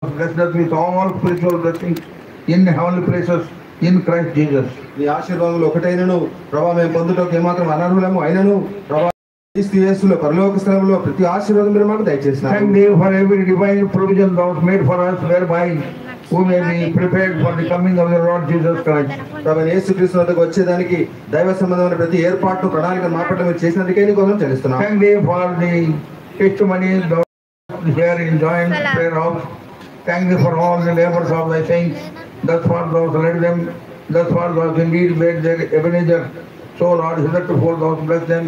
Bless us with all spiritual blessings in heavenly places in Christ Jesus. ఈ ఆశీర్వాదములు ఒకటైనను ప్రభా మేము పొందుటకు ఏమాత్రం అనర్హులము అయినను ప్రభా క్రీస్తు యేసులో పరలోక స్థలంలో ప్రతి ఆశీర్వాదం మీరు మాకు దయచేసినారు. Thank you for every divine provision that was made for us, whereby we may be prepared for the coming of the Lord Jesus Christ. ప్రభు యేసుక్రీస్తు వద్దకు వచ్చేదానికి దైవ సంబంధమైన ప్రతి ఏర్పాటు ప్రణాళిక మా పట్ల మీరు చేసినందుకే నీకు వందనాలు చెల్లిస్తున్నాం. Thank you for the testimonies here in joint prayer house. Thank you for all the labors of thy saints. Thus far thou hast led them. Thus far thou hast indeed made their Ebenezer. So Lord, hitherto thou hast blessed them.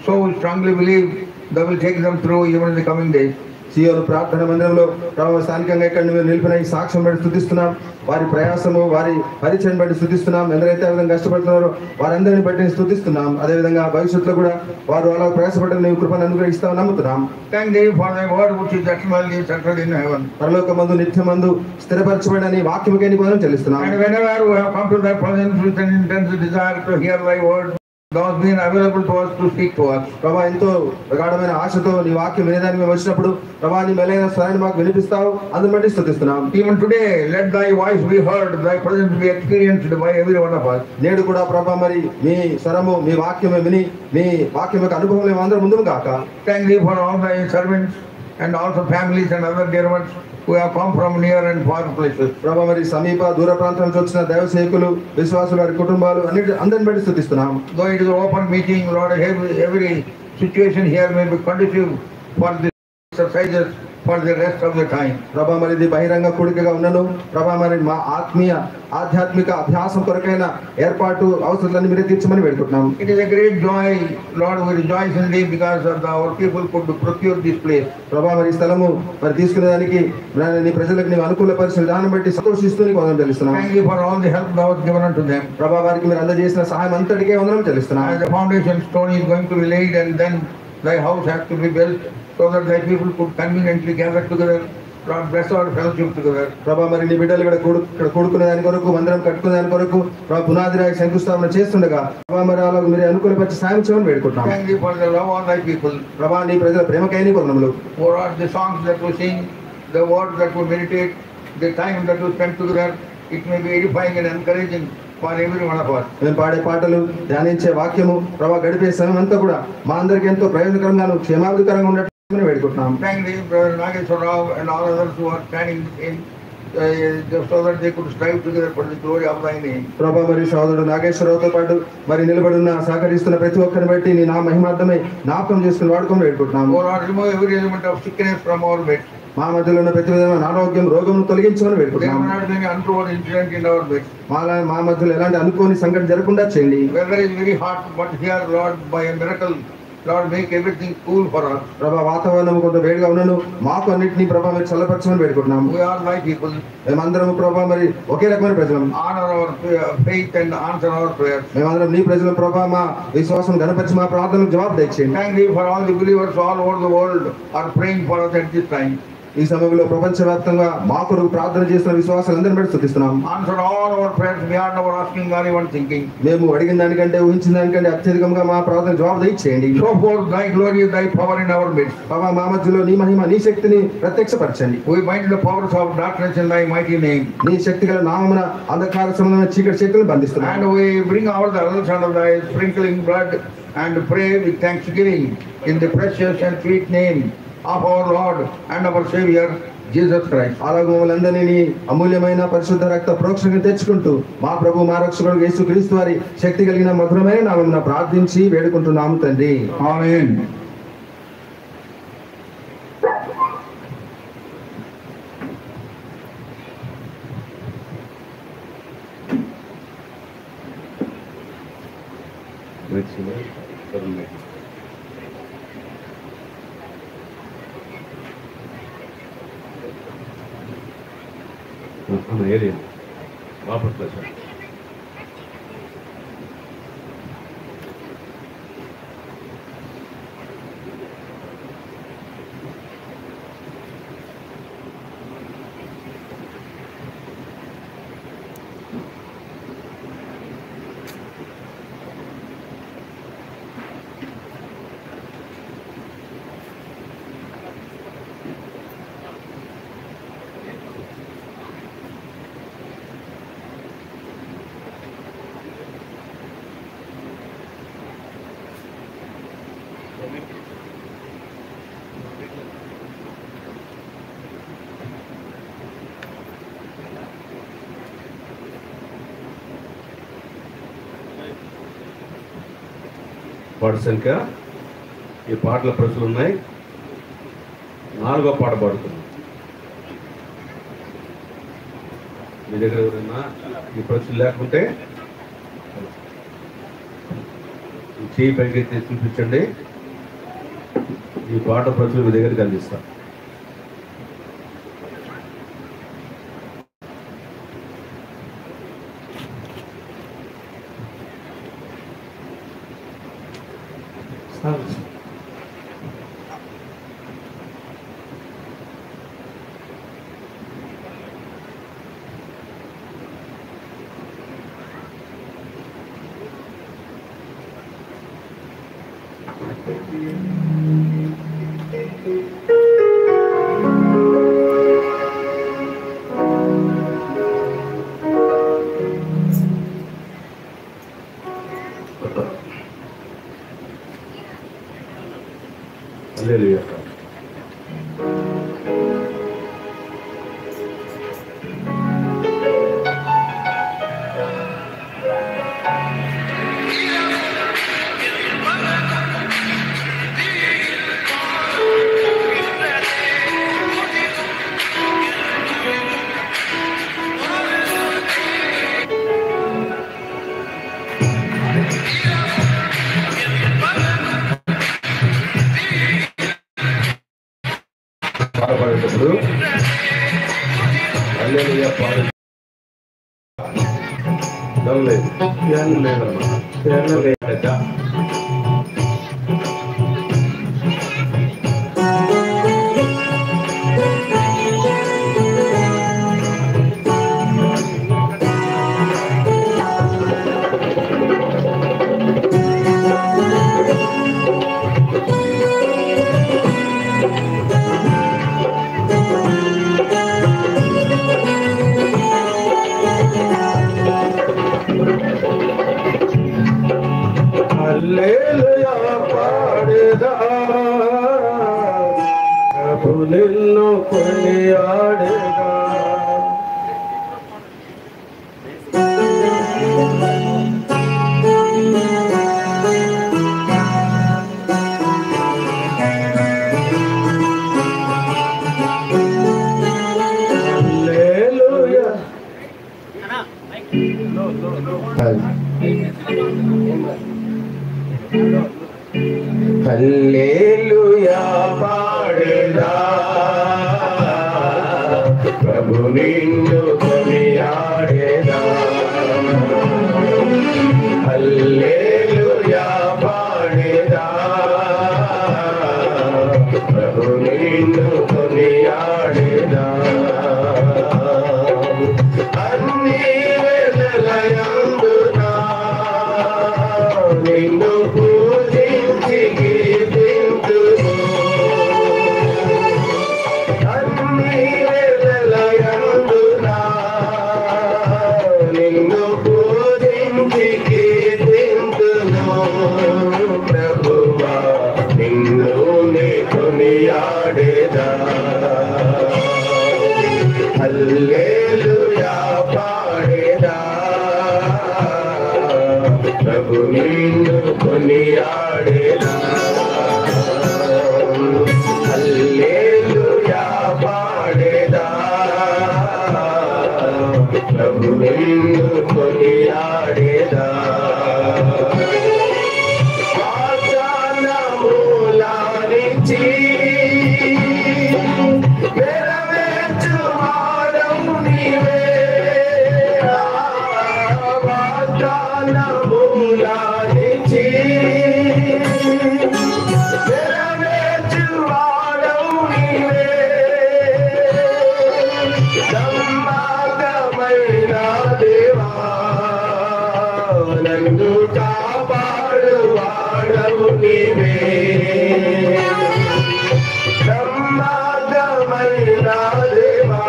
So we strongly believe thou will take them through even in the coming days. సియోను ప్రార్థన మందిరంలో ప్రభు స్థానికంగా ఇక్కడ మీరు నిలిపిన ఈ సాక్ష్యం బట్టి స్తుతిస్తున్నాం. వారి ప్రయాసము వారి పరిచయం బట్టి స్తుతిస్తున్నాం. ఎందరైతే ఆ విధంగా కష్టపడుతున్నారో వారందరిని బట్టి స్తుతిస్తున్నాం. అదేవిధంగా భవిష్యత్తులో కూడా వారు అలా ప్రయాసపడడం నీవు కృపను అనుగ్రహిస్తామని నమ్ముతున్నాం. Thank thee for thy word which is eternally settled in heaven. పరలోకమందు నిత్యమందు స్థిరపరచబడని వాక్యముకే నీకు వందనాలు చెల్లిస్తున్నాం. And whenever we have come to thy presence with an intense desire to hear thy word, thou hast been available to us to speak to us. ప్రభా ఎంతో ప్రగాఢమైన ఆశతో నీ వాక్యం వినేదానికి మేము వచ్చినప్పుడు ప్రభా నీ మెలైన స్వరాన్ని మాకు వినిపిస్తావు. అందుని బట్టి స్తుతిస్తున్నాం. Even today, let thy voice be heard, thy presence be experienced by every one of us. నేడు కూడా ప్రభా మరి మీ స్వరము మీ వాక్యమే విని మీ వాక్యం యొక్క అనుభవం మేమందరం ముందుము కాక. Thank thee for all thy servants and also families and other dear ones who have come from near and far places. ప్రభా మరి సమీప దూర ప్రాంతాల నుంచి వచ్చిన దైవ సేవకులు విశ్వాసులు వారి కుటుంబాలు అందరిని బట్టి స్తుతిస్తున్నాం. Though it is an open meeting, Lord, every situation here may be conducive for the exercises for the rest of the time. ప్రభా మరి ఇది బహిరంగ కూడికగా ఉన్నను ప్రభా మరి మా ఆధ్యాత్మిక అభ్యాసం కొరకైన ఏర్పాటు అవసరాలన్నీ మీరే తీర్చమని వేడుకుంటున్నాం. It is a great joy, Lord, we rejoice in thee because of our people could procure this place. ప్రభా మరి స్థలము మరి తీసుకునేదానికి నీ ప్రజలకు నీవు అనుకూలపరిచిన విధానం బట్టి సంతోషిస్తూ నీకు వందనం చెల్లిస్తున్నాం. Thank you for all the help thou hast given unto them. ప్రభా వారికి మీరు అందజేసిన సహాయం అంతటికే వందనం చెల్లిస్తున్నాం. As the foundation stone is going to be laid and then thy house has to be built so that thy people could conveniently gather together. Lord, bless our fellowship together. ప్రభా మరి నీ బిడ్డలు ఇక్కడ కూడుకునే దాని కొరకు మందిరం కట్టుకునే దాని కొరకు ప్రభా పునాది రాయి శంకుస్థాపన చేస్తుండగా ప్రభా మరి అలా మీరు అనుకూలపరిచి సాయం చేయమని వేడుకుంటున్నాం. Thank you for the love of thy people. ప్రభా నీ ప్రజల ప్రేమకై నీకు వందనములు. For all the songs that we sing, the words that we meditate, the time that we spend together, it may be edifying and encouraging for every one of us. మేము పాడే పాటలు ధ్యానించే వాక్యము ప్రభా గడిపే సమయం అంతా కూడా మా అందరికి ఎంతో ప్రయోజనకరంగాను క్షేమాభికరంగా ఉండటం వేడుకుంటున్నాం. Thank thee, Brother Nageshwar Rao and all others who are standing in so that they could strive together for the glory of thy name. ప్రభా మరి సోదరుడు నాగేశ్వరరావుతో పాటు మరి నిలబడున్న సహకరిస్తున్న ప్రతి ఒక్కరిని బట్టి నీ నా మహిమార్థమై జ్ఞాపకం చేసుకుని వాడుకొని వేడుకుంటున్నాము. O Lord, remove every element of sickness from our midst. మా మధ్యలో ఉన్న ప్రతి విధమైన అనారోగ్యం రోగమును తొలగించమని There వేడుకుంటున్నాము. will not be any untoward incident in our midst. మా మధ్యలో ఎలాంటి అనుకోని సంఘటన జరగకుండా చేయండి. Weather is very hot, but here, Lord, by a miracle, Lord, make everything cool for us. ప్రభా వాతావరణం కొంత వేడిగా ఉన్నను మాకు అన్నింటినీ ప్రభా మీరు చల్లపరచమని వేడుకుంటున్నాము. We are thy people. మేమందరం ప్రభా మరి ఒకే రకమైన ప్రజలం. Honor our faith and answer our prayers. మేమందరం నీ ప్రజల ప్రభా మా విశ్వాసం గణపరిచి మా ప్రార్థనలకు జవాబు దయచేయండి. Thank thee for all the believers all over the world are praying for us at this time. ఈ సమయంలో ప్రపంచవ్యాప్తంగా మా కొరకు ప్రార్థన చేస్తున్న విశ్వాసాలందరినీ బట్టి స్తుతిస్తున్నాం. Answer all our prayers beyond our asking or even thinking. మేము అడిగిన దానికంటే ఊహించిన దానికంటే అత్యధికంగా మా ప్రార్థన జవాబు దయచేయండి. Show forth thy glory, thy power in our midst. ప్రభా మా మధ్యలో నీ మహిమ నీ శక్తిని ప్రత్యక్షపరచండి. We bind the powers of darkness in thy mighty name. నీ శక్తి గల నామమున అంధకార సంబంధమైన చీకటి శక్తులను బంధిస్తున్నాం. And we bring out the results of thy sprinkling blood and pray with thanksgiving in the precious and sweet name of our Lord and our Savior Jesus Christ. అలాగే మమ్మల్ని నీ అమూల్యమైన పరిశుద్ధ రక్త ప్రోక్షణకు తెచ్చుకుంటూ మా ప్రభు మా రక్షకుడు యేసుక్రీస్తు వారి శక్తి కలిగిన మధురమైన నామమున ప్రార్థించి వేడుకుంటున్నాము తండ్రి. ఆమేన్. Area Bapatla sir. పాట సంఖ్య. ఈ పాటల ప్రశ్నలు ఉన్నాయి. 4వ పాట పాడుతున్నాం. మీ దగ్గర ఎవరైనా ఈ ప్రశ్నలు లేకుంటే చేయి పైకి చూపించండి. ఈ పాట ప్రశ్నలు మీ దగ్గరికి అందిస్తాం. హల్లెలూయా. పాడేటప్పుడు హల్లెలూయా పాడు లేదు లేదన్నమాట. హల్లెలూయా పాడేదా ప్రభు నిన్ను కొనియాడేగా. హల్లెలూయా హల్లెలూయా పాడేదా ప్రభు నిన్ను కొనియాడేదా. హల్లెలూయా పాడేదా ప్రభు నిన్ను కొనియాడేదా. అన్ని వేళలయందునా నిన్ను పూజించి కీర్తింతును. అన్ని వేళలయందునా నిన్ను పూజించి కీర్తింతును. ప్రభువా నిన్ను నే కొనియాడేదా. హల్లెలూయా పాడేదా ప్రభు నిన్ను కొనియాడేదా. హల్లెలూయా పాడేదా ప్రభు నిన్ను కొనియాడేదా. వాగ్దానములానిచ్చి నెరవేర్చువాడవు నీవే. వాగ్దానములానిచ్చి నెరవేర్చువాడవు నీవే. నమ్మకమైన దేవా నన్ను కాపాడువాడవు నీవే. నమ్మకమైన దేవా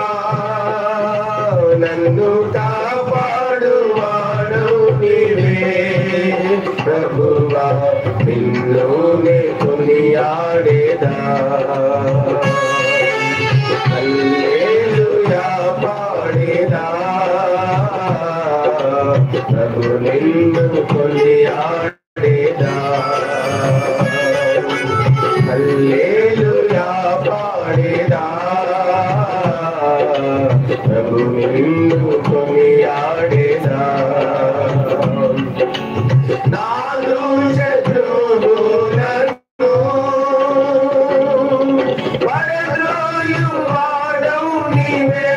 నన్ను కాపాడువాడవు నీవే. ప్రభువా నిన్ను నే కొనియాడేదా. హల్లెలూయా పాడేదా ప్రభు నిన్ను కొనియాడేదా. ప్రభు నిన్ను కొనియాడేదా నాదు శత్రువులను పరద్రోయు వాడవు నీవే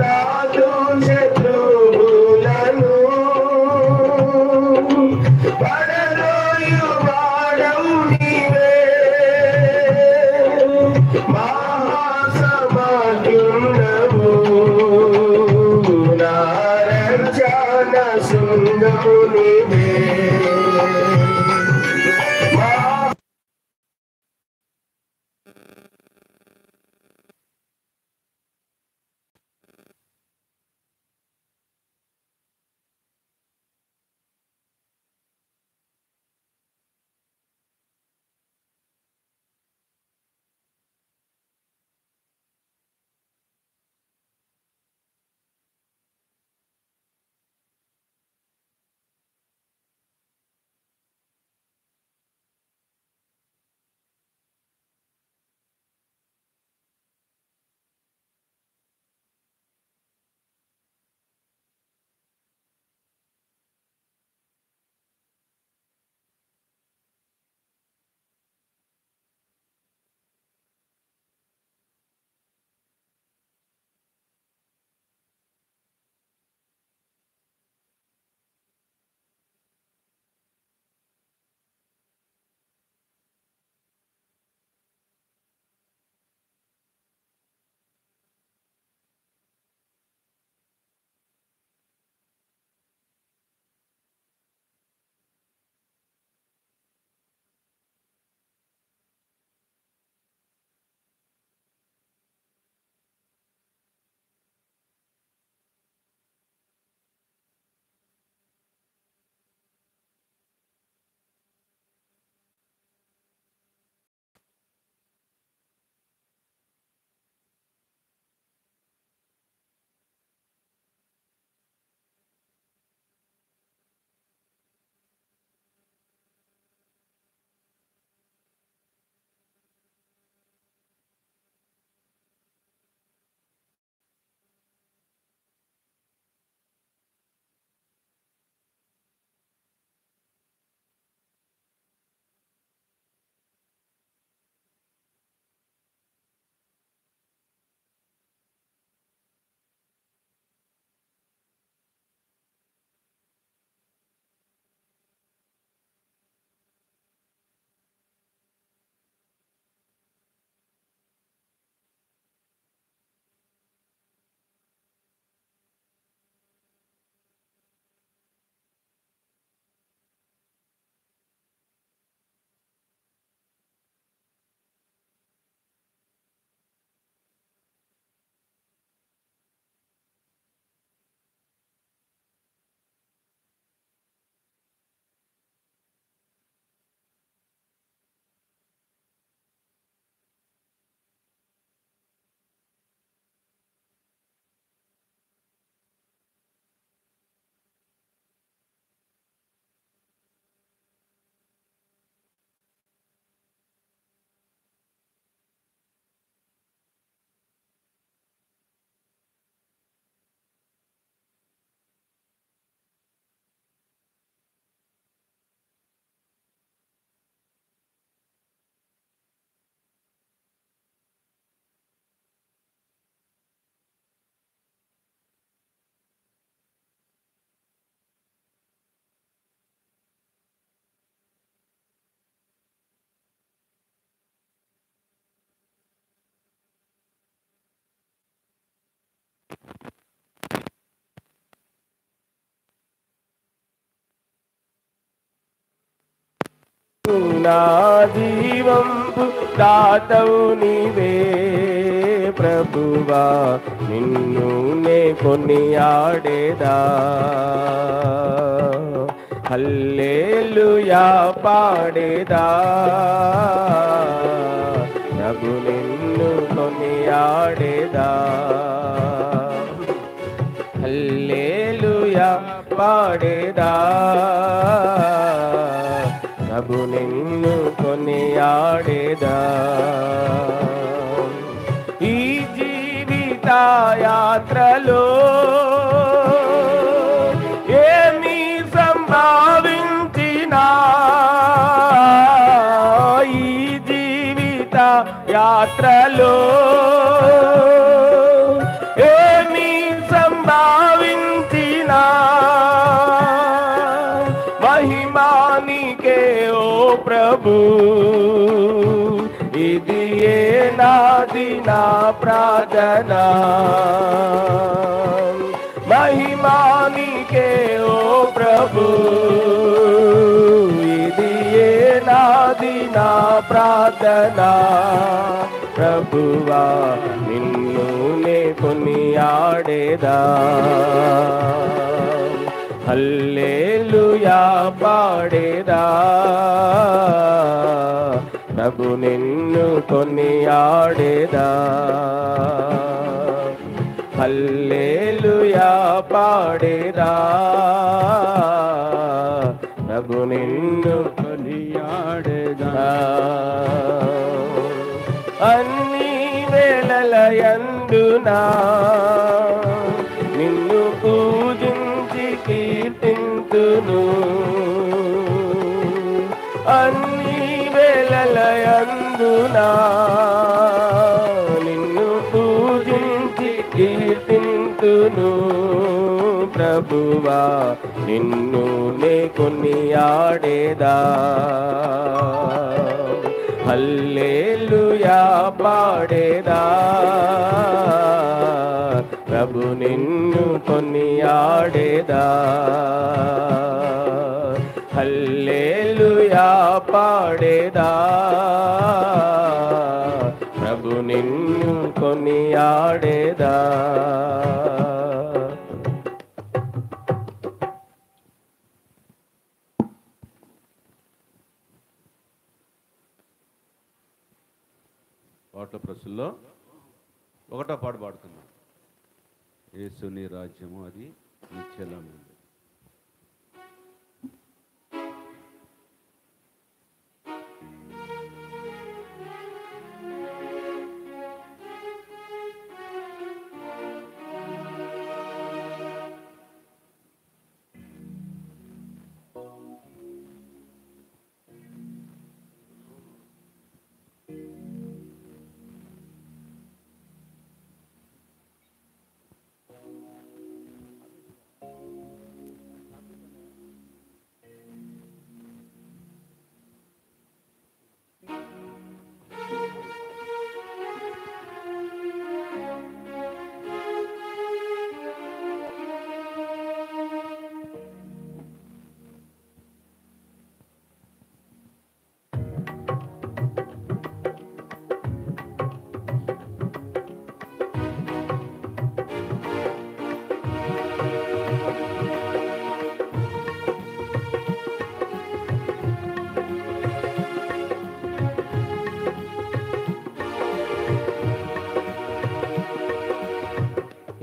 నాదు శత్రువులను పరద్రోయు వాడవు నీవే మహాసమాఖ్యుండవు నారచన శృంగము నీవే నా జీవంపు దాతవు నీవే ప్రభువా నిన్ను నే కొనియాడేదా హల్లెలూయా పాడేదా ప్రభు నిన్ను కొనియాడేదా హల్లెలూయా పాడేదా ప్రభు నిన్ను కొనియాడేదా ఈ యాత్రలో ఏమి సంభవించినా ఈ జీవిత యాత్రలో ఏమి సంభవించినా మహిమానికే ఓ ప్రభు ఇది ఏ నాది నా ప్రార్థన మహిమానికే ఓ ప్రభు ఇది ఏ నాది నా ప్రార్థన ప్రభువా నిన్ను నే కొనియాడేదా హల్లెలూయా పాడేదా ప్రభు నిన్ను కొనియాడేదా హల్లెలూయా పాడేదా ప్రభు నిన్ను కొనియాడేదా అన్ని వేళలయందునా నిన్ను పూజించి కీర్తింతును అన్ని వేళలయందునా నిన్ను పూజించి కీర్తింతును ప్రభువా నిన్ను నే కొనియాడేదా హల్లెలూయా పాడేదా ప్రభు నిన్ను కొనియాడేదా హల్లెలూయా పాడేదా ప్రభు నిన్ను కొనియాడేదా పాటల ప్రశ్నలో ఒకటో పాట పాడుతున్నాం యేసుని రాజ్యము అది నిత్యలమైనది.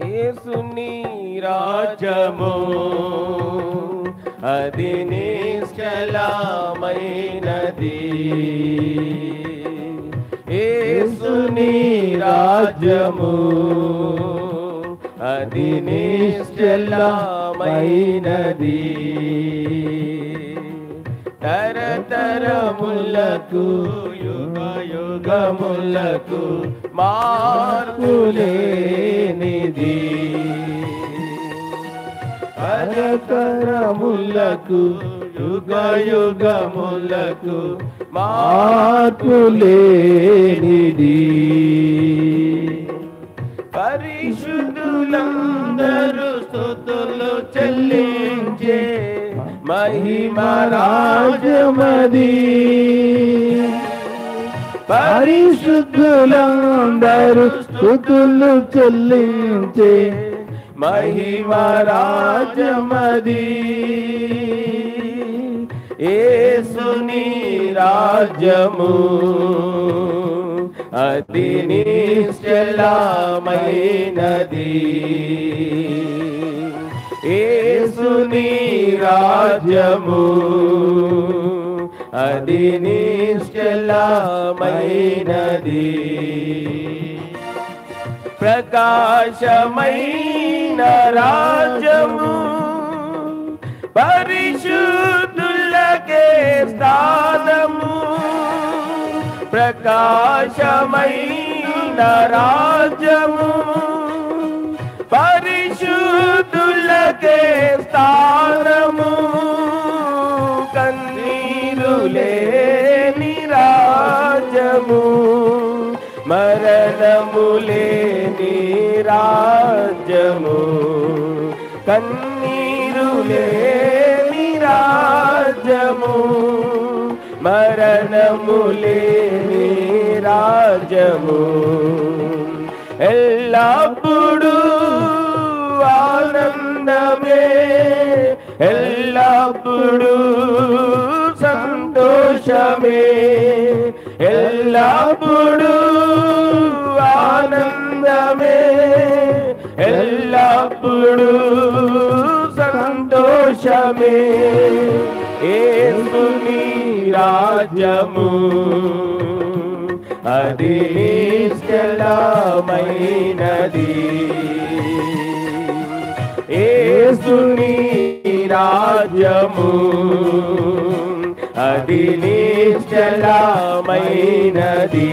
యేసుని రాజ్యము అది నిశ్చలమైనది యేసుని రాజ్యము అది నిశ్చలమైనది తరతరములకు యుగ యుగములకు మార్పులేనిది తరతరములకు యుగ యుగములకు మార్పులేనిది పరిశుద్ధులందరూ స్తుతులు చెల్లించే మహిమ రాజ్యమది పరిశుద్ధులందరూ స్తుతులు చెల్లించే మహిమ రాజ్యమది యేసుని రాజ్యము అది నిశ్చలమైనది యేసుని రాజ్యము అది నిశ్చలమైనది ప్రకాశమైన రాజ్యము పరిశుద్ధులకే స్థానము ప్రకాశమైన రాజ్యము పరిశుద్ధులకే స్థానము కన్నీరు లేని రాజ్యము మరణము లేని రాజ్యము కన్నీరు లేని రాజ్యము మరణము లేని రాజ్యము ఎల్లప్పుడూ ఆనందమే ఎల్లప్పుడూ సంతోషమే ఎల్లప్పుడూ ఆనందమే ఎల్లప్పుడూ సంతోషమే యేసుని రాజ్యము అది నిశ్చలమైనది యేసుని రాజ్యము అది నిశ్చలమైనది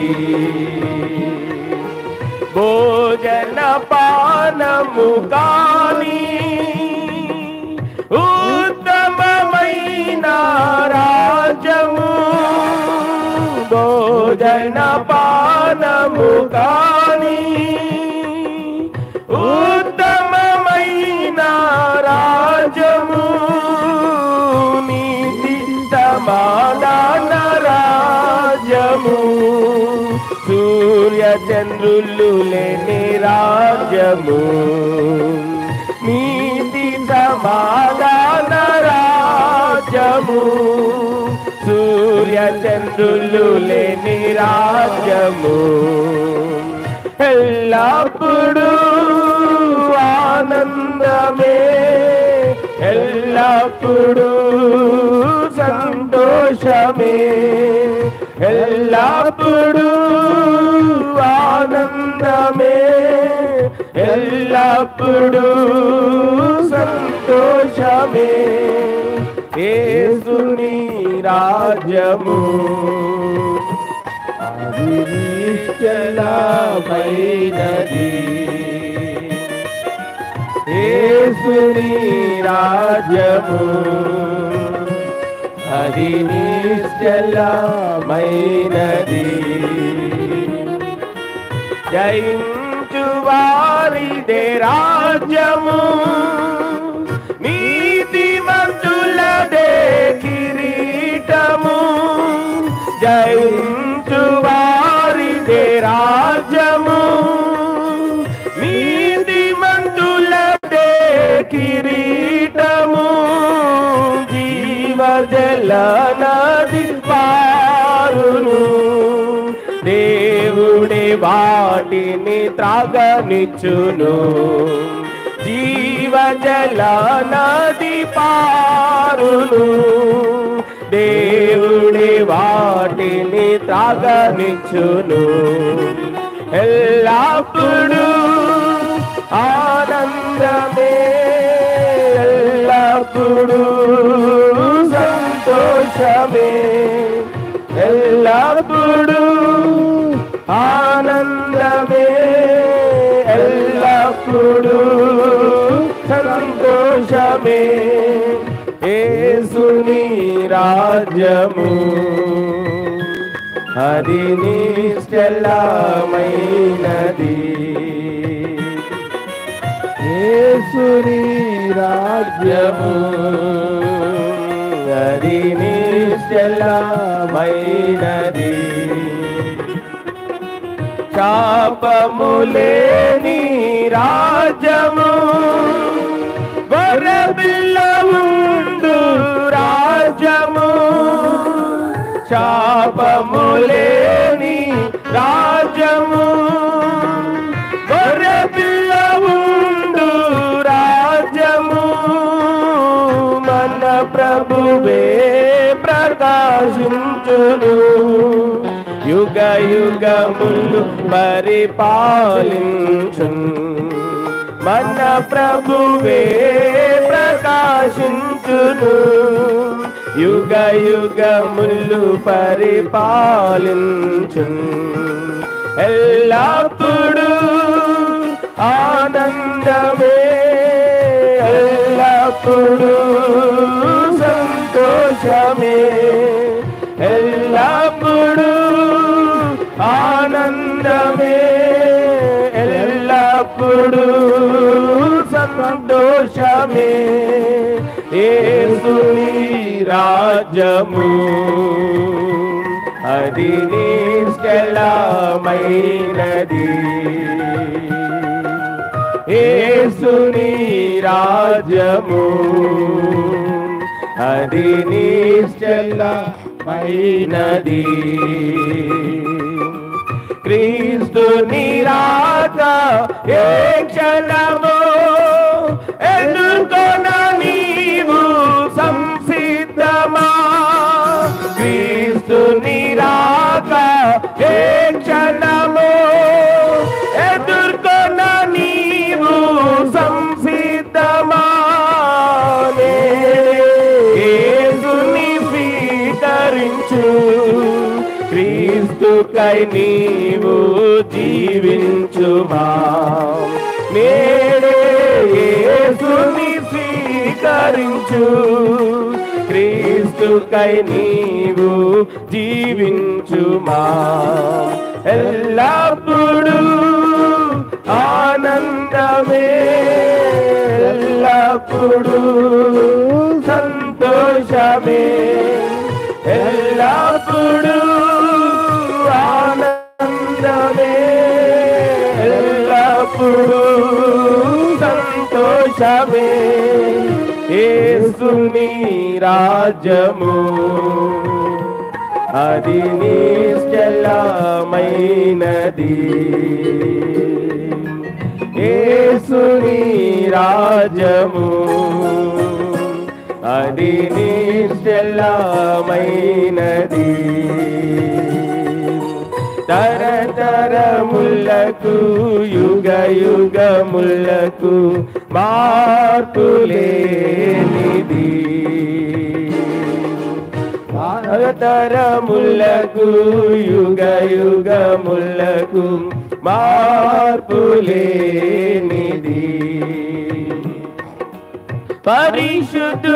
భోజన పానము కాని ఉత్తమమైన రాజ్యము భోజన పానము కాని ఉత్తమమైన రాజ్యము నీతి సమాధాన రాజ్యము సూర్య చంద్రులు లేని రాజ్యము నీతి సమాధాన రాజ్యము సూర్య చంద్రులు లేని రాజ్యము ఎల్లప్పుడూ ఆనందమే ఎల్లప్పుడూ సంతోషమే ఎల్లప్పుడూ ఆనందమే ఎల్లప్పుడూ సంతోషమే యేసుని రాజ్యము అది నిశ్చలమైనది యేసుని రాజ్యము అది నిశ్చలమైనది జయించు వారిదే రాజ్యము నీతిమంతులదే కిరీటము జయించు వారిదే రాజ్యము నీతిమంతులదే కిరీటము జీవజల నది పారును దేవుడే వాటిని త్రాగనిచ్చును జీవజల నది పారును దేవుడే వాటిని త్రాగనిచ్చును ఎల్లప్పుడూ ఆనందమే ఎల్లప్పుడూ సంతోషమే ఎల్లప్పుడూ ఆనందమే ఎల్లప్పుడూ సంతోషమే యేసుని రాజ్యము అది నిశ్చలమైనది యేసుని రాజ్యము అది నిశ్చలమైనది శాపములేని రాజ్యము గొర్రెపిల్ల ఉండు రాజ్యము శాపములేని రాజ్యము గొర్రెపిల్ల ఉండు రాజ్యము మన ప్రభువే ప్రకాశించును యుగ యుగములు పరిపాలించున్ మన ప్రభువే ప్రకాశించును యుగ యుగములు పరిపాలించున్ ఎల్లప్పుడూ ఆనందమే ఎల్లప్పుడూ సంతోషమే ఎల్లప్పుడూ ఆనందమే ఎల్లప్పుడూ సంతోషమే యేసుని రాజ్యము అది నిష్కలమైనది యేసుని రాజ్యము అది నిశ్చలమైనది క్రీస్తుని రాక ఏ క్షణమో ఎదుర్కొన నీవు సంసిద్ధమా క్రీస్తుని రాక ఏ క్షణమో ఎదుర్కొన నీవు సంసిద్ధమా యేసుని స్వీకరించు క్రీస్తుకై నీవు జీవించుమా నేడే యేసుని స్వీకరించు క్రీస్తుకై నీవు జీవించుమా ఎల్లప్పుడూ ఆనందమే ఎల్లప్పుడూ సంతోషమే ఎల్లప్పుడూ ఆనందమే ఎల్లప్పుడూ సంతోషమే యేసుని రాజ్యము అది నిశ్చలమైనది యేసుని రాజ్యము అది నిశ్చలమైనది తరతరములకు యుగ యుగములకు మార్పులేనిది తరతరములకు యుగ యుగములకు మార్పులేనిది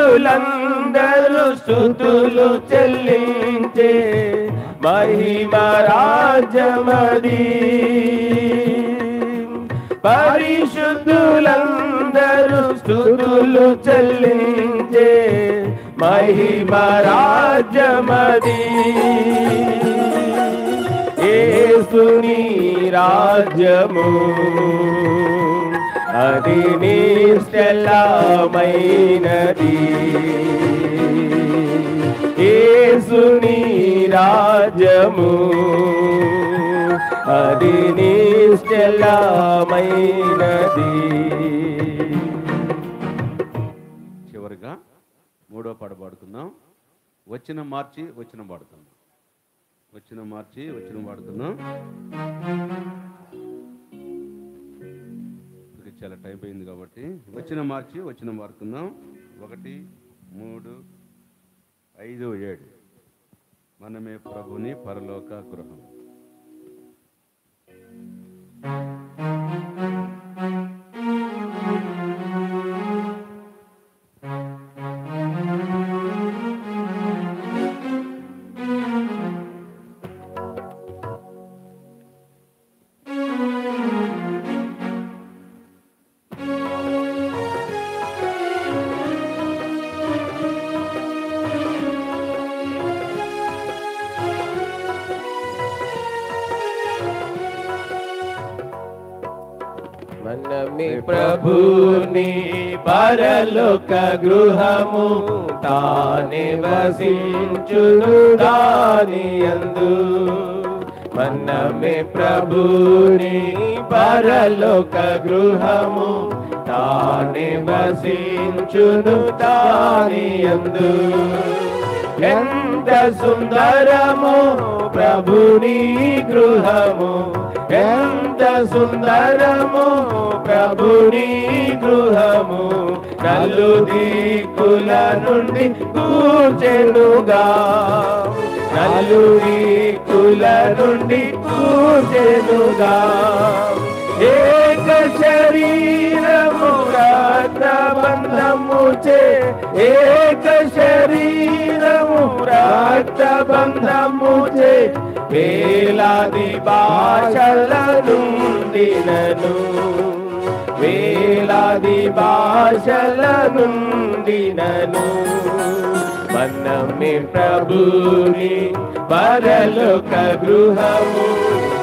పరిశుద్ధులందరూ స్తుతులు చెల్లించే మహిమ రాజ్యమది పరిశుద్ధులందరూ స్తుతులు చెల్లించే మహిమ రాజ్యమది యేసుని రాజ్యము అది నిశ్చలమైనది యేసుని రాజ్యము అది నిశ్చలమైనది చివరిగా మూడో పాట పాడుకుందాం వచ్చిన మార్చి వచ్చిన పాడుకుందాం వచ్చిన మార్చి వచ్చిన పాడుకుందాం చాలా టైం అయింది కాబట్టి వచ్చిన మార్చి వచ్చిన పాడుకుందాం 1 3 5 7 మనమే ప్రభుని పరలోక గృహం మనమే ప్రభుని పరలోక గృహము తానే వసించును దాని యందు మనమే ప్రభుని పరలోక గృహము తానే వసించును దాని యందు ఎంత సుందరము ప్రభుని గృహము, ఎంత సుందరము ప్రభుని గృహము, నలు దిక్కుల నుండి కూర్చెనుగా, నలు దిక్కుల నుండి కూర్చెనుగా. ఏక శరీరము రక్తబంధము చే, ఏక శరీరము రక్తబంధము చే, వేలాది భాషల నుండినను, వేలాది భాషల నుండినను. మనమే ప్రభుని పరలోక గృహము,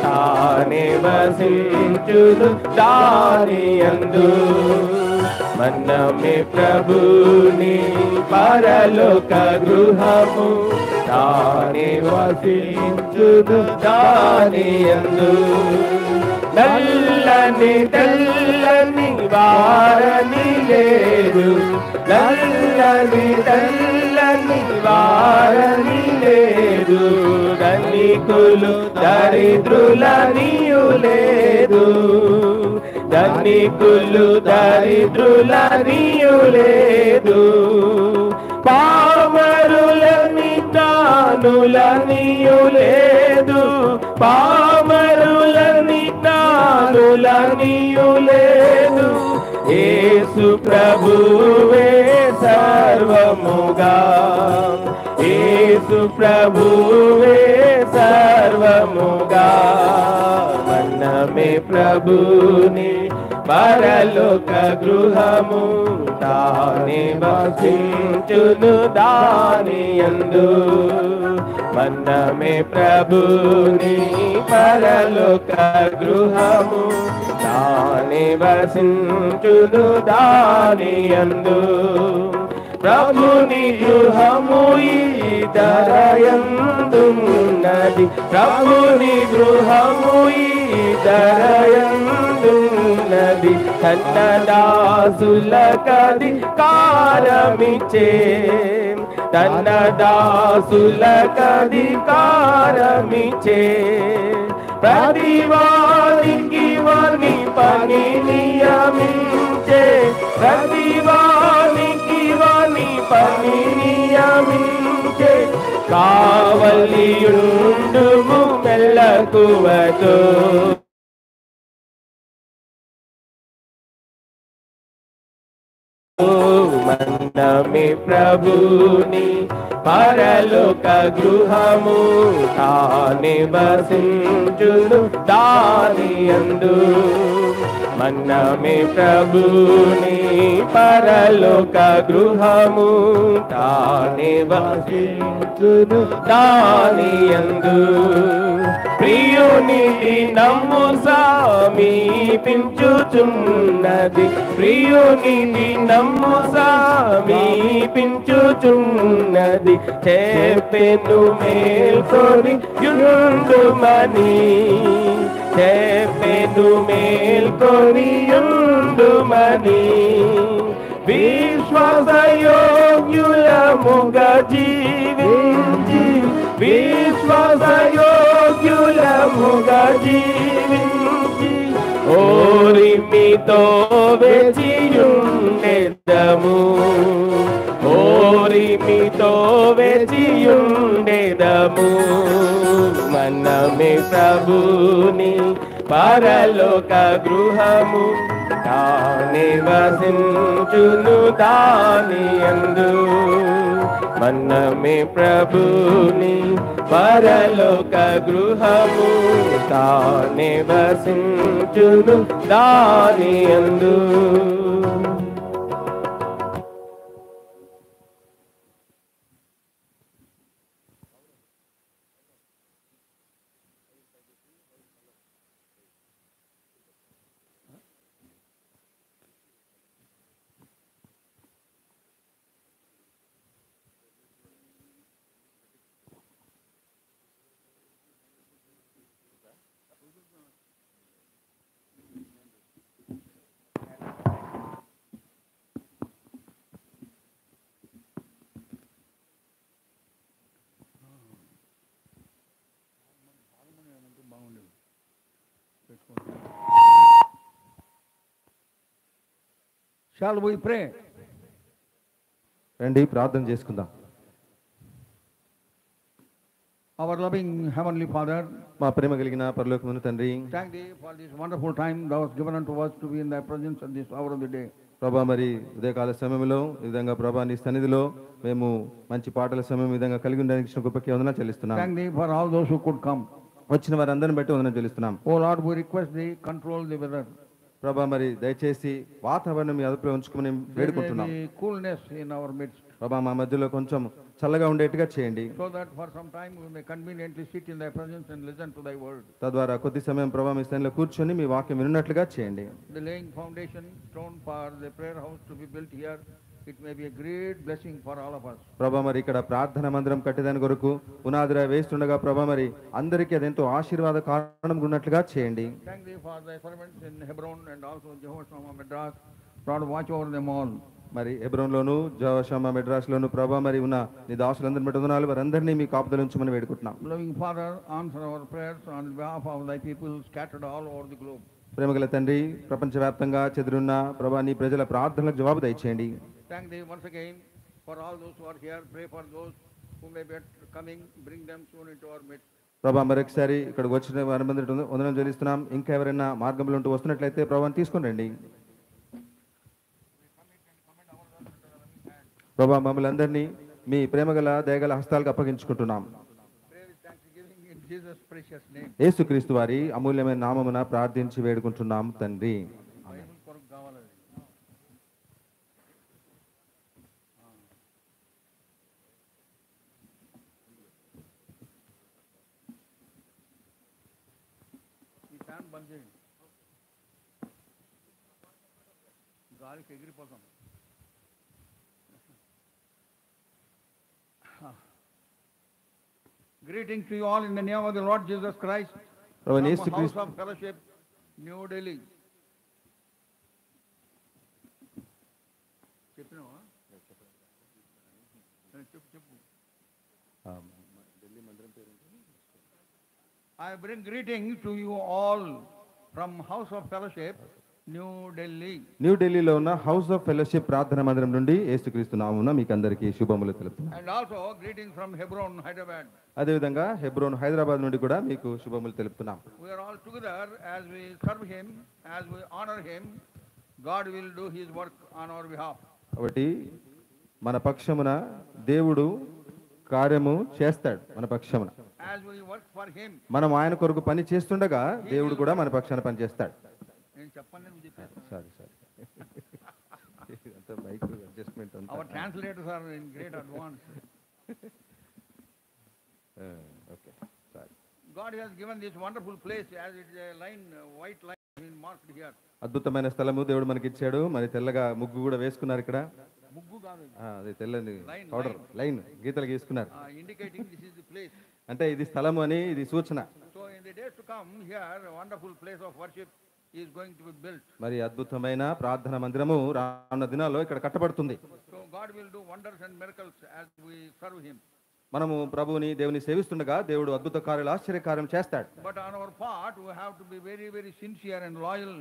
తానే వసించును దాని యందు. మనమే ప్రభుని పరలోక గృహము, తానే వసించును దాని యందు. నల్లని తెల్లని వారని లేదు, నల్లని తెల్లని వారని లేదు, ధనికులు దరిద్రులనియు లేదు, ధనికులు దరిద్రులనియు లేదు, పామరులని జ్ఞానులనియు లేదు, పామరులని జ్ఞానులనియు లేదు, యేసు ప్రభువే సర్వముగా, యేసు ప్రభువే సర్వముగా. మనమే ప్రభుని పరలోక గృహము, తానే వసించును దాని యందు. మనమే ప్రభుని పరలోక గృహము, తానే వసించును దాని యందు. ప్రభుని గృహము ఈ ధరయందున్నది, ప్రభుని గృహము ఈ ధరయందున్నది, తన దాసులకది కారమిచ్చే, తన దాసులకది కారమిచ్చే, ప్రతివానికి వాని పని నియమించే, ప్రతివానికి వాని పని నియమించే, కావలియుండుము మెల్లకువతో. మనమే ప్రభుని పరలోక గృహము, తానే వసించును దాని యందు. మనమే ప్రభుని పరలోక గృహము, తానే వసించును దాని యందు. ప్రియుని నమ్ము సమీపించుచున్నది, ప్రియుని నమ్ము సమీపించుచున్నది, చెప్పెను మేల్కొని యుండుమని, చెప్పెను మేల్కొని యుండుమని. విశ్వాసయోగ్యులముగా జీవించి, విశ్వాసయోగ్యులముగా జీవించి, ఓరిమితో వేచియుండెదము, ఓరిమితో వేచియుండెదము. మనమే ప్రభుని పరలోక గృహము, తానే వసించును దాని యందు. మనమే ప్రభుని పరలోక గృహము, తానే వసించును దాని యందు. Shall we pray? రండి ప్రార్థన చేసుకుందాం. Our loving Heavenly Father, మా ప్రేమ కలిగిన పరలోకమున తండ్రి, thank Thee for this wonderful time Thou hast given unto us to be in Thy presence at this hour of the day. ప్రభా మరి ఉదయకాల సమయంలో ఈ విధంగా ప్రభా నీ సన్నిధిలో మేము మంచి పాటల సమయం ఈ విధంగా కలిగి ఉండడానికి ఇచ్చిన గొప్పకి వందనాలు చెల్లిస్తున్నాం. Thank Thee for all those who could come. వచ్చిన వారందరిని బట్టి వందనాలు చెల్లిస్తున్నాం. Oh Lord, we request Thee, control the weather. ప్రభా మరి దయచేసి వాతావరణం మీ అదుపులో ఉంచుకుని There may వేడుకుంటున్నాం. be coolness in our midst, ప్రభా మా మధ్యలో కొంచెం చల్లగా ఉండేట్టుగా చేయండి. so that for some time we may conveniently sit in Thy presence and listen to Thy word. తద్వారా కొద్ది సమయం ప్రభా మీ స్థానంలో కూర్చొని మీ వాక్యం వినున్నట్లుగా చేయండి. The laying foundation stone for the prayer house to be built here, it may be a great blessing for all of us. ప్రభా మరి ఇక్కడ ప్రార్థన మందిరం కట్టేదాని కొరకు పునాదిరా వేస్తుండగా ప్రభా మరి అందరికీ అదెంతో ఆశీర్వాద కారణంగా ఉన్నట్లుగా చేయండి. Thank Thee for Thy servants in Hebron and also Jehovah Shammah Madras. Lord, watch over them all. మరి హెబ్రోన్లోను జోషామా మెడ్రాస్లోను ప్రభా మరి ఉన్న నీ దాసులందరిని బట్టి వందనాలు. వారందరినీ మీ కాపుదల ఉంచమని వేడుకుంటున్నాం. Loving Father, answer our prayers on behalf of Thy people scattered all over the globe. ప్రేమగల తండ్రి, ప్రపంచవ్యాప్తంగా చెదిరున్న ప్రభా నీ ప్రజల ప్రార్థనలకు జవాబు దయచేయండి. Thank Thee once again for all those who are here. Pray for those who may be coming. Bring them soon into our midst. ప్రభా మరొకసారి ఇక్కడికి వచ్చిన వారందరి వందనం చెల్లిస్తున్నాం. ఇంకా ఎవరైనా మార్గంలో ఉంటూ వస్తున్నట్లయితే ప్రభాని తీసుకొని రండి. ప్రభా మమ్మల్ని అందరినీ మీ ప్రేమగల దయగల హస్తాలకు అప్పగించుకుంటున్నాం. Pray with thanksgiving in Jesus' precious name. యేసుక్రీస్తు వారి అమూల్యమైన నామమున ప్రార్థించి వేడుకుంటున్నాం తండ్రి. బైబిల్ కొరకు కావాలి. ఈ ఫ్యాన్ బంద్ చేయండి, గాలికి ఎగిరిపోతాం. Greeting to you all in the name of the Lord Jesus Christ. Prabhu From యేసుక్రీస్తు House of Fellowship, New Delhi. చెప్పినావా? చెప్పు. I bring greeting to you all from House of Fellowship, New Delhi. న్యూఢిల్లీలో ఉన్న house of fellowship ప్రార్థన మందిరం నుండి యేసుక్రీస్తు నామమున మీకు అందరికీ శుభములు తెలుపుతున్నాం. And also greetings from Hebron, Hyderabad. అదేవిధంగా హెబ్రోన్ హైదరాబాద్ నుండి కూడా మీకు శుభములు తెలుపుతున్నాం. We are all together as we serve Him, as we honor Him. God will do His work on our behalf. కాబట్టి మన పక్షమున దేవుడు కార్యము చేస్తాడు. మన పక్షమున As we work for Him. మనం ఆయన కొరకు పని చేస్తుండగా దేవుడు కూడా మన పక్షాన పని చేస్తాడు. నేను చెప్పండి, నువ్వు చెప్పేసి. సారీ అంతా మైక్ అడ్జస్ట్మెంట్ అంతా. Our translators are in great advance. Okay sorry. God has given this wonderful place as it is a line, white line been marked here. అద్భుతమైన స్థలము దేవుడు మనకి ఇచ్చాడు. మరి తెల్లగా ముగ్గు కూడా వేసుకున్నారు ఇక్కడ. ముగ్గు కాదు, అదే తెల్లని Line, పౌడర్ లైన్ గీతలు గీసుకున్నారు. indicating this is the place. అంటే ఇది స్థలము అని ఇది సూచన. So in the days to come, here a wonderful place of worship is going to be built. మరి అద్భుతమైన ప్రార్థన మందిరము రానున్న దినాల్లో ఇక్కడ కట్టబడుతుంది. So God will do wonders and miracles as we serve Him. మనము ప్రభువుని దేవుని సేవిస్తుండగా దేవుడు అద్భుత కార్యాలు ఆశ్చర్య కార్యం చేస్తాడు. But on our part, we have to be very, very sincere and loyal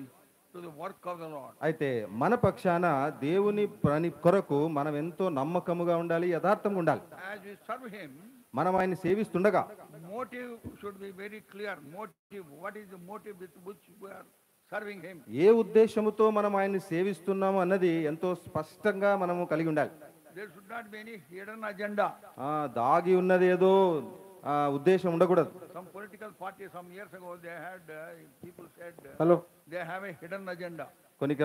to the work of the Lord. అయితే మన పక్షాన దేవుని పని కొరకు మనం ఎంతో నమ్మకముగా ఉండాలి, యథార్థంగా ఉండాలి. As we serve Him, మనం ఆయన్ని సేవిస్తుండగా motive should be very clear. Motive, what is the motive with which we are serving Him? ఏ ఉద్దేశముతో మనం ఆయన్ని సేవిస్తున్నాము అన్నది ఎంతో స్పష్టంగా మనము కలిగి ఉండాలి. There should not be any hidden agenda. దాగి ఉన్నది ఏదో ఉద్దేశం ఉండకూడదు. Some political party some years ago they had people said hello they have a hidden agenda. కొన్ని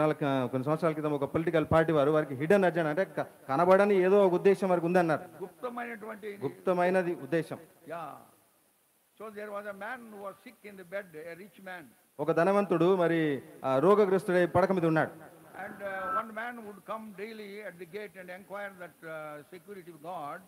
సంవత్సరాల క్రితం ఒక పొలిటికల్ పార్టీ వారికి హిడెన్ అజెండా అంటే కనబడని ఏదో ఒక ఉద్దేశం వారికి ఉందన్నారు. గుప్తమైనది ఉద్దేశం. Yeah. So there was a man who was sick in the bed, a rich man. ఒక ధనవంతుడు మరి రోగగ్రస్తుడై పడక మీద ఉన్నాడు. And one man would come daily at the gate and inquire that security guard,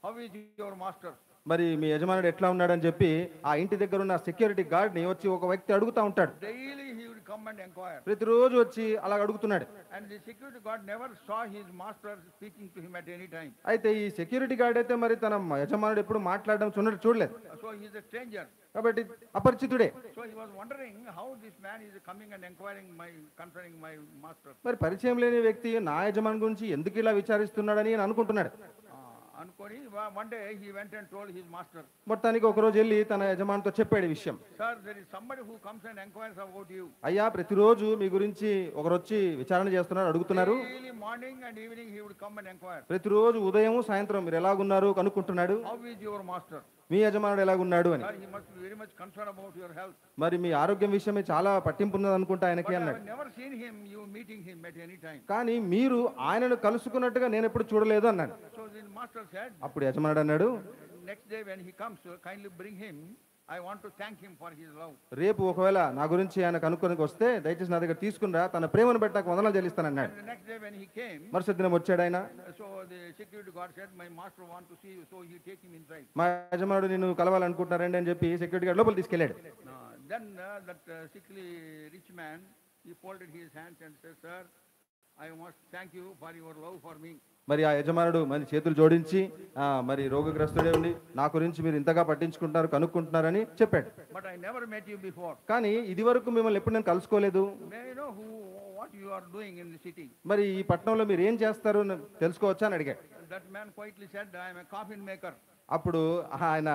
how is your master? మరి మీ యజమానుడు ఎట్లా ఉన్నాడని చెప్పి ఆ ఇంటి దగ్గర ఉన్న సెక్యూరిటీ గార్డ్ ని వచ్చి ఒక వ్యక్తి అడుగుతా ఉంటాడు. Daily he would come and inquire. ప్రతిరోజు వచ్చి అలా అడుగుతున్నాడు. And the security guard never saw his master speaking to him at any time. అయితే ఈ సెక్యూరిటీ గార్డ్ అయితే మరి తన యజమానుడు ఎప్పుడు మాట్లాడడం చూడలేదు. So he is a stranger. కాబట్టి అపరిచితుడే. So he was wondering how this man is coming and inquiring concerning my master. మరి పరిచయం లేని వ్యక్తి నా యజమాని గురించి ఎందుకు ఇలా విచారిస్తున్నాడని అనుకుంటున్నాడు. అనుకొని one day he went and told his master. మొత్తానికి ఒక రోజు వెళ్ళి తన యజమానితో చెప్పాడు ఈ విషయం. Sir, there is somebody who comes and inquires about you. అయ్యా, ప్రతిరోజు మీ గురించి ఒకరు వచ్చి విచారణ చేస్తున్నారు, అడుగుతున్నారు. Daily morning and evening he would come and inquire. ప్రతిరోజు ఉదయం సాయంత్రం మీరు ఎలాగున్నారు కనుక్కుంటున్నాడు. How is your master? మీ యజమానుడు ఎలాగున్నాడు అని. Sir, he must be very much concerned about your health. మరి మీ ఆరోగ్యం విషయమే చాలా పట్టింపు ఉన్నది అనుకుంటా ఆయనకి But I అన్నాడు. have never seen him, you meeting him at any time. కానీ మీరు ఆయనను కలుసుకున్నట్టుగా నేను ఎప్పుడు చూడలేదు అన్నాడు. So the master said, అప్పుడు యజమానుడు అన్నాడు, next day when he comes, kindly bring him. I want to thank him for his love. రేపు ఒకవేళ నా గురించి ఆయన కనుక్కోనికి వస్తే దయచేసి నా దగ్గర తీసుకునిరా, తన ప్రేమను బట్టి నాకు వందనాలు చెల్లిస్తాను అన్నాడు. And the next day when he came, మరుసటి దినం వచ్చాడు ఆయన. so the security guard said, my master want to see you, so he take him inside. మా యజమానుడు నిన్ను కలవాలనుకుంటున్నారండి అని చెప్పి సెక్యూరిటీ గార్డ్ లోపల తీసుకెళ్ళాడు. Then that sickly rich man, he folded his hands and said, sir, I must thank you for your love for me. మరి ఆ యజమానుడు మరి చేతులు జోడించి మరి రోగగ్రస్తుడే ఉండి నా గురించి మీరు ఇంతగా పట్టించుకుంటున్నారు కనుక్కుంటున్నారని చెప్పాడు. But I never met you before. కానీ ఇది వరకు మిమ్మల్ని ఎప్పుడు నేను కలుసుకోలేదు. May I know what you are doing in the city? మరి ఈ పట్టణంలో మీరు ఏం చేస్తారు తెలుసుకోవచ్చా అని అడిగాడు. That man quietly said, I am a coffin maker. అప్పుడు ఆయన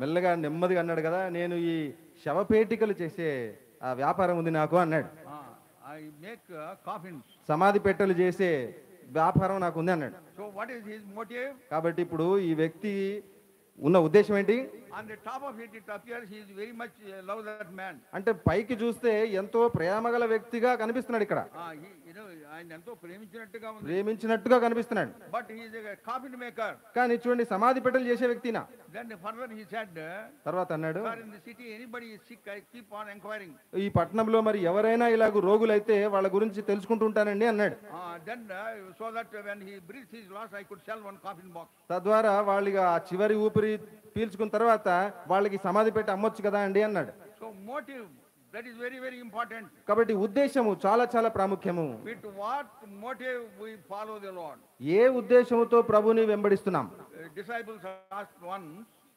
మెల్లగా నెమ్మదిగా అన్నాడు కదా, నేను ఈ శవపేటికలు చేసే వ్యాపారం ఉంది నాకు అన్నాడు. I make coffins. సమాధి పెట్టెలు చేసే వ్యాపారం నాకు ఉంది అన్నాడు. So what is his motive? కాబట్టి ఇప్పుడు ఈ వ్యక్తి ఉన్న ఉద్దేశం ఏంటి? On the top of it, it appears he is very much love that man. అంటే పైకి చూస్తే ఎంతో ప్రేమగల వ్యక్తిగా కనిపిస్తున్నాడు ఇక్కడ. ఆయన ఎంతో ప్రేమించినట్టుగా ఉంది. ప్రేమించినట్టుగా కనిపిస్తున్నాడు. But he is a coffin maker. కానీ చూడండి సమాధి పెట్టెలు చేసే వ్యక్తినా. Then further he said, తర్వాత అన్నాడు, sir, in the city anybody is sick, I keep on inquiring. ఈ పట్టణంలో మరి ఎవరైనా ఇలాగ రోగులైతే వాళ్ళ గురించి తెలుసుకుంటూ ఉంటానండి అన్నాడు. Then so that when he breathes his last, I could sell one coffin box. తద్వారా వాళ్ళకి ఆ చివరి ఊపిరి పీల్చుకున్న తర్వాత వాళ్ళకి సమాధి పెట్టి అమ్మొచ్చు కదా అండి అన్నాడు. So motive, that is very very important. కాబట్టి ఉద్దేశము చాలా చాలా ప్రాముఖ్యము. With what motive we follow the Lord? ఏ ఉద్దేశముతో ప్రభుని వెంబడిస్తున్నాం? Disciples asked once,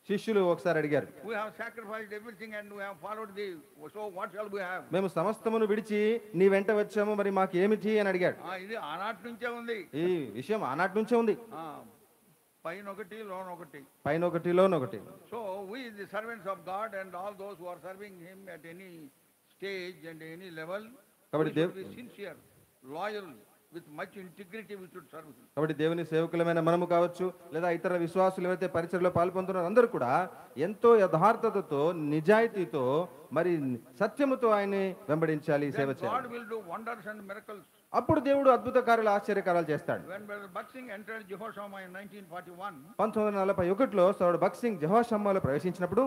శిష్యులు ఒకసారి అడిగారు, we have sacrificed everything and we have followed thee, so what shall we have? మేము సమస్తమును విడిచి నీ వెంట వచ్చాము, మరి మాకు ఏమిటి అని అడిగాడు. ఇది ఆనాటి నుంచే ఉంది. ఈ విషయం ఆనాటి నుంచే ఉంది. పైన ఒకటి లోన ఒకటి, పైన ఒకటి లోన ఒకటి. So we the servants of God and all those who are serving him at any stage and any level, we should be sincere, loyal, with much integrity we should serve him. కాబట్టి దేవుని సేవకులమైన మనము కావచ్చు లేదా ఇతర విశ్వాసులు ఎవరైతే పరిచర్యలో పాల్పొందుతున్నారో అందరూ కూడా ఎంతో యథార్థతతో నిజాయితీతో మరి సత్యముతో ఆయన్ని వెంబడించాలి, సేవ చేయాలి. God will do wonders and miracles. అప్పుడు దేవుడు అద్భుత కార్యాలు ఆశ్చర్యకార్యాలు చేస్తాడు. When Brother Bhakt Singh entered Jehoshaphat in 1941, 1941లో సోదరుడు భక్త్ సింగ్ జెహోషామాలో ప్రవేశించినప్పుడు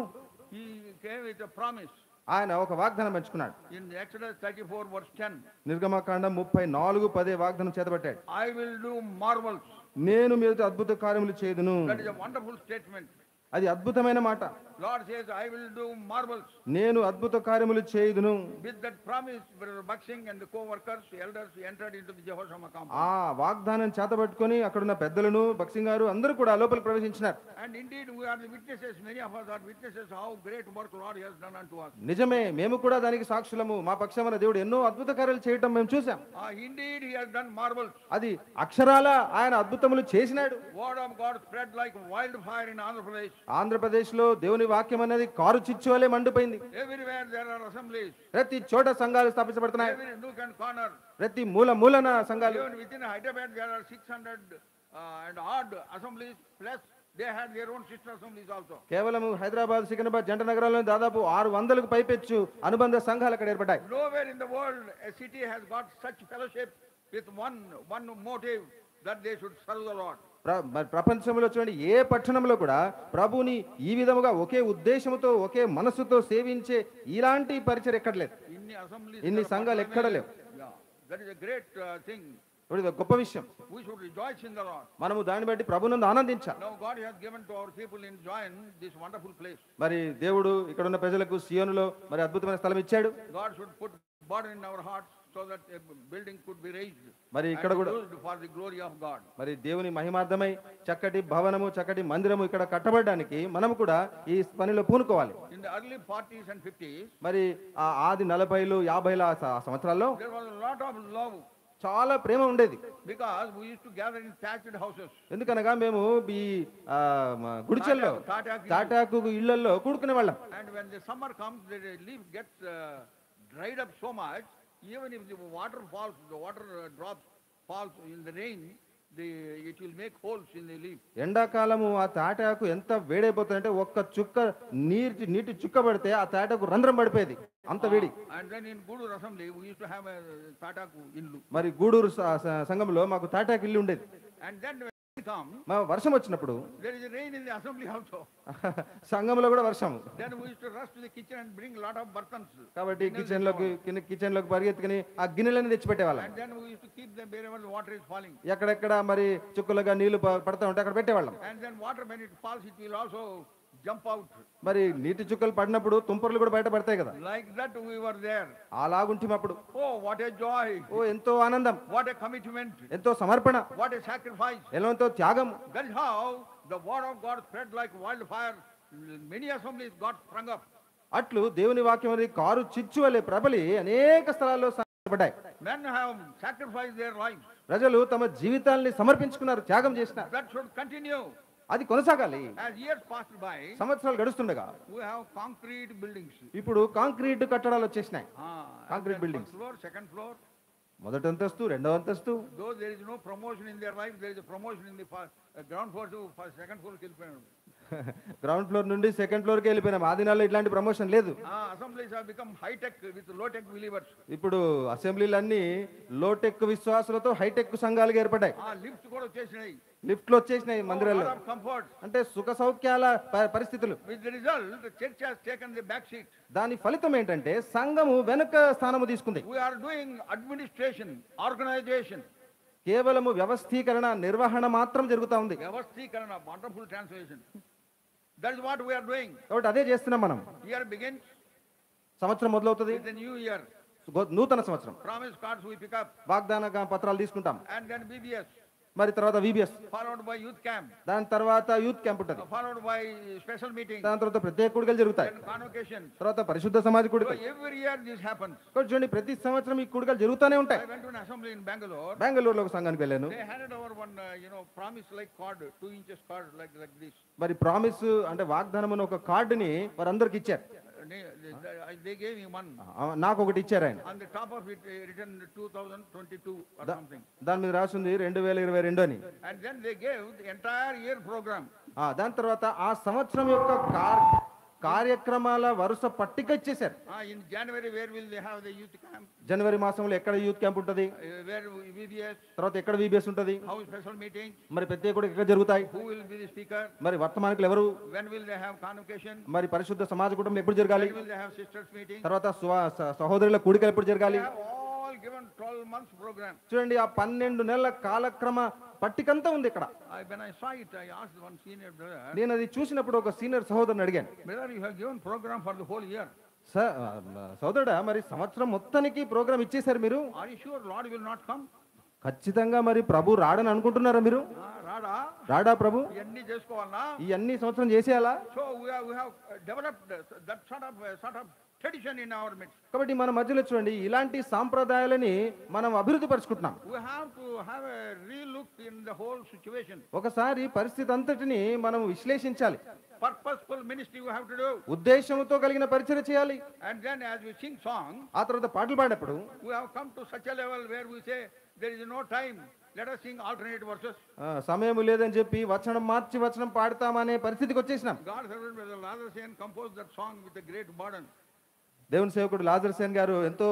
he came with a promise. ఆయన ఒక వాగ్దానం పంచుకున్నాడు. In Exodus 34 verse 10, నిర్గమకాండం 34:10 వాగ్దానం చేతబట్టాడు. I will do marvels. నేను మీతో అద్భుత కార్యములు చేయుదును. That is a wonderful statement. అది అద్భుతమైన మాట. Lord says, I will do marvels. నేను అద్భుత కార్యములు చేయుదును. With that promise, Brother Bhakt Singh and the co-workers, elders entered into the Jehoshaphat compound. ఆ వాగ్దానం చేతబట్టుకొని అక్కడున్న పెద్దలను భక్త్ సింగ్ గారు అందరూ కూడా లోపలికి ప్రవేశించినారు. And indeed we are the witnesses, many of us are witnesses how great work Lord has done unto us. నిజమే, మేము కూడా దానికి సాక్షులము. మా పక్షమైన దేవుడు ఎన్నో అద్భుత కార్యాలు చేయటం మేము చూసాం. Indeed he has done marvels. అది అక్షరాల ఆయన అద్భుతములు చేసినాడు. Word of God spread like wildfire in Andhra Pradesh. Andhra Pradesh లో దేవుని వాక్యం అనేది కారు చిచ్చు వలె మండిపోయింది. Everywhere there are assemblies. ప్రతి చోట సంఘాలు స్థాపించబడుతున్నాయి. Every nook and corner. ప్రతి మూలన సంఘాలు. Even within Hyderabad there are 600 and odd assemblies, plus they had their own sister assemblies also. కేవలం హైదరాబాద్, సికింద్రాబాద్ జంట నగరాల్లో దాదాపు 600కు పైపెచ్చు అనుబంధ సంఘాలు అక్కడ ఏర్పడ్డాయి. Nowhere in the world a city has got such fellowship with one motive that they should serve the Lord. ప్రపంచంలో చూడండి, ఏ పట్టణంలో కూడా ప్రభుని ఈ విధముగా ఒకే ఉద్దేశంతో ఒకే మనసుతో సేవించే ఇలాంటి పరిచయం ఎక్కడ లేదు. ఇన్ని సంఘాలు ఎక్కడ లేవు. That is a great thing. ఇది ఒక గొప్ప విషయం. We should rejoice in the Lord. మనము దాన్ని బట్టి ప్రభునందు ఆనందించాలి. Now God has given to our people in Zion this wonderful place. మరి దేవుడు ఇక్కడ ఉన్న ప్రజలకు సియోనులో మరి అద్భుతమైన స్థలం ఇచ్చాడు. God should put burden in our hearts so that a building could be raised. మరి ఇక్కడ కూడా used for the glory of God. మరి దేవుని మహిమార్థమై చక్కటి భవనము చక్కటి మందిరము ఇక్కడ కట్టబడడానికి మనము కూడా ఈ పనిలో పూనుకోవాలి. In the early 40s and 50s, మరి ఆ ఆది 40లు 50ల సంవత్సరాల్లో there was a lot of love చాలా ప్రేమ ఉండేది. because we used to gather in thatched houses. ఎందుకనగా మేము ఈ గుడిచెల్లో తాటాకు ఇళ్లలో కూడుకునే వాళ్ళం. And when the summer comes, the leaf gets dried up so much, even if the water falls, the water drops falls in the rain, it will make holes in the leaf. ఎండాకాలము ఆ తాటాకు ఎంత వేడైపోతుందంటే ఒక్క చుక్క నీటి చుక్క పడితే ఆ తాటాకు రంధ్రం పడిపోయేది, అంత వేడి. And then in Guduru assembly we used to have a tataku illu. మరి గూడూరు సంఘంలో మాకు తాటాకు ఇల్లు ఉండేది. And then when it comes, మా వర్షం వచ్చినప్పుడు there is rain in the assembly also. సంఘంలో కూడా వర్షం. Then we used to rush to the kitchen and bring lot of burtons. కాబట్టి కిచెన్ లోకి పరిగెత్తుకుని ఆ గిన్నెలన్నీ తెచ్చిపెట్టేవాళ్ళం. And then we used to keep them wherever the water is falling. ఎక్కడెక్కడ మరి చుక్కలుగా నీళ్లు పడతా ఉంటే అక్కడ పెట్టేవాళ్ళం. And then water when it falls, it will also jump out. మరి నీటి చుక్కలు పడినప్పుడు తుంపర్లు కూడా బయట పడతాయి కదా. Like that we were there. అలాగుంటిమి అప్పుడు. Oh, what a joy! ఓ ఎంతో ఆనందం, What a commitment! ఎంతో సమర్పణ, What a sacrifice! ఎంతో త్యాగం. That is how the word of God spread like wildfire. Many assemblies got sprung up. అట్లు దేవుని వాక్యం అనేది కారు చిచ్చు వలె ప్రబలి అనేక స్థలాల్లో సాయపడ్డాయి. Men have sacrificed their lives. ప్రజలు తమ జీవితాల్ని సమర్పించుకున్నారు, త్యాగం చేసినారు. That should continue. అది కొనసాగాలి. As years passed by, సంవత్సరాలు గడుస్తుండగా we have concrete buildings. ఇప్పుడు కాంక్రీట్ కట్టడాలు వచ్చేసినాయి. Concrete First buildings. floor, second floor. మొదటి అంతస్తు, రెండవ అంతస్తు. Though there is no promotion in their life, there is a promotion in the ground floor to second floor. Ground floor నుండి second floor కి వెళ్ళిపోయినాం. ఆ దినాల్లో ఇట్లాంటి ప్రమోషన్ లేదు. Assemblies have become high tech with low tech believers. ఇప్పుడు అసెంబ్లీలన్నీ లో tech విశ్వాసులతో hitech సంఘాలుగా ఏర్పడ్డాయి. Lifts కూడా వచ్చేసినాయి. లిఫ్ట్లు వచ్చేసినాయి మందిరాల్లో. Lot of comforts. అంటే సుఖ సౌఖ్యాల పరిస్థితులు. With the result, the church has taken the back seat. దాని ఫలితం ఏంటంటే సంఘము వెనక స్థానము తీసుకుంది. We are doing administration, organization. కేవలము వ్యవస్థీకరణ నిర్వహణ మాత్రం జరుగుతా ఉంది. Vyavasthīkarana, wonderful translation. That is what we are doing. కాబట్టి అదే చేస్తున్నాం మనం. Year begins సంవత్సరం మొదలవుతుంది, with the new year. నూతన సంవత్సరం. Promise cards we pick up. వాగ్దాన పత్రాలు తీసుకుంటాం. And then BBS. మరి తర్వాత VBS, Followed by youth camp. దాని తర్వాత యూత్ క్యాంప్ ఉంటుంది. Followed by special meeting. దాని తర్వాత ప్రత్యేక కూడికలు జరుగుతాయి. Then convocation. తర్వాత పరిశుద్ధ సమాజ So కూడికలు. every year this happens. చూడండి, ప్రతి సంవత్సరం ఈ కూడికలు జరుగుతూనే ఉంటాయి. I went to an assembly in Bangalore. బెంగళూరులో ఒక సంఘానికి వెళ్ళాను. They handed over one, promise like card, 2 inches card like this. మరి ప్రామిస్ అంటే వాగ్దానం అనే ఒక కార్డుని వారందరికి ఇచ్చారు. They gave me one. నాకు ఒకటి ఇచ్చారు ఆయన. On the top of it, written 2022 or something. దాని మీద రాసింది 2022 అని. And then they gave the entire year program. దాని తర్వాత ఆ సంవత్సరం యొక్క కార్యక్రమాల వరుస పట్టిక ఇచ్చేశారు. In January, where will they have the youth camp? జనవరి మాసంలో ఎక్కడ యూత్ క్యాంప్ ఉంటుంది, Where VBS? తర్వాత ఎక్కడ VBS ఉంటుంది, How special meeting? మరి ప్రత్యేక కూడా ఎక్కడ జరుగుతాయి, Who will be the speaker? మరి వర్తమానికులు ఎవరు, When will they have convocation? మరి పరిశుద్ధ సమాజ కుటుంబం ఎప్పుడు జరగాలి, When will they have sisters meeting? తర్వాత సహోదరుల కూడికలు ఎప్పుడు They జరగాలి. have all given 12 months program. చూడండి, ఆ 12 నెలల కాలక్రమ పట్టికంతా ఉంది ఇక్కడ. When I saw it, I asked one senior brother, నేను అది చూసినప్పుడు ఒక సీనియర్ సహోదరుని అడిగాను, brother, you have given program for the whole year. సోదరుడా, మరి సంవత్సరం మొత్తానికి ప్రోగ్రామ్ ఇచ్చేశారు మీరు, Are you sure Lord will not come? ఖచ్చితంగా మరి ప్రభు రాడని అనుకుంటున్నారా మీరు? రాడా ప్రభు? ఇవన్నీ చేసుకోవాలనా? ఇవన్నీ సంవత్సరం చేసేయాలా? So we have developed that sort of tradition in our midst. కాబట్టి మన మధ్యలో చూడండి, ఇలాంటి సాంప్రదాయాలని మనం అభివృద్ధి పరుచుకుంటున్నాం. We have to have a relook in the whole situation. ఒకసారి పరిస్థితి అంతటిని మనం విశ్లేషించాలి. Purposeful ministry we have to do. ఉద్దేశంతో కలిగిన పరిచర్య చేయాలి. And then as we sing song, ఆ తర్వాత పాటలు పాడినప్పుడు we have come to such a level where we say there is no time, let us sing alternate verses. సమయం లేదని చెప్పి వచనం మార్చి వచనం పాడతామనే పరిస్థితికి వచ్చేసినాం. God servant Brother Lazarus composed that song with a great burden. దేవుని సేవకుడు లాజర్ సేన్ గారు ఎంతో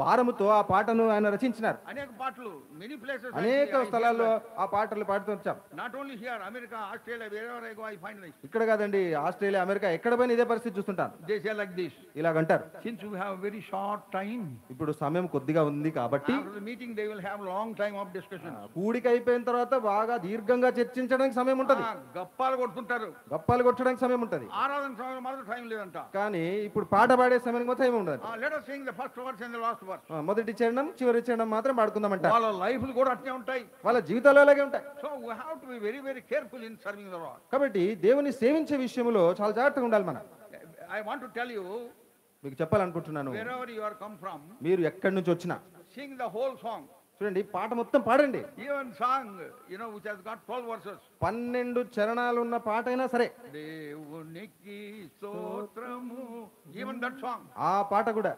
భారముతో ఆ పాటను ఆయన రచించినారు. అనేక పాటలు, many places. అనేక స్థలాల్లో ఆ పాటలు పాడుతూ వచ్చాం. Not only here, America, Australia, wherever I go, I find this. ఇక్కడ కాదండి, ఆస్ట్రేలియా, అమెరికా ఎక్కడ పోయినా ఇదే పరిస్థితి చూస్తుంటాను. They say like this. ఇలాగంటారు. Since we have very short time, ఇప్పుడు సమయం కొద్దిగా ఉంది కాబట్టి after the meeting they will have long time of discussion. కూడిక అయిపోయిన తర్వాత బాగా దీర్ఘంగా చర్చించడానికి సమయం ఉంటది, గప్పాలు కొడుతుంటారు, గప్పాలు కొట్టడానికి సమయం ఉంటది. ఆరాధన సమయంలో మాత్రం టైం లేదంట. కానీ ఇప్పుడు పాట పాడే సమయానికి మాత్రం ఏమి ఉండదు. Let us sing the first verse and the last verse. మొదటి చరణం చివరి చరణం మాత్రం పాడుకుందామంట. వాళ్ళ లైఫ్లు కూడా అట్నే ఉంటాయి, వాళ్ళ జీవితాలు అలాగే ఉంటాయి. So we have to be very very careful in serving the Lord. కాబట్టి దేవుని సేవించే విషయంలో చాలా జాగ్రత్తగా ఉండాలి. మనం I want to tell you, మీకు చెప్పాలనుకుంటున్నాను, wherever you are come from, మీరు ఎక్కడి నుంచి వచ్చినా sing the whole song. చూడండి, పాట మొత్తం పాడండి. Even song, which has got 12 verses. 12 చరణాలు ఉన్న పాట అయినా సరే, దేవునికి స్తోత్రము, even that song, ఆ పాట కూడా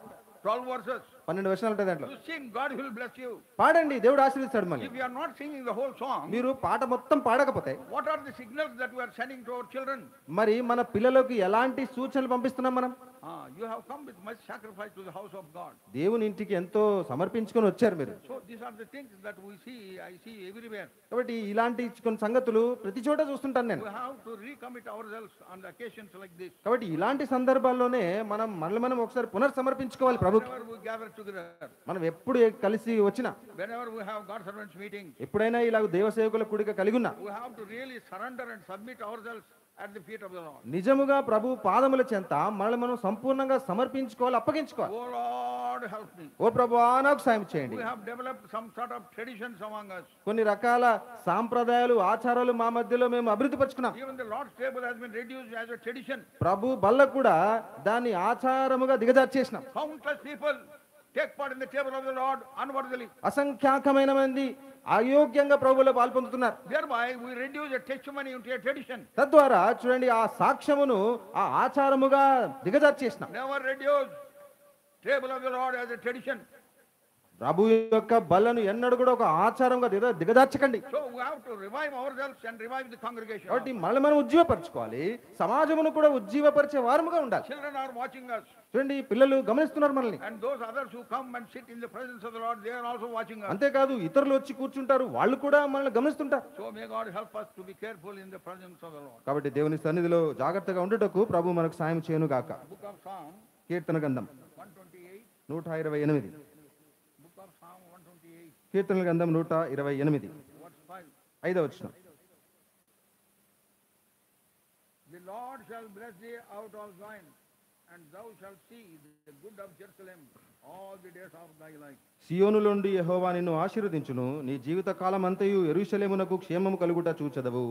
12 verses. 12 వర్షాలు ఉంటాయి దాంట్లో. You sing, God will bless you. పాడండి, దేవుడు ఆశీర్వదిస్తాడు. మళ్ళీ If you are not singing the whole song, మీరు పాట మొత్తం పాడకపోతే what are the signals that we are sending to our children? మరి మన పిల్లలకు ఎలాంటి సూచనలు పంపిస్తున్నాం మనం? You have come with much sacrifice to the house of God. దేవుని ఇంటికి ఎంతో సమర్పించుకొని వచ్చారు మీరు. So these are the things that we see, I see everywhere. కాబట్టి ఇలాంటి కొన్ని సంగతులు ప్రతి చోట చూస్తుంటాను నేను. We have to recommit ourselves on the occasions like this. కాబట్టి ఇలాంటి సందర్భాల్లోనే మనల్ని ఒకసారి పునర్సమర్పించుకోవాలి ప్రభుకి. Whenever we gather together, మనం ఎప్పుడు కలిసి వచ్చినా, whenever we have God servants meetings, ఎప్పుడైనా ఇలా దేవ సేవకుల కూడిక కలిగి ఉన్నా, we have to really surrender and submit ourselves at the feet of the Lord. నిజముగా ప్రభు పాదముల చెంత మనల్ని మనం సంపూర్ణంగా సమర్పించుకోవాలి, అప్పగించుకోవాలి. Oh Lord, help me. ఓ ప్రభువా నాకు సాయం చేయండి. We have developed some sort of traditions among us. కొన్ని రకాల సాంప్రదాయాలు, ఆచారాలు మా మధ్యలో మేము అభివృద్ధి పరుచుకున్నాం. Even the Lord's table has been reduced as a tradition. ప్రభు బల్ల కూడా దాన్ని ఆచారముగా దిగజార్చేసినాం. Countless people take part in the table of the Lord unworthily. అసంఖ్యాకమైన మంది అయోగ్యంగా ప్రభువులో పాల్పొందుతున్నారు. Thereby we reduce a testimony into a tradition. తద్వారా చూడండి, ఆ సాక్ష్యమును ఆ ఆచారముగా దిగజార్చేసినాం. Never reduce table of the Lord as a tradition. ప్రభు యొక్క బల్లను ఎన్నడూ కూడా ఒక ఆచారంగా దిగజార్చకండి. So we have to revive ourselves and revive the congregation. కాబట్టి మనల్ని మనం ఉజ్జీవపరచుకోవాలి, సమాజమును కూడా ఉజ్జీవపరిచే వారముగా ఉండాలి. Children are watching us. చూడండి, పిల్లలు గమనిస్తున్నారు మనల్ని. And those others who come and sit in the presence of the Lord, they are also watching us. అంతేకాదు, ఇతరులు వచ్చి కూర్చుంటారు, వాళ్ళు కూడా మనల్ని గమనిస్తుంటారు. So may God help us to be careful in the presence of the Lord. కాబట్టి దేవుని సన్నిధిలో జాగ్రత్తగా ఉండుటకు ప్రభు మనకు సాయం చేయను గాక. Book of Psalm కీర్తన గ్రంథం 128. 128. Book of Psalm 128. కీర్తన గ్రంథం 128, Verse 5. 5వ వచనం. The Lord shall bless thee out of Zion, and thou shalt see the good of Jerusalem all the days of thy life. సియోనులోండి యెహోవా నిన్ను ఆశీర్వదించును, నీ జీవిత కాలమంతయు యెరూషలేమునకు క్షేమము కలుగుట చూచెదవు.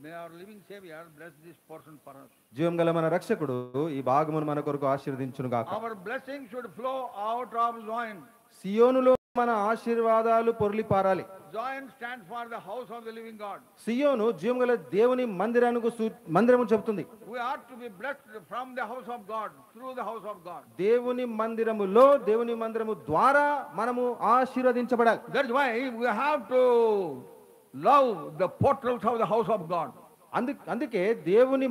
May our living Savior bless this portion for us. జీవం గల మన రక్షకుడు ఈ భాగమును మన కొరకు ఆశీర్వదించును గాక. Our blessing should flow out of Zion. సియోనులో మన ఆశీర్వాదాలు పొర్లి పారాలి. Zion stands for the house of the living God. సియోను జీవం గల దేవుని మందిరము చెబుతుంది. We are to be blessed from the house of God, through the house of God. దేవుని మందిరములో, దేవుని మందిరము ద్వారా మనము ఆశీర్వదించబడాలి. That's why we have to love the portals of the house of God. అందుకే దేవుని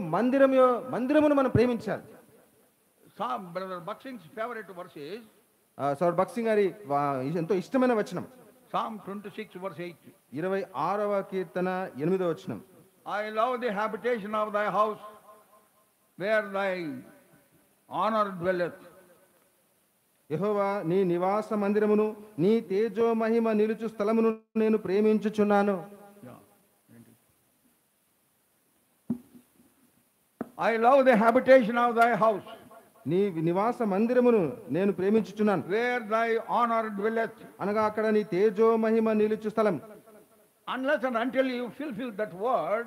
మందిరమును మనం ప్రేమించాలి. Some Brother Bakshing's favorite verse is sir Bakshing గారి ఎంతో ఇష్టమైన వచనం Psalm 26 verse 8. 26వ కీర్తన 8వ వచనం. I love the habitation of thy house, where thy honor dwelleth. యెహోవా నీ నివాస మందిరమును, నీ తేజో మహిమ నిలుచు స్థలమును నేను ప్రేమించుచున్నాను. I love the habitation of thy house, నీ నివాస మందిరమును నేను ప్రేమించుచున్నాను. where thy honor dwelleth. అనగా అక్కడ నీ తేజో మహిమ నిలుచు స్థలం. Unless and until you fulfill that word,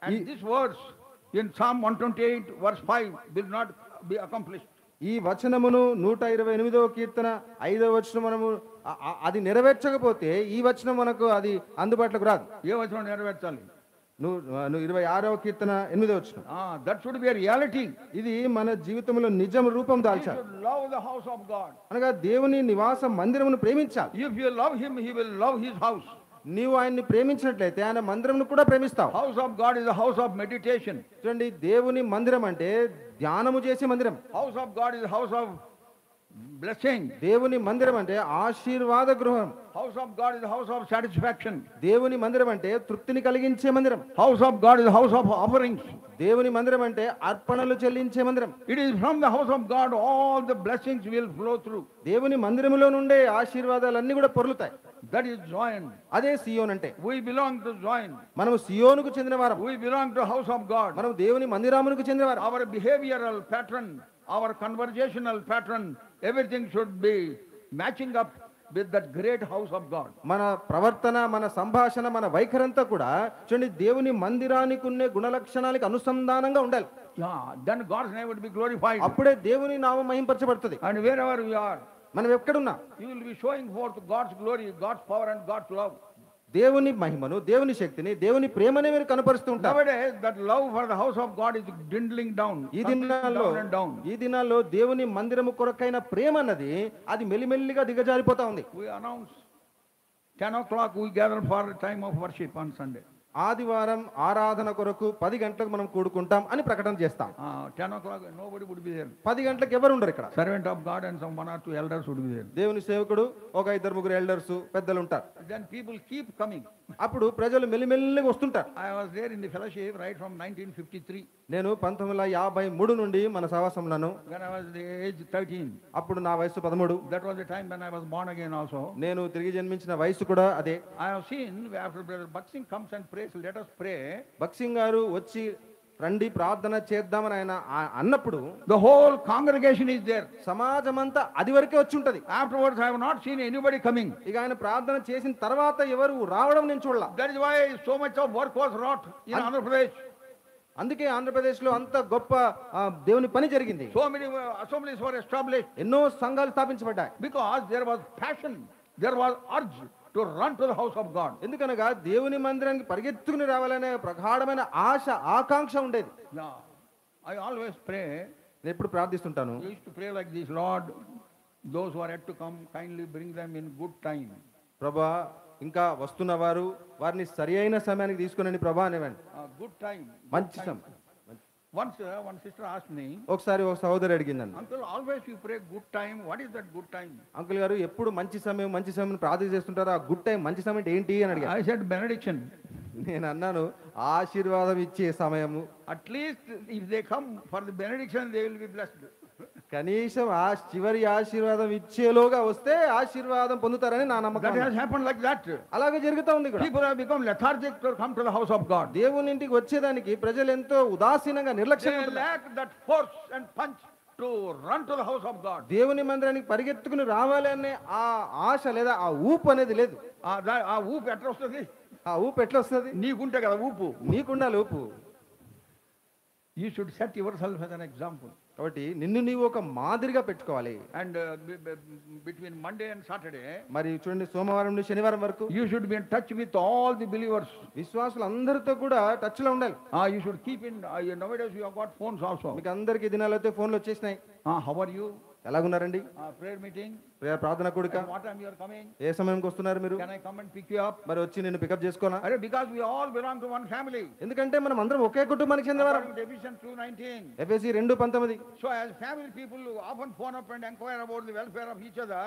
and this verse in Psalm 128 verse 5 will not be accomplished. ఈ వచనమును 128వ కీర్తన 5వ వచనం మనము అది నెరవేర్చకపోతే ఈ వచనం మనకు అది అందుబాటులోకి రాదు. ఏ వచనం నెరవేర్చాలి? 26వ కీర్తన 8వ వచనం. That should be a reality. ఇది మన జీవితంలో నిజం రూపం You దాల్చాలి. should love the house of God. అనగా దేవుని నివాస మందిరమును ప్రేమించాలి. If you love him, he will love his house. నీవు ఆయన్ని ప్రేమించినట్లయితే ఆయన మందిరమును కూడా ప్రేమిస్తావు. House of God is a house of meditation. చూడండి, దేవుని మందిరం అంటే ధ్యానము చేసే మందిరం. House of God is a house of blessing. దేవుని మందిరం అంటే ఆశీర్వాద గృహం. House of God is the house of satisfaction. దేవుని మందిరం అంటే తృప్తిని కలిగించే మందిరం. House of God is the house of offerings. దేవుని మందిరం అంటే అర్పణలు చెల్లించే మందిరం. It is from the house of God all the blessings will flow through. దేవుని మందిరములో నుండే ఆశీర్వాదాలన్నీ కూడా పొర్లుతాయి. That is Zion. అదే సియోన్ అంటే. We belong to Zion. మనము సియోనుకు చెందినవారం. We belong to house of God. మనం దేవుని మందిరామునకు చెందినవారం. Our behavioral pattern, our conversational pattern, everything should be matching up with that great house of God. మన ప్రవర్తన, మన సంభాషణ, మన వైఖరంతా కూడా చూడండి దేవుని మందిరానికి ఉన్న గుణలక్షణాలకు అనుసంధానంగా ఉండాలి. Yeah, then God's name would be glorified. అప్పుడే దేవుని నామం మహింపరచబడుతుంది. And wherever we are, మనం ఎక్కడున్నా you will be showing forth God's glory, God's power and God's love. దేవుని మహిమను, దేవుని శక్తిని, దేవుని ప్రేమనే మీరు కనపరుస్తూ ఉంటారు. Nowadays that love for the house of God is dwindling down. ఈ దినాల్లో దేవుని మందిరము కొరకైన ప్రేమ అన్నది అది మెల్లిమెల్లిగా దిగజారిపోతా ఉంది. We announce 10 o'clock we gather for a time of worship on Sunday. ఆదివారం ఆరాధన కొరకు 10 గంటలకు మనం కూడుకుంటాం అని ప్రకటన చేస్తాం. 10 o'clock nobody would be there. 10 గంటలకు ఎవరు ఉండరు ఇక్కడ. Servant of God and some 1 or 2 elders would be there. దేవుని సేవకుడు, ఒక 2-3 ఎల్డర్స్ పెద్దలు ఉంటారు. Then people keep coming. అప్పుడు ప్రజలు మెల్లిమెల్లిగా వస్తుంటారు. I was there in the fellowship right from 1953. నేను 1953 నుండి మన సహవాసంలోను. When I was the age 13. అప్పుడు నా వయసు 13. That was the time when I was born again also. నేను తిరిగి జన్మించిన వయసు కూడా అదే. I have seen after Brother Bhaksing comes and prays, let us pray. భక్సింగ్ గారు వచ్చి రండి ప్రార్థన చేద్దామని ఆయన అన్నప్పుడు the whole congregation is there. సమాజమంతా అది వరకే వచ్చి ఉంటది. Afterwards I have not seen anybody coming. ఇక ఆయన ప్రార్థన చేసిన తర్వాత ఎవరు రావడం నేను చూడలా. That is why so much of work was wrought in Andhra Pradesh. అందుకే ఆంధ్రప్రదేశ్ లో అంత గొప్ప దేవుని పని జరిగింది. So many assemblies were established. ఎన్నో సంఘాలు స్థాపించబడ్డాయి. Because there was passion, there was urge to run to the house of God. ఎందుకనగా దేవుని మందిరానికి పరిగెత్తుకుని రావాలనే ప్రగాఢమైన ఆశ, ఆకాంక్ష ఉండేది. Yeah, I always pray. నేను ఎప్పుడు ప్రార్థిస్తుంటాను. I used to pray like this: Lord, those who are yet to come, kindly bring them in good time. ప్రభా, ఇంకా వస్తున్న వారు వారిని సరి అయిన సమయానికి తీసుకుని ప్రభా అనేవాడిని. Good time. మంచి సమయం. Once one sister asked me, ఒకసారి ఒక సహోదరి అడిగిందండి, Uncle, always you pray good time. What is that good time? Uncle గారు ఎప్పుడు మంచి సమయం ప్రార్థన చేస్తుంటారు, ఆ గుడ్ టైం మంచి సమయం ఏంటి అని అడిగాను. I said benediction. నేను అన్నాను ఆశీర్వాదం ఇచ్చే సమయము. At least if they come for the benediction, they will be blessed. కనీసం ఆ చివరి ఆశీర్వాదం ఇచ్చేలోగా వస్తే ఆశీర్వాదం పొందుతారని నా నమ్మకం. That has happened like that. అలాగే జరుగుతూ ఉంది కూడా. People have become lethargic to come to the house of God. దేవుని ఇంటికి వచ్చేదానికి ప్రజలు ఎంతో ఉదాసీనంగా నిర్లక్ష్యంగా They ఉంటున్నారు. lack that force and punch to run to the house of God. దేవుని మందిరానికి పరిగెత్తుకుని రావాలి అనే ఆ ఆశ లేదా ఆ ఊపు అనేది లేదు. ఆ ఊపు ఎట్లా వస్తుంది? ఆ ఊపు ఎట్లా వస్తుంది? నీకుంటే కదా ఊపు. నీకుండాలి ఊపు. You should set yourself as an example. కాబట్టి నిన్ను నీవు ఒక మాదిరిగా పెట్టుకోవాలి. And between Monday and Saturday, మరి చూడండి, సోమవారం నుండి శనివారం వరకు you should be in touch with all the believers. విశ్వాసులందరితో కూడా టచ్ లో ఉండాలి. You should keep in. Nowadays you have got phones also. మీకు అందరికి దినాలైతే ఫోన్లు వచ్చేసినాయి. How are you? ఎలాగున్నారండి? Prayer meeting. ప్రార్థన కూడిక. What time you are coming? ఏ సమయంకి వస్తున్నారు మీరు? Can I come and pick you up? మరి వచ్చి నేను pickup చేసుకోనా? Because we all belong to one family. ఎందుకంటే మనం అందరం ఒకే కుటుంబానికి చెందినవారం. Ephesians 2:19. ఎఫెసీ 2:19. So as family people who often phone up and inquire about the welfare of each other,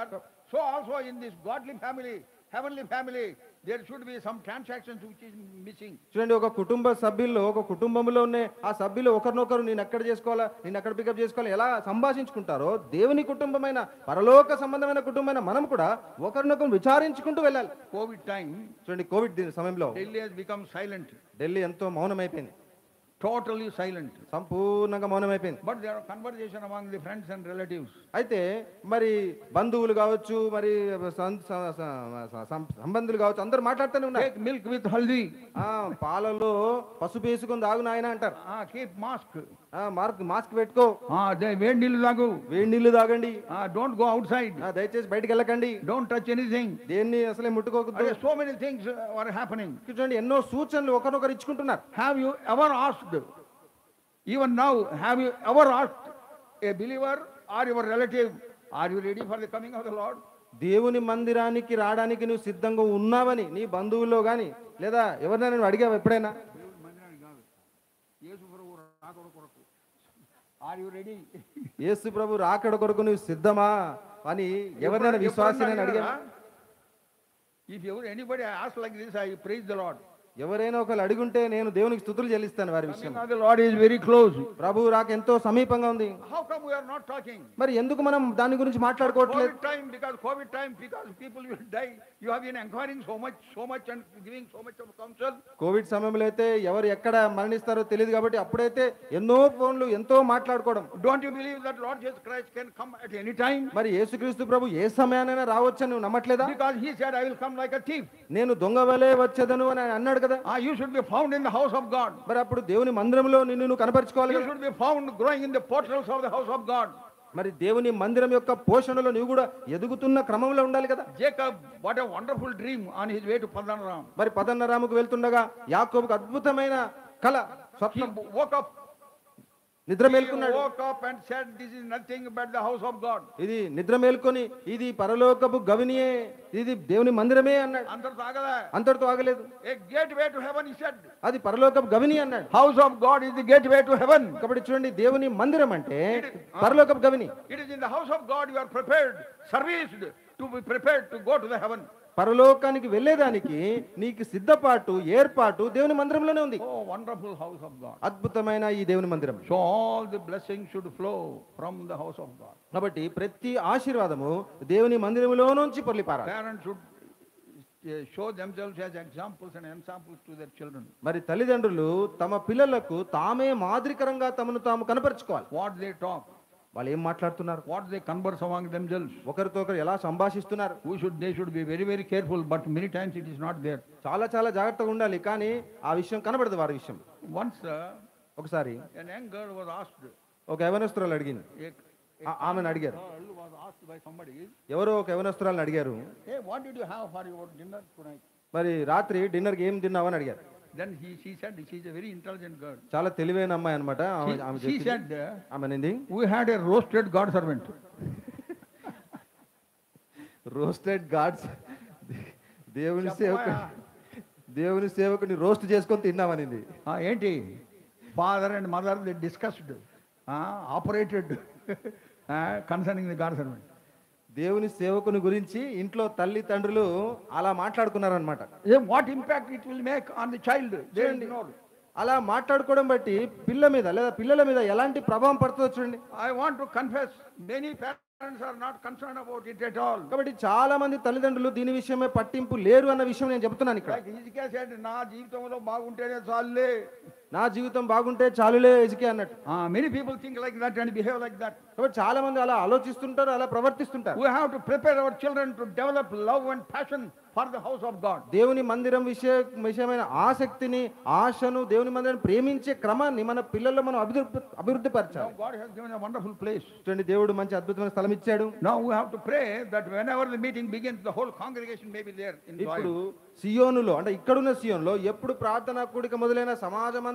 so also in this godly family, heavenly family, there should be some transactions which is missing. చూడండి, ఒక కుటుంబ సభ్యుల్లో, ఒక కుటుంబంలోనే ఆ సభ్యులు ఒకరినొకరు నేను ఎక్కడ చేసుకోవాలా, నేను ఎక్కడ పికప్ చేసుకోవాలా ఎలా సంభాషించుకుంటారో, దేవుని కుటుంబమైన పరలోక సంబంధమైన కుటుంబమైన మనం కూడా ఒకరినొకరు విచారించుకుంటూ వెళ్ళాలి. COVID time, చూడండి, కోవిడ్ సమయంలో Delhi has become silent. Delhi ఎంతో మౌనమైపోయింది. Totally silent. సంపూర్ణంగా మౌనమైపోయింది. But there are conversation among the friends and relatives. అయితే మరి బంధువులు కావచ్చు, మరి సంబంధులు కావచ్చు, అందరూ మాట్లాడుతూనే ఉన్నారు. Take milk with haldi. పాలలో పసుపు వేసుకొని తాగు నాయన అంటారు. Keep mask. మాస్క్ పెట్టుకో. వేడి నీళ్ళు తాగు. వేడి నీళ్లు తాగండి. Don't go outside. దయచేసి బయటికి వెళ్ళకండి. Don't touch anything. దేన్ని అసలే ముట్టుకోకూడదు. So many things are happening. చూడండి, ఎన్నో సూచనలు ఒకరినొకరు ఇచ్చుకుంటున్నారు. Have you ever asked, even now, have you ever asked a believer or your relative, are you ready for the coming of the Lord? దేవుని మందిరానికి రావడానికి నువ్వు సిద్ధంగా ఉన్నావని నీ బంధువుల్లో గాని లేదా ఎవరినైనా నువ్వు అడిగావు ఎప్పుడైనా? Are you ready? యేసు ప్రభు రాకడ కొరకు నువ్వు సిద్ధమా అని ఎవరైనా విశ్వాసాన్ని అడిగారా? If anybody asks like this, I praise the Lord. ఎవరైనా ఒకళ్ళు అడుగుంటే నేను దేవునికి స్తుతులు చెల్లిస్తాను వారి విషయం. The Lord is very close. ప్రభు రాక ఎంతో సమీపంగా ఉంది. How come we are not talking? మరి ఎందుకు మనం దాని గురించి మాట్లాడుకోవట్లేదు? COVID time, because people will die. You have been inquiring so much and giving so much of counsel. Covid సమయంలో అయితే ఎవరు ఎక్కడ మరణిస్తారో తెలియదు కాబట్టి అప్పుడైతే ఎన్నో ఫోన్లు ఎంతో మాట్లాడుకోవడం. Don't you believe that Lord Jesus Christ can come at any time? మరి యేసుక్రీస్తు ప్రభు ఏ సమయానైనా రావచ్చని నువ్వు నమ్మట్లేదా? Because he said, I will come like a thief. నేను దొంగ వలె వచ్చేదను అని అన్నాడు కదా. You should be found in the house of God. మరి అప్పుడు దేవుని మందిరంలో నిన్ను నువ్వు కనపరుచుకోవాలి. You should be found growing in the portals of the house of God. మరి దేవుని మందిరం యొక్క పోషణలో నువ్వు కూడా ఎదుగుతున్న క్రమంలో ఉండాలి కదా. Jacob, what a wonderful dream on his way to Padanaram. మరి పదన్నరాముకు వెళ్తుండగా యాకోబుకు అద్భుతమైన కల స్వప్నం. He woke up. నిద్ర మేల్కొన్నాడు. Woke up and said, this is nothing but the house of God. ఇది నిద్ర మేల్కొని ఇది పరలోకపు గవినియే, ఇది దేవుని మందిరమే అన్నాడు. అంతటితో ఆగలేదు. A gateway to heaven, he said. అది పరలోకపు గవిని అన్నాడు. House of God is the gateway to heaven. కాబట్టి చూడండి, దేవుని మందిరం అంటే పరలోకపు గవిని. It is in the house of God you are prepared, serviced to be prepared to go to the heaven. పరలోకానికి వెళ్ళేదానికి నీకు సిద్ధపాటు ఏర్పాటు దేవుని మందిరంలోనే ఉంది. Oh, wonderful house of God. అద్భుతమైన ఈ దేవుని మందిరం. So all the blessings should flow from the house of God. కాబట్టి ప్రతి ఆశీర్వాదము దేవుని మందిరంలో నుంచి పొర్లిపారాలి. Parents should show themselves as examples and ensamples to their children. మరి తల్లిదండ్రులు తమ పిల్లలకు తామే మాదిరికరంగా తమను తాము కనపరుచుకోవాలి. What they talk, వాళ్ళు ఏం మాట్లాడుతున్నారు, what they converse among themselves, ఒకరితో ఒకరు ఎలా సంభాషిస్తున్నారు. they should be very, very careful, but many times it is not there. చాలా చాలా జాగ్రత్తగా ఉండాలి, కానీ ఆ విషయం కనబడదు వారి విషయం. Once ఒకసారి an young girl was asked, ఒక యవనస్తురాలు అడిగింది. ఆమెను అడిగారు. was asked by somebody, ఎవరో ఒక యవనస్తురాలను అడిగారు, hey, what did you have for your dinner tonight? మరి రాత్రి డిన్నర్కి ఏం తిన్నావు అని అడిగారు. Then she said, she is a very intelligent girl. చాలా తెలివైన అమ్మాయి అన్నమాట. She said, ఆమెనింది, we had a roasted God servant. Roasted gods, దేవుని సేవకుని రోస్ట్ చేసుకొని తిన్నామనింది. ఏంటి, father and mother they discussed, operated concerning the god servant. దేవుని సేవకుని గురించి ఇంట్లో తల్లి తండ్రులు అలా మాట్లాడుకున్నారనమాట. What impact it will make on the child. అలా మాట్లాడుకోవడం బట్టి పిల్ల మీద లేదా పిల్లల మీద ఎలాంటి ప్రభావం పడుతుందో చూడండి. I want to confess, many parents are not concerned about it at all. కాబట్టి చాలా మంది తల్లిదండ్రులు దీని విషయమే పట్టింపు లేరు అన్న విషయం నేను చెప్తున్నాను ఇక్కడ. హిజ్కియా సెడ్, నా జీవితంలో బాగుంటేనే చాలులే, నా జీవితం బాగుంటే చాలులే హిజ్కియా అన్నట్టు. Many people think like that and behave like that. కాబట్టి చాలా మంది అలా ఆలోచిస్తుంటారు, అలా ప్రవర్తిస్తుంటారు. We have to prepare our children to develop love and passion for the house of God. దేవుని మందిరం విషయమైన ఆసక్తిని, ఆశను, దేవుని మందిరాన్ని ప్రేమించే క్రమాన్ని మన పిల్లల్లో మనం అభివృద్ధి పరచాలి. God has given a wonderful place. చూడండి, దేవుడు మంచి అద్భుతమైన స్థలం ఇచ్చాడు. Now we have to pray that whenever the meeting begins, the whole congregation may be there in joy. ఇప్పుడు సియోనులో అంటే ఇక్కడున్న సియోనులో ఎప్పుడు ప్రార్థనా కూడిక మొదలైన సమాజం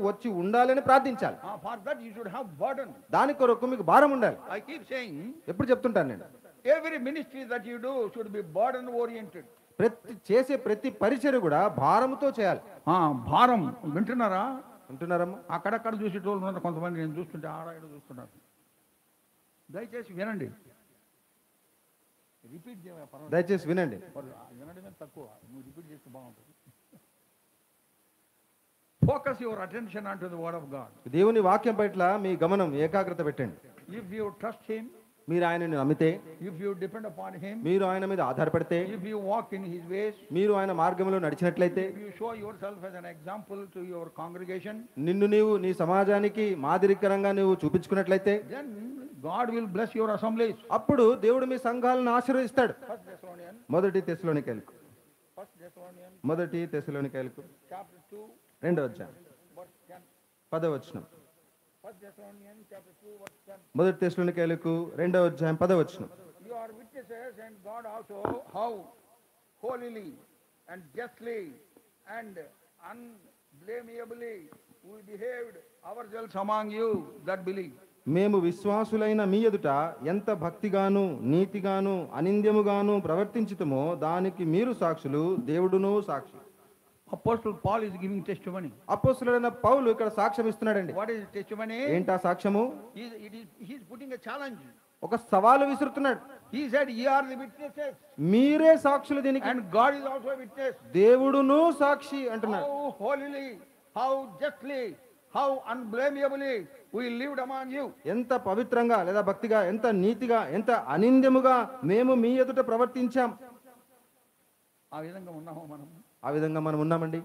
వచ్చి ఉండాలని ప్రార్థించాలి. For that you should have burden. దాని కొరకు మీకు భారం ఉండాలి. I keep saying, ఎప్పుడు చెప్తుంటాను నేను, every ministry that you do should be burden oriented. ప్రతి పరిచర్య కూడా భారంతో చేయాలి. భారం వింటున్నారా? వింటున్నారమ్మా? అక్కడక్కడ చూసేటోళ్ళు ఉన్నారు కొంతమంది, నేను చూస్తుంటే ఆడ చూస్తున్నారు. దయచేసి వినండి, రిపీట్ చేయాలి. దయచేసి వినండి. వినడమే తక్కువ, నువ్వు రిపీట్ చేస్తే బాగుంటుంది. Focus your attention onto the word of God. దేవుని వాక్యం పట్ల మీ గమనం ఏకాగ్రత పెట్టండి. If you trust him, మీరు ఆయనని నమ్మితే, if you depend upon him, మీరు ఆయన మీద ఆధారపడితే, if you walk in his ways, మీరు ఆయన మార్గంలో నడిచినట్లయితే, if you show yourself as an example to your congregation, నిన్ను నీవు నీ సమాజానికి మాదిరికరంగా నువ్వు చూపించుకున్నట్లయితే, then God will bless your assemblies. అప్పుడు దేవుడు మీ సంఘాలను ఆశీర్వదిస్తాడు. మొదటి తెస్సలోనికైలకు Chapter 2, 2వ అధ్యాయం 10వ వచనం. మొదటి తెస్సలోనికైలకు 2వ అధ్యాయం 10వ వచనం. You are witnesses, and God also, how holily and justly and unblameably we behaved ourselves among you that believe. మేము విశ్వాసులైన మీ ఎదుట ఎంత భక్తిగాను నీతిగాను అనింద్యముగాను ప్రవర్తించుతమో దానికి మీరు సాక్షులు, దేవుడును సాక్షి. Apostle Paul is giving testimony. అపోస్తలుడైన పౌలు ఇక్కడ సాక్ష్యం ఇస్తున్నాడండి. What is testimony? ఏంటా సాక్ష్యము? He is putting a challenge. ఒక సవాలు విసురుతున్నాడు. He said, "Ye are the witnesses." మీరే సాక్షులు దీనికి. And God is also a witness. దేవుడును సాక్షి అంటున్నాడు. How holily, how justly, how unblameably we lived among you. ఎంత పవిత్రంగా లేదా భక్తిగా, ఎంత నీతిగా, ఎంత అనింద్యముగా మేము మీ ఎదుట ప్రవర్తించాం. ఆ విధంగా ఉన్నామా మనం? ఆ విధంగా మనం ఉన్నామండి.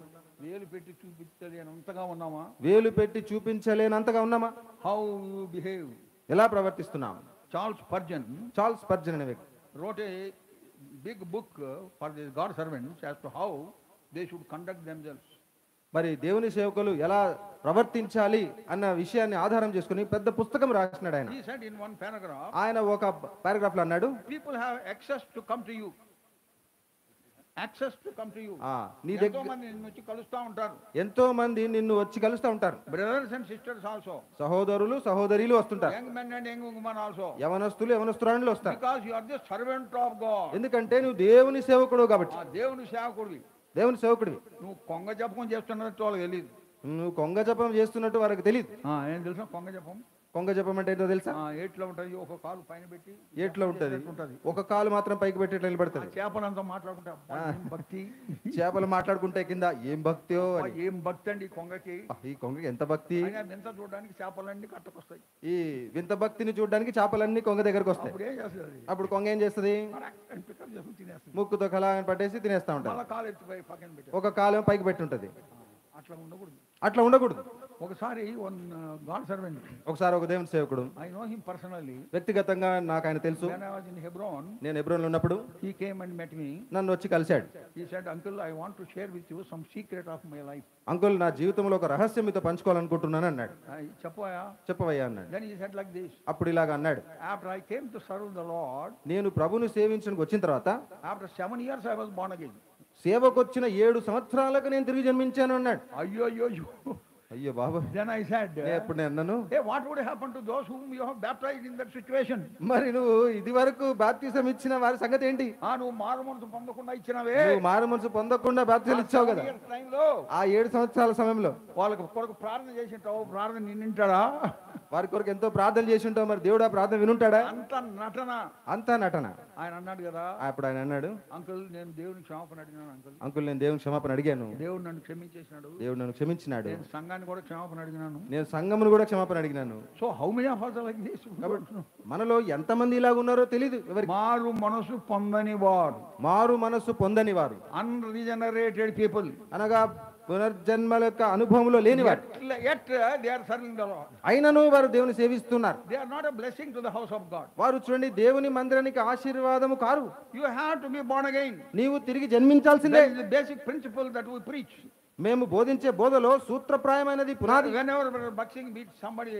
వేలు పెట్టి చూపించలేనంతగా ఉన్నామా? వేలు పెట్టి చూపించలేనంతగా ఉన్నామా? How you behave. ఎలా ప్రవర్తిస్తున్నాం? Charles Spurgeon చార్ల్స్ స్పర్జన్ అనే వ్యక్తి wrote a big book for the God servants as to how they should conduct themselves. మరి దేవుని సేవకులు ఎలా ప్రవర్తించాలి అన్న విషయాన్ని ఆధారం చేసుకుని పెద్ద పుస్తకం రాసినాడు ఆయన. He said in one paragraph, ఆయన ఒక పారాగ్రాఫ్ లో అన్నాడు, people have access to come to you. Access to come to you. నీ ఎంతో దగ్గర మంది నిన్ను వచ్చి కలుస్తా ఉంటారు. ఎంతో మంది నిన్ను వచ్చి కలుస్తూ ఉంటారు. Brothers and sisters also. సహోదరులు సహోదరీలు వస్తుంటారు. Young men and young women also. యవనస్తులు యవనస్తురాళ్ళు వస్తారు. Because you are the servant of God. ఎందుకంటే నువ్వు దేవుని సేవకుడు కాబట్టి. దేవుని సేవకుడివి. దేవుని సేవకుడివి. నువ్వు కొంగ జపం చేస్తున్నట్టు వాళ్ళకి తెలియదు. నువ్వు కొంగ జపం చేస్తున్నట్టు వారికి తెలియదు. ఏం తెలుసా కొంగ జపం? కొంగ జపం అంటే ఏంటో తెలుసా? ఏట్లో ఉంటుంది, ఒక కాలు పైన పెట్టి ఏట్లో ఉంటది, ఒక కాలు మాత్రం పైకి పెట్టి నిలబడుతుంది. చేపలంతా మాట్లాడుకుంటా భక్తి, చేపలు మాట్లాడుకుంటే కింద ఏం భక్తియో, ఏం భక్తి అండి కొంగకి. ఈ కొంగకి ఎంత భక్తి. వింత చూడడానికి చేపలన్నీ కట్టకొస్తాయి. ఈ వింత భక్తిని చూడడానికి చేపలన్నీ కొంగ దగ్గరకు వస్తాయి. అప్పుడు ఏం చేస్తుంది? అప్పుడు కొంగ ఏం చేస్తుంది? తినేస్తుంది. ముక్కుతో కలాగని పట్టేసి తినేస్తా ఉంటుంది. అలా కాలు ఎత్తిపోయి పక్కన పెట్టి ఒక కాలు పైకి పెట్టి ఉంటది. అట్లా ఉండకూడదు. అట్లా ఉండకూడదు. ఒకసారి గాడ్ సర్వెంట్, ఒకసారి ఒక దేవుని సేవకుడు, ఐ నో హిమ్ పర్సనల్లీ, వ్యక్తిగతంగా నాకు ఆయన తెలుసు. when I was in Hebron, నేను హెబ్రోన్లో ఉన్నప్పుడు he came and met me. నన్ను వచ్చి కలిశాడు. He said, "Uncle, I want to share with you some secret of my life." Uncle, నా జీవితంలో ఒక రహస్యం మీతో పంచుకోవాలనుకుంటున్నాను అన్నాడు. చెప్పవయ్యా అన్నాడు. Then he said like this, అప్పుడు ఇలాగ అన్నాడు, after I came to serve the Lord, నేను ప్రభుని సేవించడానికి వచ్చిన తర్వాత after 7 years I was born again. సేవకు వచ్చిన 7 సంవత్సరాలకు నేను తిరిగి జన్మించాను అన్నాడు. అయ్యో బాబా. Then I said, ఎప్పుడు నేను అన్నాను, hey, what would happen to those whom you have baptized in that situation? మరి నువ్వు ఇది వరకు బాప్తిసం ఇచ్చిన వారి సంగతి ఏంటి? నువ్వు మారు మనసు పొందకుండా ఇచ్చినవే, నువ్వు మారు మనసు పొందకుండా బాప్తిసం ఇచ్చావు కదా. ఆ 7 సంవత్సరాల సమయంలో వాళ్ళకి కొరకు ప్రార్థన చేసి ఉంటావు. ప్రార్థన నిన్నింటాడా? వారి కొరకు ఎంతో ప్రార్థన చేసి ఉంటావు. మరి దేవుడు ఆ ప్రార్థన వినుంటాడా? అంతా నటన. ఆయన అన్నాడు కదా. అప్పుడు ఆయన అన్నాడు, అంకుల్, నేను దేవుని క్షమాపణ అడిగినాను. అంకుల్, నేను దేవుని క్షమాపణ అడిగాను. దేవుడు నన్ను క్షమించేసినాడు. దేవుడు నన్ను క్షమించినాడు. నేను సంఘాన్ని కూడా క్షమాపణ అడిగినాను. నేను సంఘమును కూడా క్షమాపణ అడిగినాను. So how many of us are like this? మనలో ఎంతమంది ఇలాగ ఉన్నారో తెలియదు. మారు మనసు పొందని వారు, మారు మనసు పొందని వారు, అన్రీజనరేటెడ్ పీపుల్, అనగా పునర్జన్మల యొక్క అనుభవంలో లేని వారు, అయినను వారు దేవుని సేవిస్తున్నారు. వారు చూడండి, దేవుని మందిరానికి ఆశీర్వాదము car. You have to be born again. నీవు తిరిగి జన్మించాల్సిందే. That is the basic principle that we preach. మేము బోధించే బోధలో సూత్రప్రాయమైనది పునాది. Whenever Bhakti meets somebody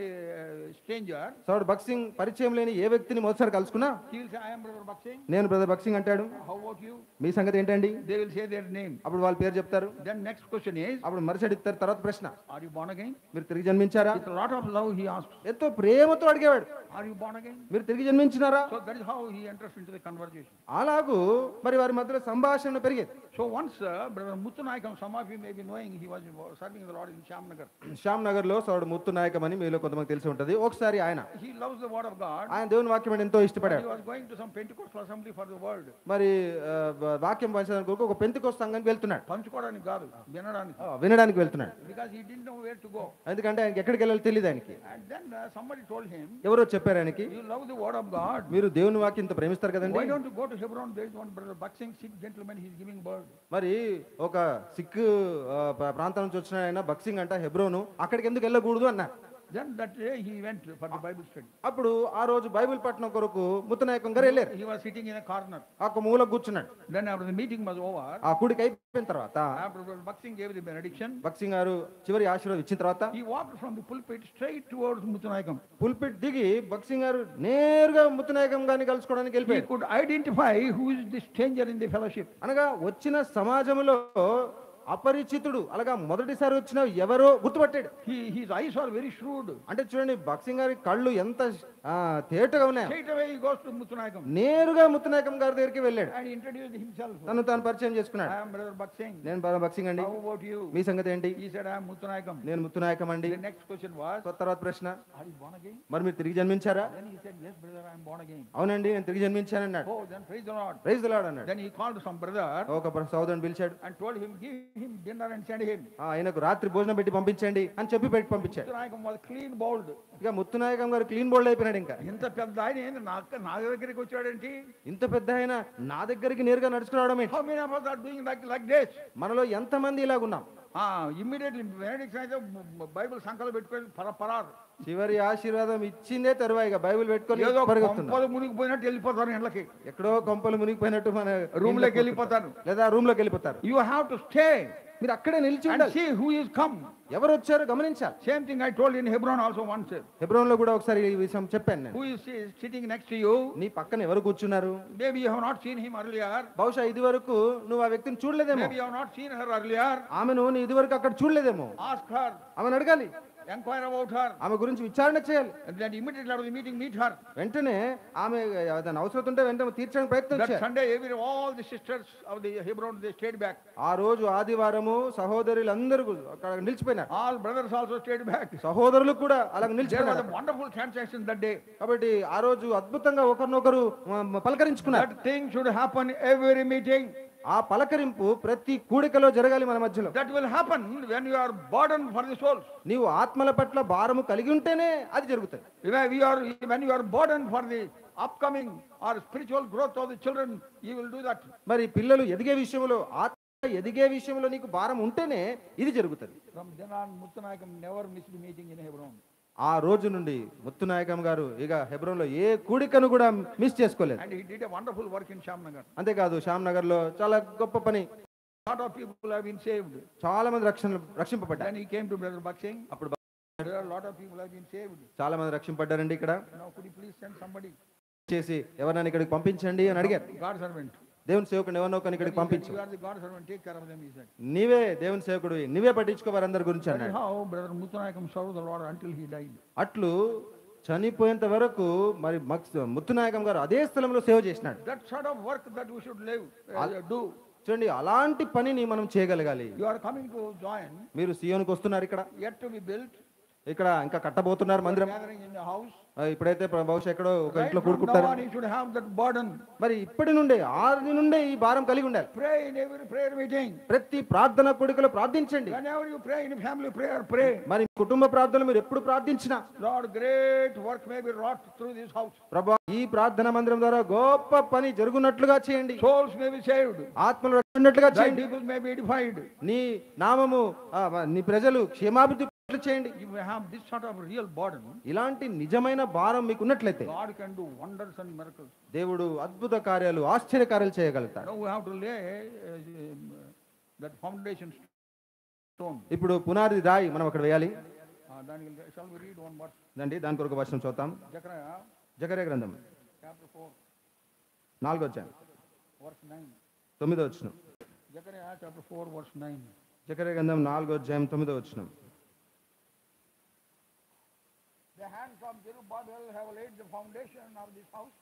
stranger, సోడ్ బక్సింగ్ పరిచయం లేని ఏ వ్యక్తిని మొదటిసారి కలుసుకున్నా, he will say, I am brother Bhakti. నేను బ్రదర్ బక్సింగ్ అంటాడు. How about you? మీ సంగతి ఏంటండి? They will say their name. అప్పుడు వాళ్ళ పేరు చెప్తారు. Then next question is, అప్పుడు మరుసటి తర్వాత ప్రశ్న, are you born again? మీరు తిరిగి జన్మించారా? With a lot of love he asked. ఎంతో ప్రేమతో అడిగేవాడు, are you born again? మీరు తిరిగి జన్మించినారా? So that is how he enters into the conversation. అలాగూ మరి వారి మధ్యలో సంభాషణ పెరిగేది. So once brother Muthu Naikam, some of you may be knowing, he was serving the Lord in Shamnagar. Shyam Nagar లో సోడు ముత్తు నాయకం అని మీలో కొంతమంది తెలిసి ఉంటది. ఒకసారి ఆయన He loves the word of God. ఆయన దేవుని వాక్యం అంటే ఎంతో ఇష్టపడాడు. He was going to some Pentecostal assembly for the word. మరి వాక్యం పంచడానికి ఒక పెంతెకోస్తు సంఘానికి వెళ్తున్నాడు. పంచుకోవడానికి కాదు, వినడానికి వెళ్తున్నాడు. Because he didn't know where to go. ఎందుకంటే ఆయనకి ఎక్కడికి వెళ్ళాలో తెలియదు ఆయనకి. And then somebody told him, ఎవరో చెప్పారు ఆయనకి, you love the word of God. మీరు దేవుని వాక్యం ఇంత ప్రేమిస్తారు కదండి. Why don't you go to Hebron? There is one brother Bhakti, Sikh gentleman, he is giving word. మరి ఒక సిక్ ప్రాంతం నుంచి వచ్చిన ఆయన బక్సింగ్ అంట హెబ్రోను, అక్కడికి ఎందుకు వెళ్ళకూడదు అన్నారు. Then that day he went for the Bible study. అప్పుడు ఆ రోజు బైబిల్ పట్టణం కొరకు ముత్తనాయకం గారు వెళ్ళారు. He was sitting in a corner. ఒక మూల కూర్చున్నాడు. Then after the meeting was over, ఆ కూడిక అయిపోయిన తర్వాత, after Bhakti gave the benediction, బక్సింగ్ గారు చివరి ఆశీర్వాదం ఇచ్చిన తర్వాత, he walked from the pulpit straight towards Muthunaikam. Pulpit దిగి బక్సింగ్ గారు నేరుగా ముత్తనాయకం గారిని కలుసుకోవడానికి He వెళ్ళిపోయారు. could identify who is the stranger in the fellowship. అనగా వచ్చిన సమాజంలో అపరిచితుడు అలాగా మొదటిసారి వచ్చిన ఎవరో గుర్తుపట్టాడు. His eyes are very shrewd. అంటే చూడండి భక్సింగ్ గారి కళ్ళు ఎంత తేటగా ఉన్నాయి. Straight away he goes to Muthunaikam నేరుగా ముత్తునాయకం గారి దగ్గరికి వెళ్ళాడు. and he introduced himself. తను తాను పరిచయం చేసుకున్నాడు. I am Brother Baksing. నేను భక్సింగ్ అండి. How about you? మీ సంగతి ఏంటి? He said, I am Muthunaikam. నేను ముత్తునాయకం అండి. The next question was, తర్వాత ప్రశ్న, are you born again? మరి మీరు తిరిగి జన్మించారా? Then he said, yes brother, I am born again. అవునండి నేను తిరిగి జన్మించానన్నాడు. Oh, then praise the Lord. Praise the Lord అన్నాడు. Then he called some brother ఒక సోదరుని పిలిచాడు. and told him, give him dinner and send him. ఆయనకు రాత్రి భోజనం పెట్టి పంపించండి అని చెప్పి పెట్టి పంపించాడు. Muthunaikam was clean bowled. ఇక ముత్తునాయకం గారు క్లీన్ బోల్డ్ అయిపోయినాడు. ఇంకా ఇంత పెద్ద ఆయన ఏంది నా దగ్గరికి వచ్చాడేంటి? ఇంత పెద్ద ఆయన నా దగ్గరికి నేరుగా నడుచుకురావడం ఏంటి? How many of us are doing like this? మనలో ఎంతమంది ఇలాగున్నాం? Immediately benediction అయితే బైబిల్ సంకలం పెట్టుకొని పరారు. చివరి ఆశీర్వాదం ఇచ్చిందే తరువాయిగా బైబిల్ పెట్టుకొని ఏదో పరిగెత్తున్నారు. కొంపలు మునిగిపోయినట్టు వెళ్ళిపోతారు ఇంట్లోకి. ఎక్కడో కొంపలు మునిగిపోయినట్టు మన రూమ్ లోకి వెళ్ళిపోతారు లేదా రూమ్ లోకి వెళ్ళిపోతారు. యూ హ్యావ్ టు స్టే మీరు అక్కడే నిలిచి and ఉండాలి. see who is come. ఎవరు వచ్చారో గమనించాలి. Same thing I told in Hebron also once. Hebron లో కూడా ఒకసారి ఈ విషయం చెప్పాను నేను. Who is sitting next to you? నీ పక్కన ఎవరు కూర్చున్నారు? Maybe you have not seen him earlier. బహుశా ఇది వరకు నువ్వు ఆ వ్యక్తిని చూడలేదేమో. Maybe you have not seen her earlier. ఆమెను నీ ఇది వరకు అక్కడ చూడలేదేమో. Ask her. ఆమెను అడగాలి. Enquire about her. ఆమె గురించి విచారణ చేయాలి. And then immediately after the meeting meet her. వెంటనే ఆమె ఏదైనా అవసరం ఉంటే వెంటనే తీర్చడానికి ప్రయత్నం That చేయాలి. Sunday all the sisters of the Hebron they stayed back. ఆ రోజు ఆదివారము సహోదరులందరూ అక్కడ నిలిచిపోయినారు. All brothers also stayed back. సహోదరులు కూడా అలా There was నిలిచిపోయినారు. a wonderful transaction that day. కాబట్టి ఆ రోజు అద్భుతంగా ఒకరినొకరు పలకరించుకున్నారు. That thing should happen every meeting. ఆ పలకరింపు ప్రతి కూడికలో జరగాలి మన మధ్యలో. That will happen when you are burdened for the souls. నీవు ఆత్మల పట్ల భారము కలిగి ఉంటేనే అది జరుగుతుంది. When you are burdened for the upcoming or spiritual growth of the children, you will do that. మరి పిల్లలు ఎదిగే విషయంలో ఆత్మ ఎదిగే విషయంలో నీకు భారం ఉంటేనే ఇది జరుగుతుంది. From then on, Muthunaikam never missed a meeting in Hebron. ఆ రోజు నుండి ముత్తునాయకం గారు ఇక హెబ్రోన్లో ఏ కూడికను కూడా మిస్ చేసుకోలేదు. And he did a wonderful work in Shamnagar. అంతేకాదు శ్యామ్ నగర్ లో చాలా గొప్ప పని. Lot of people have been saved. చాలా మంది రక్షింపబడ్డారు. Then he came to Brother Baksing. అప్పుడు There are a lot of people have been saved. చాలా మంది రక్షింపడ్డారండి. ఇక్కడ Now could you please send somebody? చేసి ఎవరైనా ఇక్కడికి పంపించండి అని అడిగారు. God servant. దేవుని సేవకుడు ఎవరినో ఒకరిని ఇక్కడికి పంపించు. You are the God servant. Take care of them, he said. నీవే దేవుని సేవకుడు, నీవే పట్టించుకో వారందరి గురించి That is అన్నాడు. how Brother Muthunaikam served the Lord until he died. అట్లు చనిపోయేంత వరకు మరి ముత్తునాయకం గారు అదే స్థలంలో సేవ చేసినాడు. That sort of work that we should do. చూడండి అలాంటి పనిని మనం చేయగలగాలి. You are coming to join. మీరు సియోనుకు వస్తున్నారు. ఇక్కడ Yet to be built. ఇక్కడ ఇంకా కట్టబోతున్నారు మందిరం. Gathering in the house. ఇప్పుడైతే బహుశా ఎక్కడో ఒక Right ఇంట్లో from now కూడుకుంటారు. on, you should have that burden. మరి ఇప్పటి నుండే ఆది నుండే ఈ భారం కలిగి ఉండాలి. Pray in every prayer meeting. ప్రతి ప్రార్థన కూడికలో ప్రార్థించండి. Whenever you pray in family prayer, pray. మరి కుటుంబ ప్రార్థనలు మీరు ఎప్పుడు ప్రార్థించినా, Lord, great work may be wrought through this house. ప్రభువా ఈ ప్రార్థన మందిరం ద్వారా గొప్ప పని జరుగునట్లుగా చేయండి. Souls may be saved. ఆత్మలు రక్షించినట్లుగా Thy చేయండి. people may be edified. నీ నామము నీ ప్రజలు క్షేమాభివృద్ధి చేయండి. If you have this sort of real burden, ఇలాంటి నిజమైన భారం మీకు ఉన్నట్లయితే God can do wonders and miracles. దేవుడు అద్భుత కార్యాలు ఆశ్చర్య కార్యాలు చేయగలుగుతాడు. Now we have to lay that foundation stone. ఇప్పుడు పునాది రాయి మనం అక్కడ వేయాలి. Shall we read one verse? దాని కొరకు వచనం చూద్దాం. జకర్యా గ్రంథం Chapter 4, 4వ అధ్యాయం verse 9. 9వ వచనం. Zechariah chapter 4, verse 9. జకర్యా గ్రంథం 4వ అధ్యాయం 9వ వచనం. The hands of Zerubbabel have laid the foundation of this house.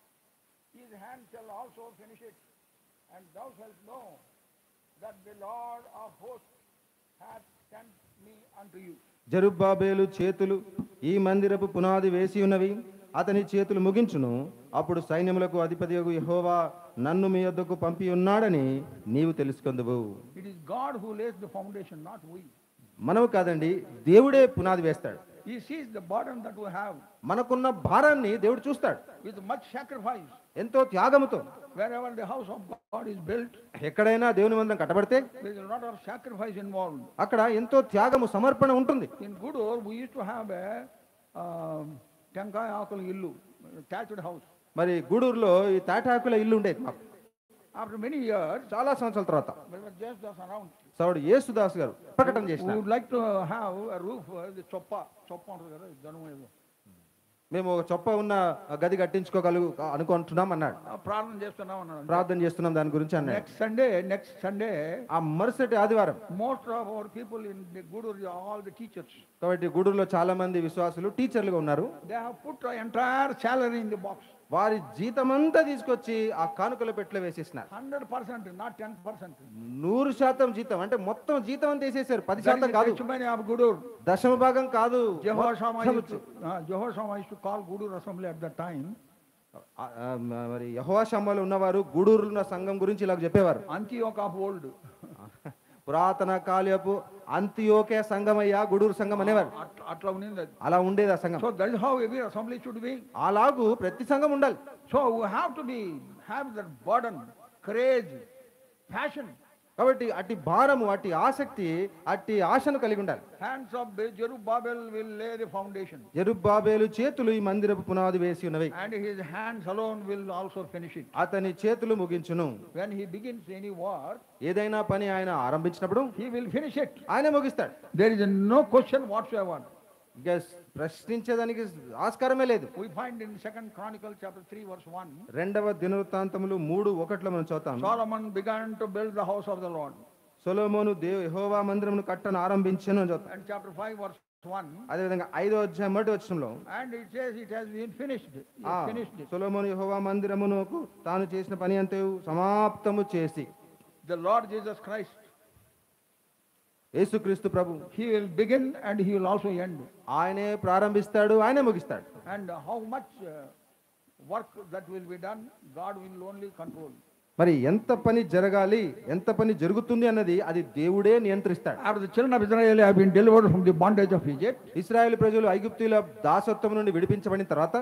His hand shall also finish it. And thou shalt know that the Lord of hosts hath sent me unto you. జెరుబ్బాబేలు చేతులు ఈ మందిరపు పునాది వేసి ఉన్నవి, అతని చేతులు ముగించును. అప్పుడు సైన్యములకు అధిపతియగు యెహోవా నన్ను మీ యొద్దకు పంపి ఉన్నాడని నీవు తెలుసుకొందువు. It is God who lays the foundation, not we. మనము కాదండి, దేవుడే పునాది వేస్తాడు. He sees the burden that we have. మనకున్న భారాన్ని దేవుడు చూస్తాడు. With much sacrifice. ఎంతో త్యాగముతో. Wherever the house of God is built, ఎక్కడైనా దేవుని మందిరం కట్టబడితే there is a lot of sacrifice involved. అక్కడ ఎంతో త్యాగము సమర్పణ ఉంటుంది. In Gudur, we used to have a Tenkai Akul Illu, thatched house. మరి గూడూరులో ఈ తాటాకుల ఇల్లు ఉండేది మాకు. After many years, చాలా సంవత్సరాల తర్వాత just around, సౌడు యేసుదాస్ గారు ప్రకటన we చేసినారు. would like to have a roof, the choppa ఉంటుంది కదా, జనము ఏదో. మేము ఒక చొప్ప ఉన్న గది అనుకుంటున్నాం అన్నాడు. ప్రార్థన చేస్తున్నాం అన్నాడు. ప్రార్థన చేస్తున్నాం దాని గురించి అన్నాడు. నెక్స్ట్ సండే ఆ మరుసటి ఆదివారం most of our people in the Gudur all the teachers. కాబట్టి గూడూరులో చాలా మంది విశ్వాసులు టీచర్లుగా ఉన్నారు. They have put entire salary in the box. వారి జీతమంతా తీసుకొచ్చి ఆ కానుకల పెట్టెలో వేసేసినారు. 100%, నాట్ 10%. 100% జీతం అంటే మొత్తం జీతం అంతా వేసేసారు. 10% కాదు. దశమ భాగం కాదు. Jehoshaphat used to call Guduru assembly at that time. మరి యెహోవా షమ్మాలో ఉన్నవారు గూడూరులో సంఘం గురించి ఇలా చెప్పేవారు. Antioch of old. పురాతన కాలపు అంతియోకే సంఘమయ్యా గూడూరు సంఘం అనేవారు. అట్లా ఉండేది. అలా ఉండేది ఆ సంఘం. So that is how every assembly should be. అలాగూ ప్రతి సంఘం ఉండాలి. So we have to have that burden, courage, passion. కాబట్టి అట్టి భారము, అట్టి ఆసక్తి, అట్టి ఆశను కలిగి ఉండాలి. Hands of Zerubbabel will lay the foundation. జెరుబ్బాబెలు చేతులు ఈ మందిరపు పునాది వేసి ఉన్నవి. And his hands alone will also finish it. అతని చేతులు ముగించును. When he begins any work, ఏదైనా పని ఆయన ఆరంభించినప్పుడు he will finish it. ఆయన ముగిస్తాడు. There is no question whatsoever. ప్రశ్నించేదానికి ఆస్కారమే లేదు. We find in 2nd Chronicles chapter 3 verse 1. రెండవ దినవృత్తాంతములు 3:1 మనం చదువుతాం. Solomon began to build the house of the Lord. సొలొమోను యెహోవా మందిరమును కట్టను ఆరంభించెను అని చదువుతాం. And chapter 5 verse 1. అదే విధంగా 5వ అధ్యాయం 1వ వచనంలో And it says it has been finished. Finished. సొలొమోను యెహోవా మందిరమునకు తాను చేసిన పని అంతయు సమాప్తము చేసి. The Lord Jesus Christ, యేసుక్రీస్తు ప్రభు, he will begin and he will also end. ఆయనే ప్రారంభిస్తాడు, ఆయనే ముగిస్తాడు. And how much work that will be done, God will only control. మరి ఎంత పని జరగాలి, ఎంత పని జరుగుతుంది అన్నది అది దేవుడే నియంత్రిస్తాడు. After the children of Israel have been delivered from the bondage of Egypt, ఇశ్రాయేలు ప్రజలు ఐగుప్తీయుల దాసత్వం నుండి విడిపించబడిన తర్వాత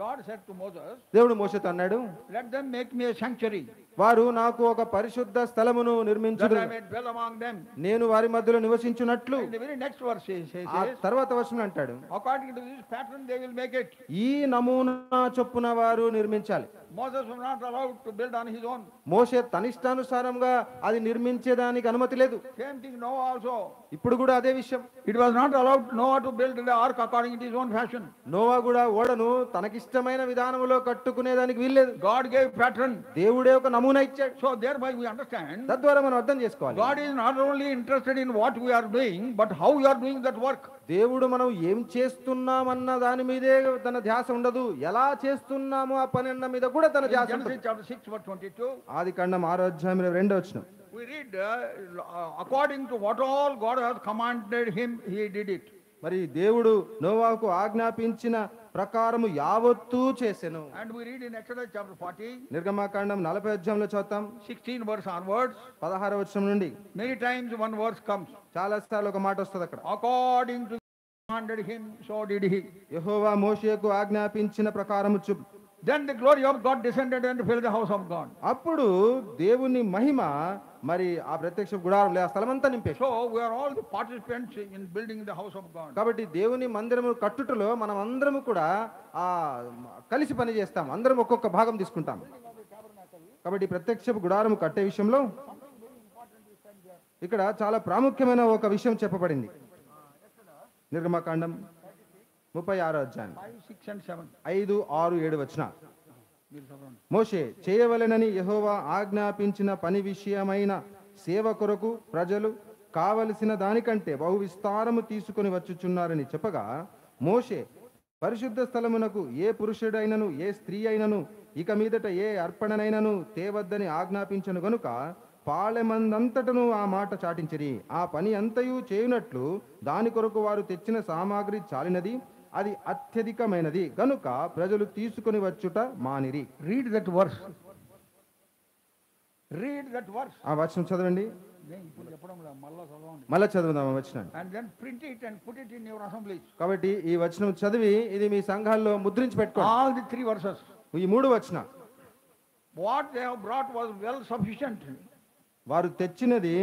Lord said to Moses, దేవుడు మోషేతో అన్నాడు, let them make me a sanctuary, వారు నాకు ఒక పరిశుద్ధ స్థలమును నిర్మించుదురు, that I may dwell among them. నేను వారి మధ్యలో నివసించున్నట్లు. In the very next verse he says, ఆ తర్వాత వచనం అంటాడు, according to this pattern they will make it. ఈ నమూనా చొప్పున వారు నిర్మించాలి. Moses was not allowed to build on his own. మోషే తనిష్టానుసారంగా అది నిర్మించేదానికి అనుమతి లేదు. Same thing Noah also. ఇప్పుడు కూడా అదే విషయం. It was not allowed Noah to build the ark according to his own fashion. Noah కూడా ఓడను తనకిష్టమైన విధానంలో కట్టుకునేదానికి వీల్లేదు. God gave pattern. దేవుడే ఒక నమూనా ఇచ్చాడు. So thereby we understand, తద్వారా మనం అర్థం చేసుకోవాలి, God is not only interested in what we are doing, but how we are doing that work. దేవుడు మనం ఏం చేస్తున్నామన్న దాని మీదే తన ధ్యాస ఉండదు, ఎలా చేస్తున్నామో ఆ పని అన్న మీద కూడా తన ధ్యాస ఉంటుంది. Genesis chapter 6 verse 22. ఆదికాండం 6వ అధ్యాయం 2వ వచనం. We read according to what all God has commanded him, he did it. మరి దేవుడు నోవాకు ఆజ్ఞాపించిన ప్రకారము యావత్తూ చేసెను. And we read in Exodus chapter 40, నిర్గమాకాండం 40వ అధ్యాయంలో చదువుతాం, 16 verse onwards. 16వ వచనం నుండి Many times one verse comes. చాలా సార్లు ఒక మాట వస్తుంది అక్కడ. According to commanded him, so did he. యెహోవా మోషేకు ఆజ్ఞాపించిన ప్రకారము Then the glory of God descended and filled the house of God. అప్పుడు దేవుని మహిమ మరి ఆ ప్రత్యక్ష గుడారం ఆ స్థలమంతా నింపే. So we are all the participants in building the house of God. కాబట్టి దేవుని మందిరము కట్టుటలో మనం అందరము కూడా ఆ కలిసి పని చేస్తాం, అందరం ఒక్కొక్క భాగం తీసుకుంటాం. కాబట్టి ప్రత్యక్ష గుడారము కట్టే విషయంలో ఇక్కడ చాలా ప్రాముఖ్యమైన ఒక విషయం చెప్పబడింది. నిర్గమకాండం 36వ అధ్యాయం 5, 6, 7 వచనాలు. మోషే చేయవలెనని యెహోవా ఆజ్ఞాపించిన పని విషయమైన సేవ కొరకు ప్రజలు కావలసిన దానికంటే బహు విస్తారము తీసుకొని వచ్చుచున్నారని చెప్పగా, మోషే పరిశుద్ధ స్థలమునకు ఏ పురుషుడైనను ఏ స్త్రీ అయినను ఇక మీదట ఏ అర్పణనైనను తేవద్దని ఆజ్ఞాపించను గనుక పాళెమందంతటను ఆ మాట చాటించిరి. ఆ పని అంతయు చేయునట్లు దాని కొరకు వారు తెచ్చిన సామాగ్రి చాలినది, అది అత్యధికమైనది గనుక ప్రజలు తీసుకుని వచ్చుట మానిరి. Read that verse. Read that verse. ఆ వచనం చదవండి. మళ్ళా చదువుదాం ఆ వచనాన్ని. And then print it and put it in your assemblies. కాబట్టి ఈ వచనం చదివి ఇది మీ సంఘాల్లో ముద్రించి పెట్టుకోండి. All the 3 verses. ఈ 3 వచనాలు. What they have brought was well sufficient. వారు తెచ్చినది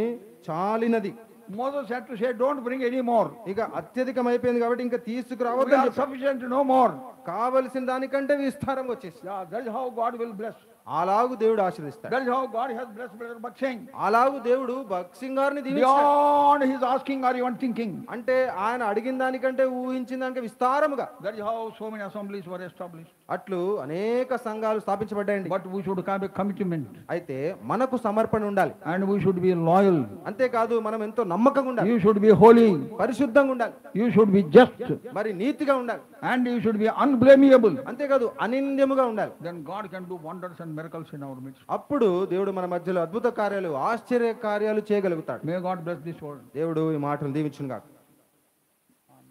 చాలినది. Moses had to say, don't bring any more. ఇక అత్యధికం అయిపోయింది కాబట్టి ఇంకా తీసుకురావద్దు. We are sufficient, no more. కావలసిన దానికంటే విస్తారం వచ్చేసి. Yeah, that is how God will bless. అలాగు దేవుడు ఆశీర్వదిస్తాడు. That is how God has blessed Brother Bhakt Singh. అలాగు దేవుడు భగత్ సింగ్ గారిని దీవించాడు. Beyond his asking or even thinking. అంటే ఆయన అడిగిన దానికంటే ఊహించిన దానికంటే విస్తారముగా. That is how so many assemblies were established. అట్లు అనేక సంఘాలు స్థాపించబడ్డాయండి. But we should have a commitment. అయితే మనకు సమర్పణ ఉండాలి. And we should be loyal. అంతేకాదు మనం ఎంతో నమ్మకంగా ఉండాలి. You should be holy. పరిశుద్ధంగా ఉండాలి. You should be just. మరి నీతిగా ఉండాలి. And you should be unblameable. అంతేకాదు అనింద్యముగా ఉండాలి. Then God can do wonders and miracles in our midst. అప్పుడు దేవుడు మన మధ్యలో అద్భుత కార్యాలు ఆశ్చర్య కార్యాలు చేయగలుగుతాడు. May God bless this word. దేవుడు ఈ మాటలు దీవించును గాక.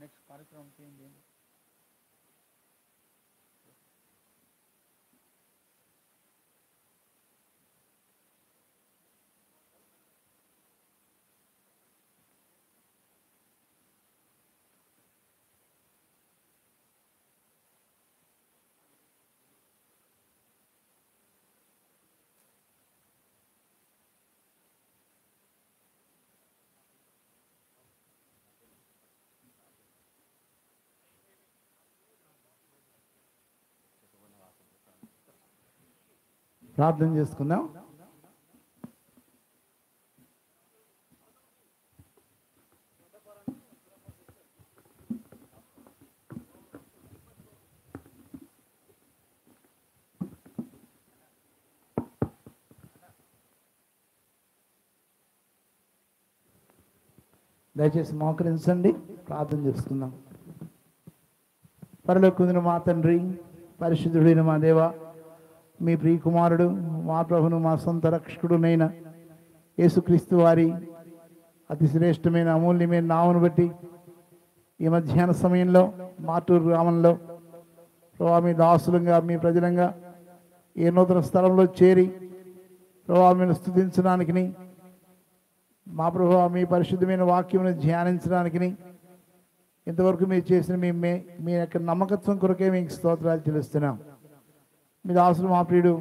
Next కార్యక్రమం ఏంటి? ప్రార్థన చేసుకుందాం. దయచేసి మోకరించండి, ప్రార్థన చేసుకుందాం. పరలోకమున మా తండ్రి, పరిశుద్ధుడైన మా దేవ, మీ ప్రియకుమారుడు మా ప్రభును మా సొంత రక్షకుడునైన యేసుక్రీస్తు వారి అతి శ్రేష్టమైన అమూల్యమైన నామను బట్టి ఈ మధ్యాహ్న సమయంలో మాటూరు గ్రామంలో ప్రభా మీ దాసులంగా మీ ప్రజలంగా ఏ నూతన స్థలంలో చేరి ప్రభా మీరు స్తుతించడానికి, మా ప్రభా మీ పరిశుద్ధమైన వాక్యమును ధ్యానించడానికి ఇంతవరకు మీరు చేసిన మీ యొక్క నమ్మకత్వం కొరకే మీకు స్తోత్రాలు చెల్లిస్తున్నాం. మీ దాసులు మా ప్రియుడు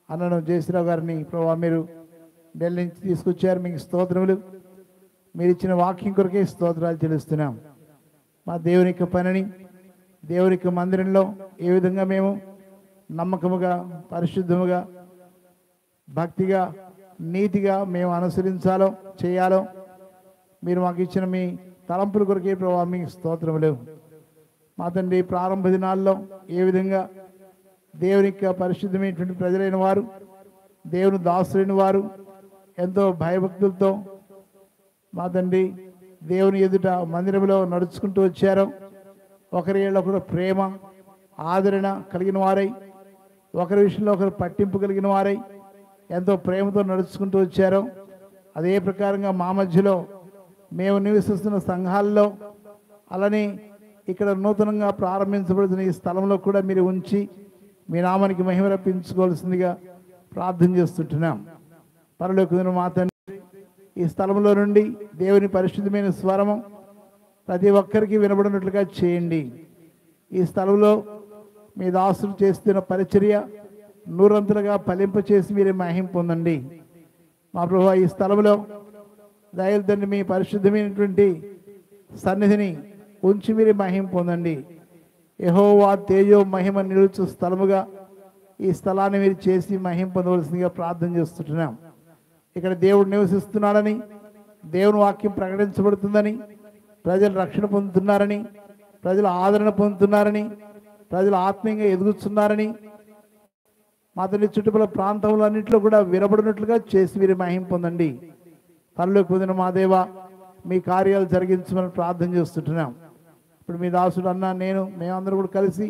అన్నను జయశ్రావు గారిని ప్రభావ మీరు ఢిల్లీ నుంచి తీసుకొచ్చారు, మీకు స్తోత్రములు. మీరు ఇచ్చిన వాక్యం కొరకే స్తోత్రాలు చెల్లిస్తున్నాం. మా దేవుని యొక్క పనిని దేవుని యొక్క మందిరంలో ఏ విధంగా మేము నమ్మకముగా పరిశుద్ధముగా భక్తిగా నీతిగా మేము అనుసరించాలో చేయాలో మీరు మాకు ఇచ్చిన మీ తలంపుల కొరకే ప్రభావ మీకు స్తోత్రములు. మా తండ్రి ప్రారంభ దినాల్లో ఏ విధంగా దేవుని యొక్క పరిశుద్ధమైనటువంటి ప్రజలైన వారు, దేవుని దాసులైన వారు ఎంతో భయభక్తులతో మా తండ్రి దేవుని ఎదుట మందిరంలో నడుచుకుంటూ వచ్చారో, ఒకరి ఒకరు ప్రేమ ఆదరణ కలిగిన వారై, ఒకరి విషయంలో ఒకరు పట్టింపు కలిగిన వారై ఎంతో ప్రేమతో నడుచుకుంటూ వచ్చారో, అదే ప్రకారంగా మా మధ్యలో మేము నివసిస్తున్న సంఘాల్లో అలానే ఇక్కడ నూతనంగా ప్రారంభించబడుతున్న ఈ స్థలంలో కూడా మీరు ఉంచి మీ నామానికి మహిమ రప్పించుకోవాల్సిందిగా ప్రార్థన చేస్తుంటున్నాం. పరలోకమున మా తండ్రి, ఈ స్థలంలో నుండి దేవుని పరిశుద్ధమైన స్వరము ప్రతి ఒక్కరికి వినబడినట్లుగా చేయండి. ఈ స్థలంలో మీ దాసులు చేస్తున్న పరిచర్య నూరంతలుగా ఫలింపచేసి మీరే మహిమ పొందండి. మా ప్రభువా, ఈ స్థలంలో దయలు తండ్రి మీ పరిశుద్ధమైనటువంటి సన్నిధిని ఉంచి మీరే మహిమ పొందండి. యెహోవా తేజో మహిమ నిలుచు స్థలముగా ఈ స్థలాన్ని మీరు చేసి మహిమ పొందవలసిందిగా ప్రార్థన చేస్తుంటున్నాం. ఇక్కడ దేవుడు నివసిస్తున్నాడని, దేవుని వాక్యం ప్రకటించబడుతుందని, ప్రజలు రక్షణ పొందుతున్నారని, ప్రజలు ఆదరణ పొందుతున్నారని, ప్రజలు ఆత్మీయంగా ఎదుగుతున్నారని, మా తల్లి చుట్టుపక్కల ప్రాంతంలన్నింటిలో కూడా వినబడినట్లుగా చేసి మీరు మహిమ పొందండి. పరలోకి పొందిన మా దేవ, మీ కార్యాలు జరిగించమని ప్రార్థన చేస్తుంటున్నాం. ఇప్పుడు మీ దాసుడు అన్న నేను మేమందరం కూడా కలిసి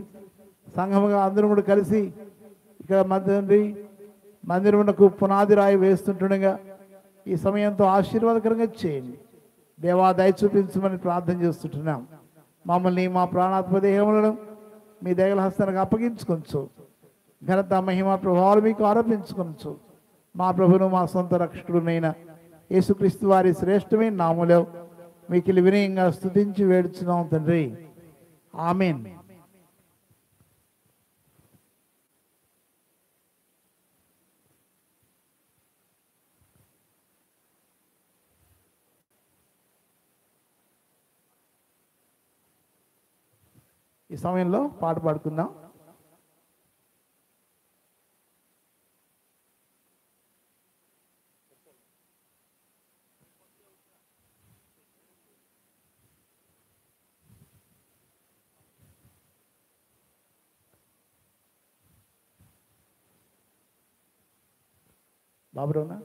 సంఘముగా అందరం కూడా కలిసి ఇక్కడ మందిరమునకు పునాది రాయి వేస్తుంటుండగా ఈ సమయంతో ఆశీర్వాదకరంగా చేయండి. దేవా దయ చూపించమని ప్రార్థన చేస్తుంటున్నాం. మమ్మల్ని మా ప్రాణాత్మ దేహములను మీ దయల హస్తానికి అప్పగించుకొనచ్చు. ఘనత మహిమ ప్రభావాలు మీకు ఆరోపించుకొనచ్చు. మా ప్రభును మా సొంత రక్షకుడునైన యేసుక్రీస్తు వారి శ్రేష్టమైన నామములో మీకు వినయంగా స్తుతించి వేడుచున్నాం తండ్రి. ఆమేన్. ఈ సమయంలో పాట పాడుకుందాం. బాబురోనా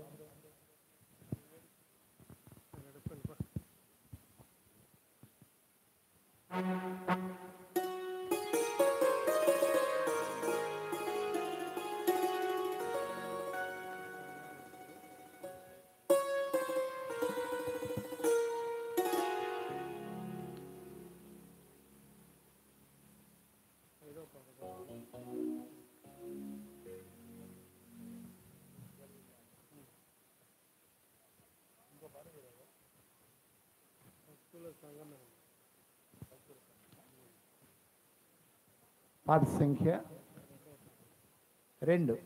పాట సంఖ్య 2.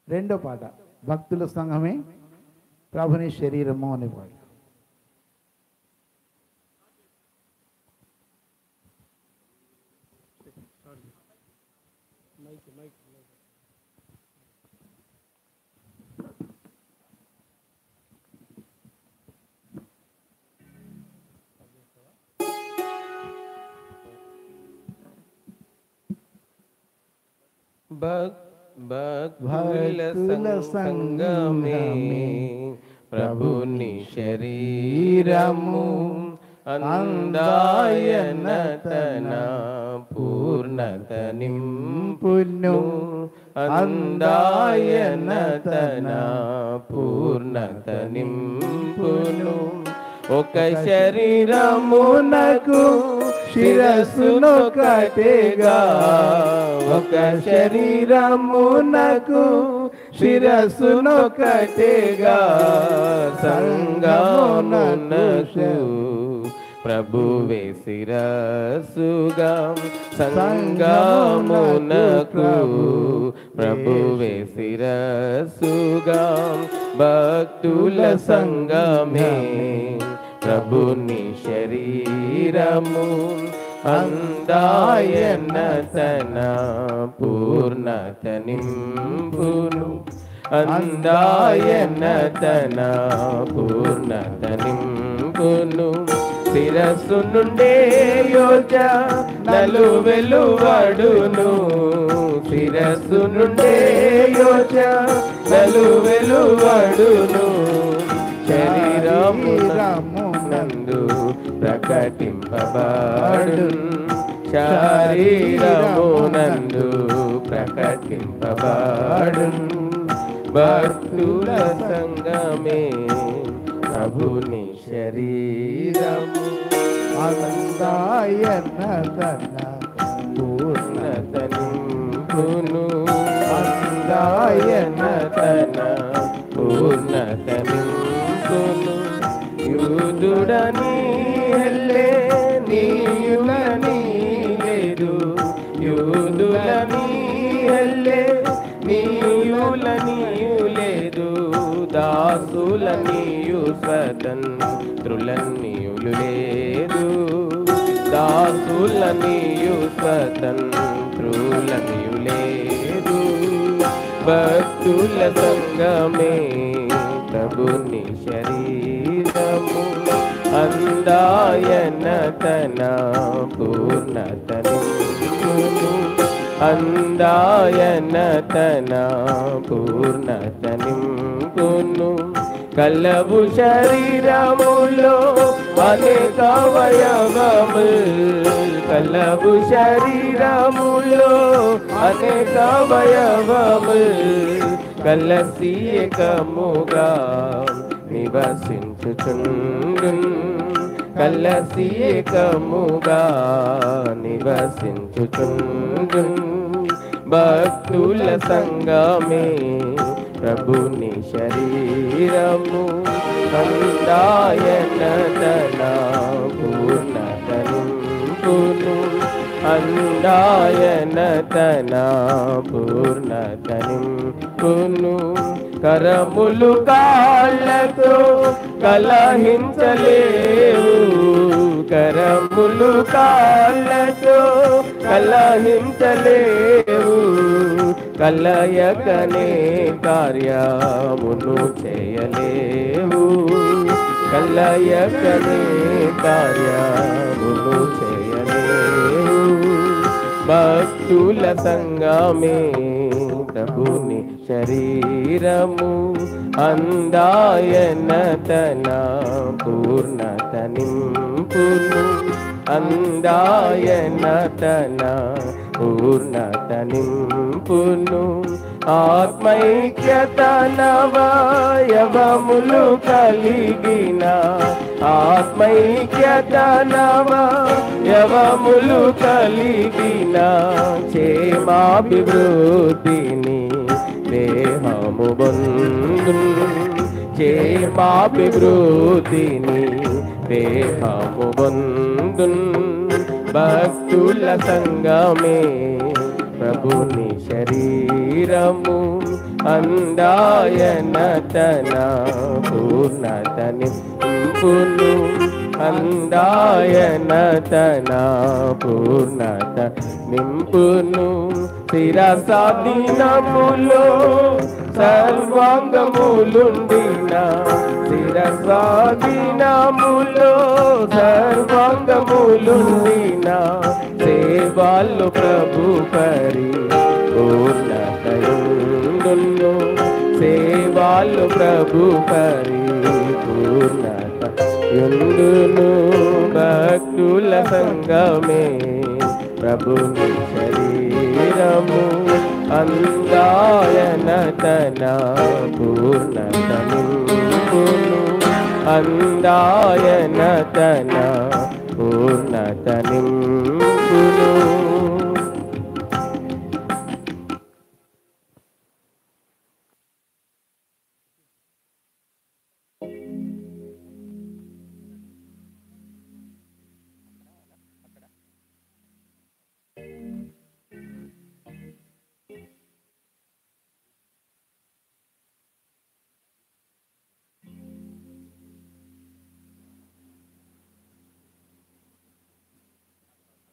రెండో పాట భక్తుల సంఘమే ప్రభుని శరీరము అనే పాట. భక్తుల సంగమే ప్రభుని శరీరము అందాయన తన పూర్ణత నింపును అందాయన తన పూర్ణత నింపును ఒక శరీరమునకు శిరస్సునొకటేగా ఒక శరీరమునకు శిరస్సునొకటేగా సంగమునకు ప్రభువే శిరస్సుగా సంగమునకు ప్రభువే శిరస్సుగా భక్తుల సంగమే ప్రభుని శరీరము అందాయన తన పూర్ణత నింపును అందాయన తన పూర్ణత నింపును శిరస్సు నుండే యోచనలు వెలువడును శిరస్సు నుండే యోచనలు వెలువడును శరీరమునందు ప్రకటింపబడు శరీరమునందు ప్రకటింపబడు భక్తుల సంగమే ప్రభుని శరీరము అందాయన తన పూర్ణత నింపును అందాయన తన పూర్ణత నింపును యూదుడని హెల్లే నీయులని లేదు యూదులని హెల్లే నీయులనియు లేదు దాసులనియు స్వతంత్రులనియులు లేదు దాసులనియు స్వతంత్రులనియు లేదు భక్తుల సంగమే ప్రభుని శరీరము అందాయన తన పూర్ణత నింపును అందాయన తన పూర్ణత నింపును కలవు శరీరములో అనేక అవయవములు కలవు శరీరములో అనేక అవయవములు కలసి ఏకముగా నివసించుచుండును కలసి ఏకముగా నివసించుచుండును భక్తుల సంగమే ప్రభుని శరీరము అందాయన తన పూర్ణత నింపును అందాయన తన పూర్ణత నింపును కరములు కాళ్ళతో కలహించలేవు కరములు కాళ్ళతో కలహించలేవు కలయకనే కార్యమును చేయలేవు కలయకనే కార్యములు చేయలేవు. భక్తుల సంగమే ప్రభుని శరీరము అందాయన తన పూర్ణత నింపును. అందాయన తన పూర్ణత నింపును. ఆత్మైక్యత నవయవములు కలిగిన ఆత్మైక్యత నవయవములు కలిగిన క్షేమాభివృద్ధిని దేహము బంధును. క్షేమాభివృద్ధిని దేహము బంధును. భక్తుల సంగమే ప్రభుని శరీరము అందాయన తన పూర్ణత నింపును. అందాయన తన పూర్ణత నింపును. శిరసాధీనములో సర్వాంగములుండిన శిరసాధీనములో సర్వాంగములుండిన సేవాలు ప్రభు పరి పూర్ణతయుండును. సేవాలు ప్రభు పరి పూర్ణతయుండును. భక్తుల సంగమే ప్రభుని శరీరము అందాయన తన పూర్ణత నింపును. అందాయన తన పూర్ణత నింపును.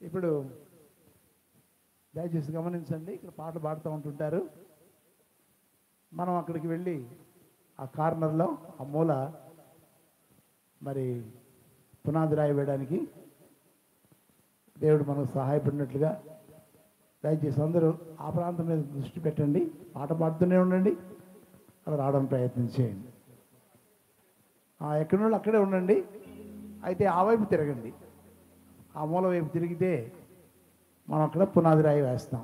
ఇప్పుడు దయచేసి గమనించండి, ఇక్కడ పాటలు పాడుతూ ఉంటుంటారు. మనం అక్కడికి వెళ్ళి ఆ కార్నర్లో ఆ మూల మరి పునాది రాయి వేయడానికి దేవుడు మనకు సహాయపడినట్లుగా దయచేసి అందరూ ఆ ప్రాంతం మీద దృష్టి పెట్టండి. పాట పాడుతూనే ఉండండి, అక్కడ రావడానికి ప్రయత్నం చేయండి. ఎక్కడి వాళ్ళు అక్కడే ఉండండి. అయితే ఆ వైపు తిరగండి. ఆ మూల వైపు తిరిగితే మనం అక్కడ పునాది రాయి వేస్తాం.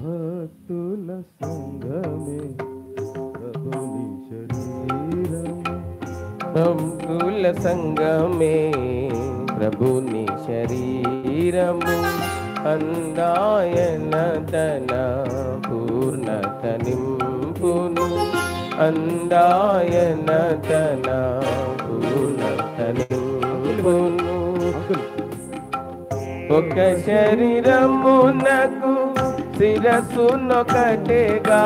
భక్తుల సంగమే ప్రభుని శరీరము. భక్తుల సంగమే ప్రభుని శరీరము అందాయన తన పూర్ణత నింపును. అందాయన తన పూర్ణత నింపును. ఒక శరీరమునకు శిరస్సునొకటేగా.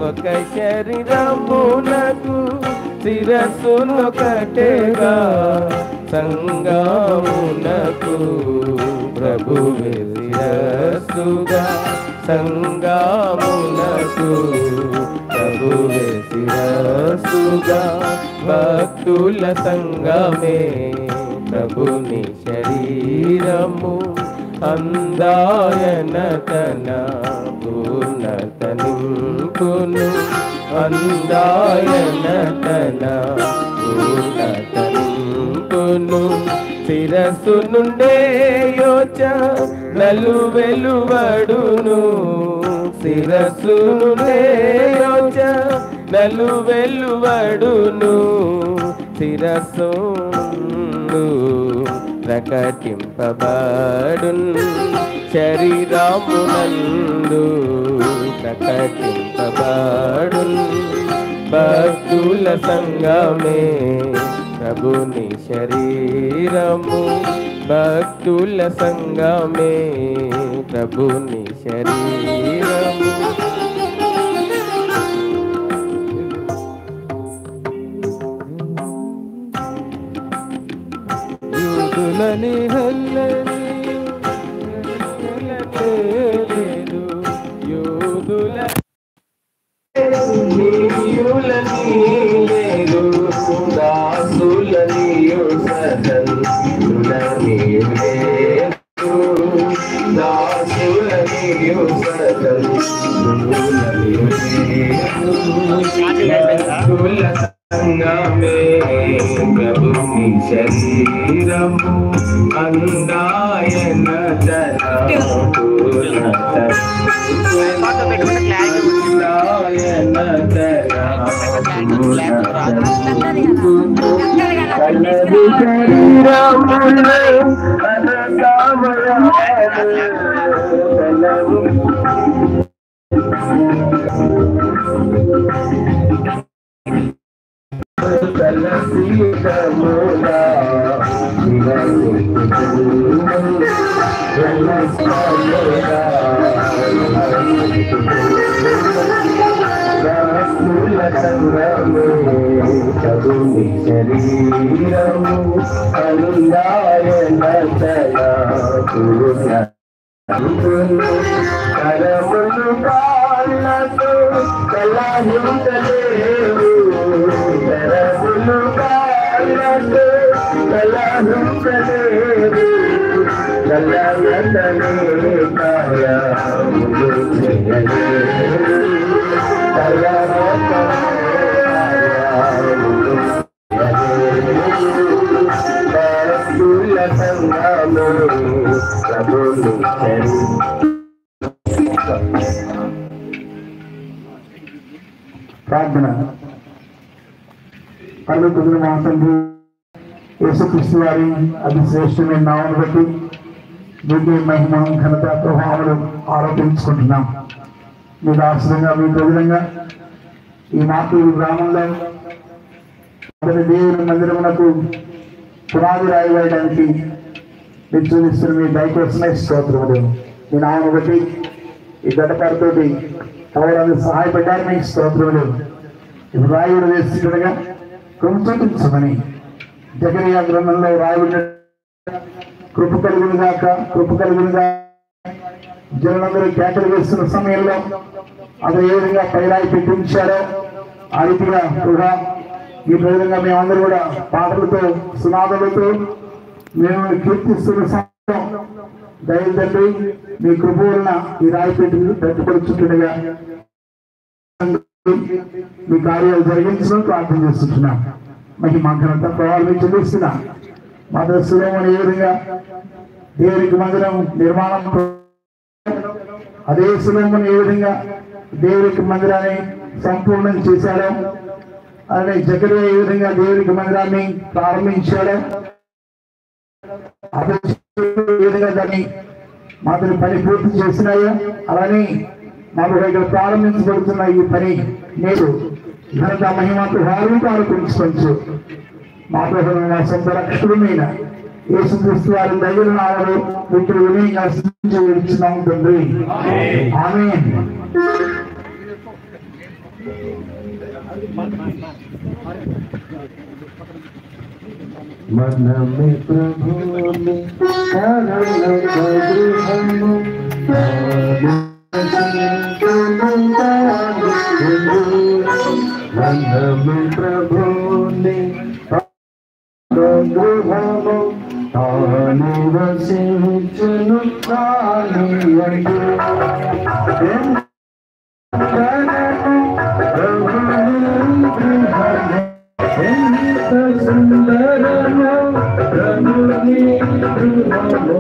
ఒక శరీరమునకు శిరస్సునొకటేగా. సంగమునకు ప్రభువే శిరస్సుగా. సంగమునకు ప్రభువే శిరస్సుగా. భక్తుల సంగమే ప్రభుని శరీరము అందాయన తన పూర్ణత నింపును. అందాయన తన పూర్ణత నింపును. శిరస్సు నుండే యోచనలు వెలువడును. శిరస్సు నుండే యోచనలు వెలువడును. శిరస్సు ప్రకటింపబడున్. శరీరమునందు ప్రకటింపబడున్. భక్తుల సంగమే ప్రభుని శరీరము. భక్తుల సంగమే ప్రభుని శరీరము. యూదులని హల్లెలూయా యూదుల దాసులనియు సంగమే ప్రభుని శరీరము అందాయన ప్రభుని శరీరము అందాయన కరములు కాళ్ళతో కలహించలేవు కరములు కాళ్ళతో కలహించలేవు కలగతనే కాయములు చేయలేవు ప్రార్థన. పర్వతుల మా తండ్రి యేసుక్రీస్తు వారి అతి శ్రేష్టమైన నామమును బట్టి మీకే మహిమ ఘనత ప్రభావాలు ఆరోపించుకుంటున్నాం. మీకు ఆశ్రయంగా మీ ప్రజలంగా ఈ మాతూరు గ్రామంలో అతని దేవుని మందిరమునకు పునాది రాయడానికి మీరు చూపిస్తున్న మీ దయకోసమే స్తోత్రములు. మీ నామను బట్టి ఈ గడ్డపారితోటి కవడానికి సహాయపడ్డారు మీకు స్తోత్రములు. ఇప్పుడు రాయుడు వేస్తుండగా కృపచూపించమని జకరియా గ్రంథంలో రాయబడిన కృప కలుగునుగా జనులందరూ కేకలు వేస్తున్న సమయంలో అతను ఏ విధంగా పైరాయి పెట్టించాడో ఆ రీతిగా కూడా ఈ ప్రజలంగా మేమందరూ కూడా పాటలతో సునాదలతో మేము కీర్తిస్తున్న సమయం దయతండ్రి మీ కృప వలన ఈ రాయి పెట్టి పెట్టుకొచ్చుండగా మీ కార్యాలు జరిగించడం ప్రార్థన చేస్తున్నాం. మహిమ ఘనత ప్రభావం చెల్లిస్తున్నాం. మా దశలో ఏ విధంగా దేవునికి మందిరం నిర్మాణం అదే సులోమును ఏ విధంగా దేవునికి మందిరాన్ని సంపూర్ణం చేశాడో అలానే జకరియా ఏ విధంగా దేవునికి మందిరాన్ని ప్రారంభించాడో అదే విధంగా దాన్ని మాకు పని పూర్తి చేసినాయో అలానే మాకు ఇక్కడ ప్రారంభించబడుతున్న ఈ పని నేడు ఘనత మహిమతో ఆరోపించవచ్చు. మా ప్రభువు మా సొంత రక్షకుడైన యేసుక్రీస్తు వారి దైవ నామములో మిత్రులు వినయంగా స్తుతించుచున్నాం తండ్రి. ఆమేన్. మనమే ప్రభుని కరుణగృహము మనమే ప్రభుని గృహము తాను వసించును కానియందు ఎంత సుందరము ప్రభుని గృహము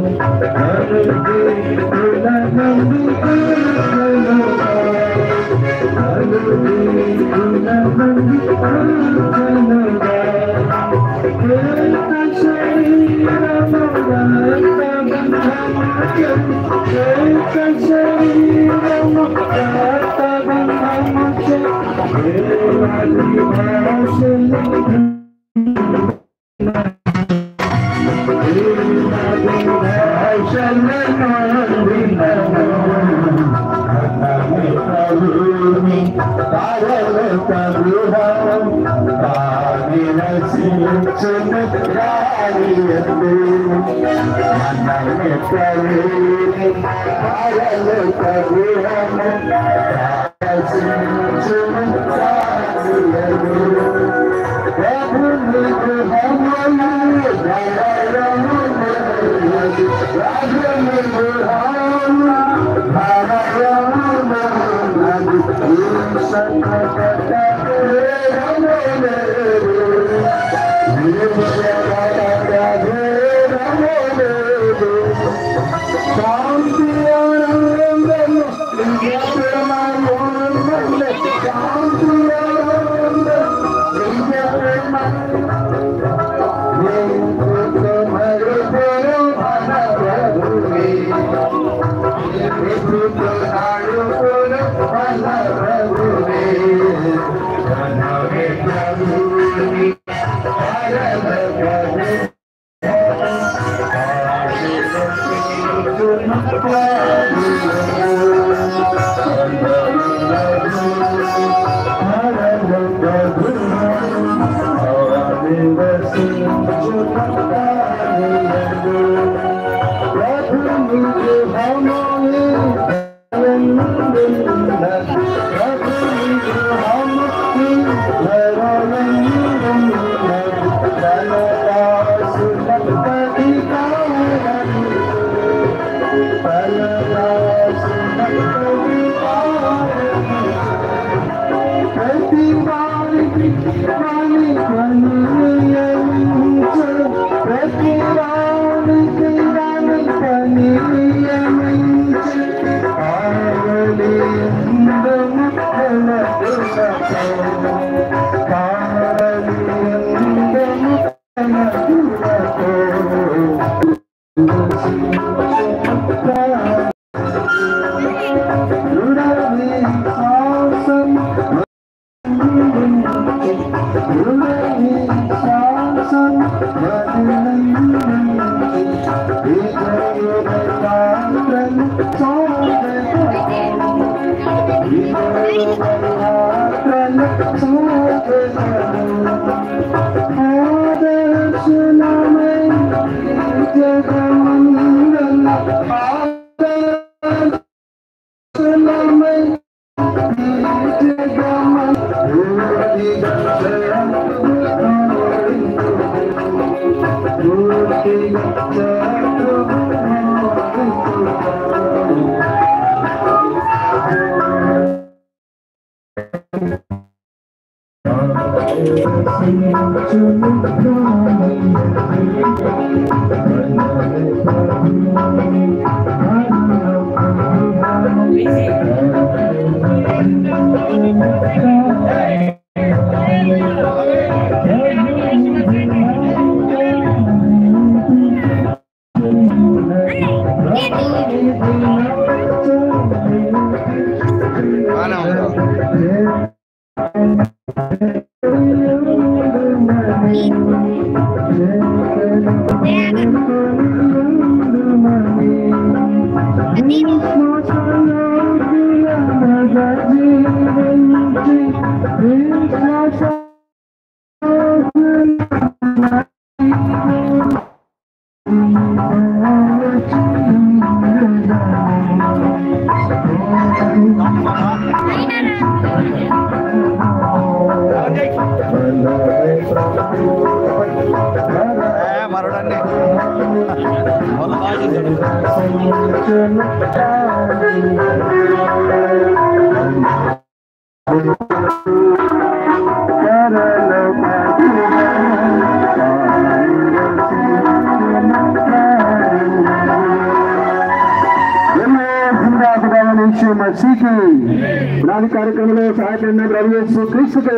पुराने कार्यक्रम में सहायता प्रभु यीशु क्रिस्तु के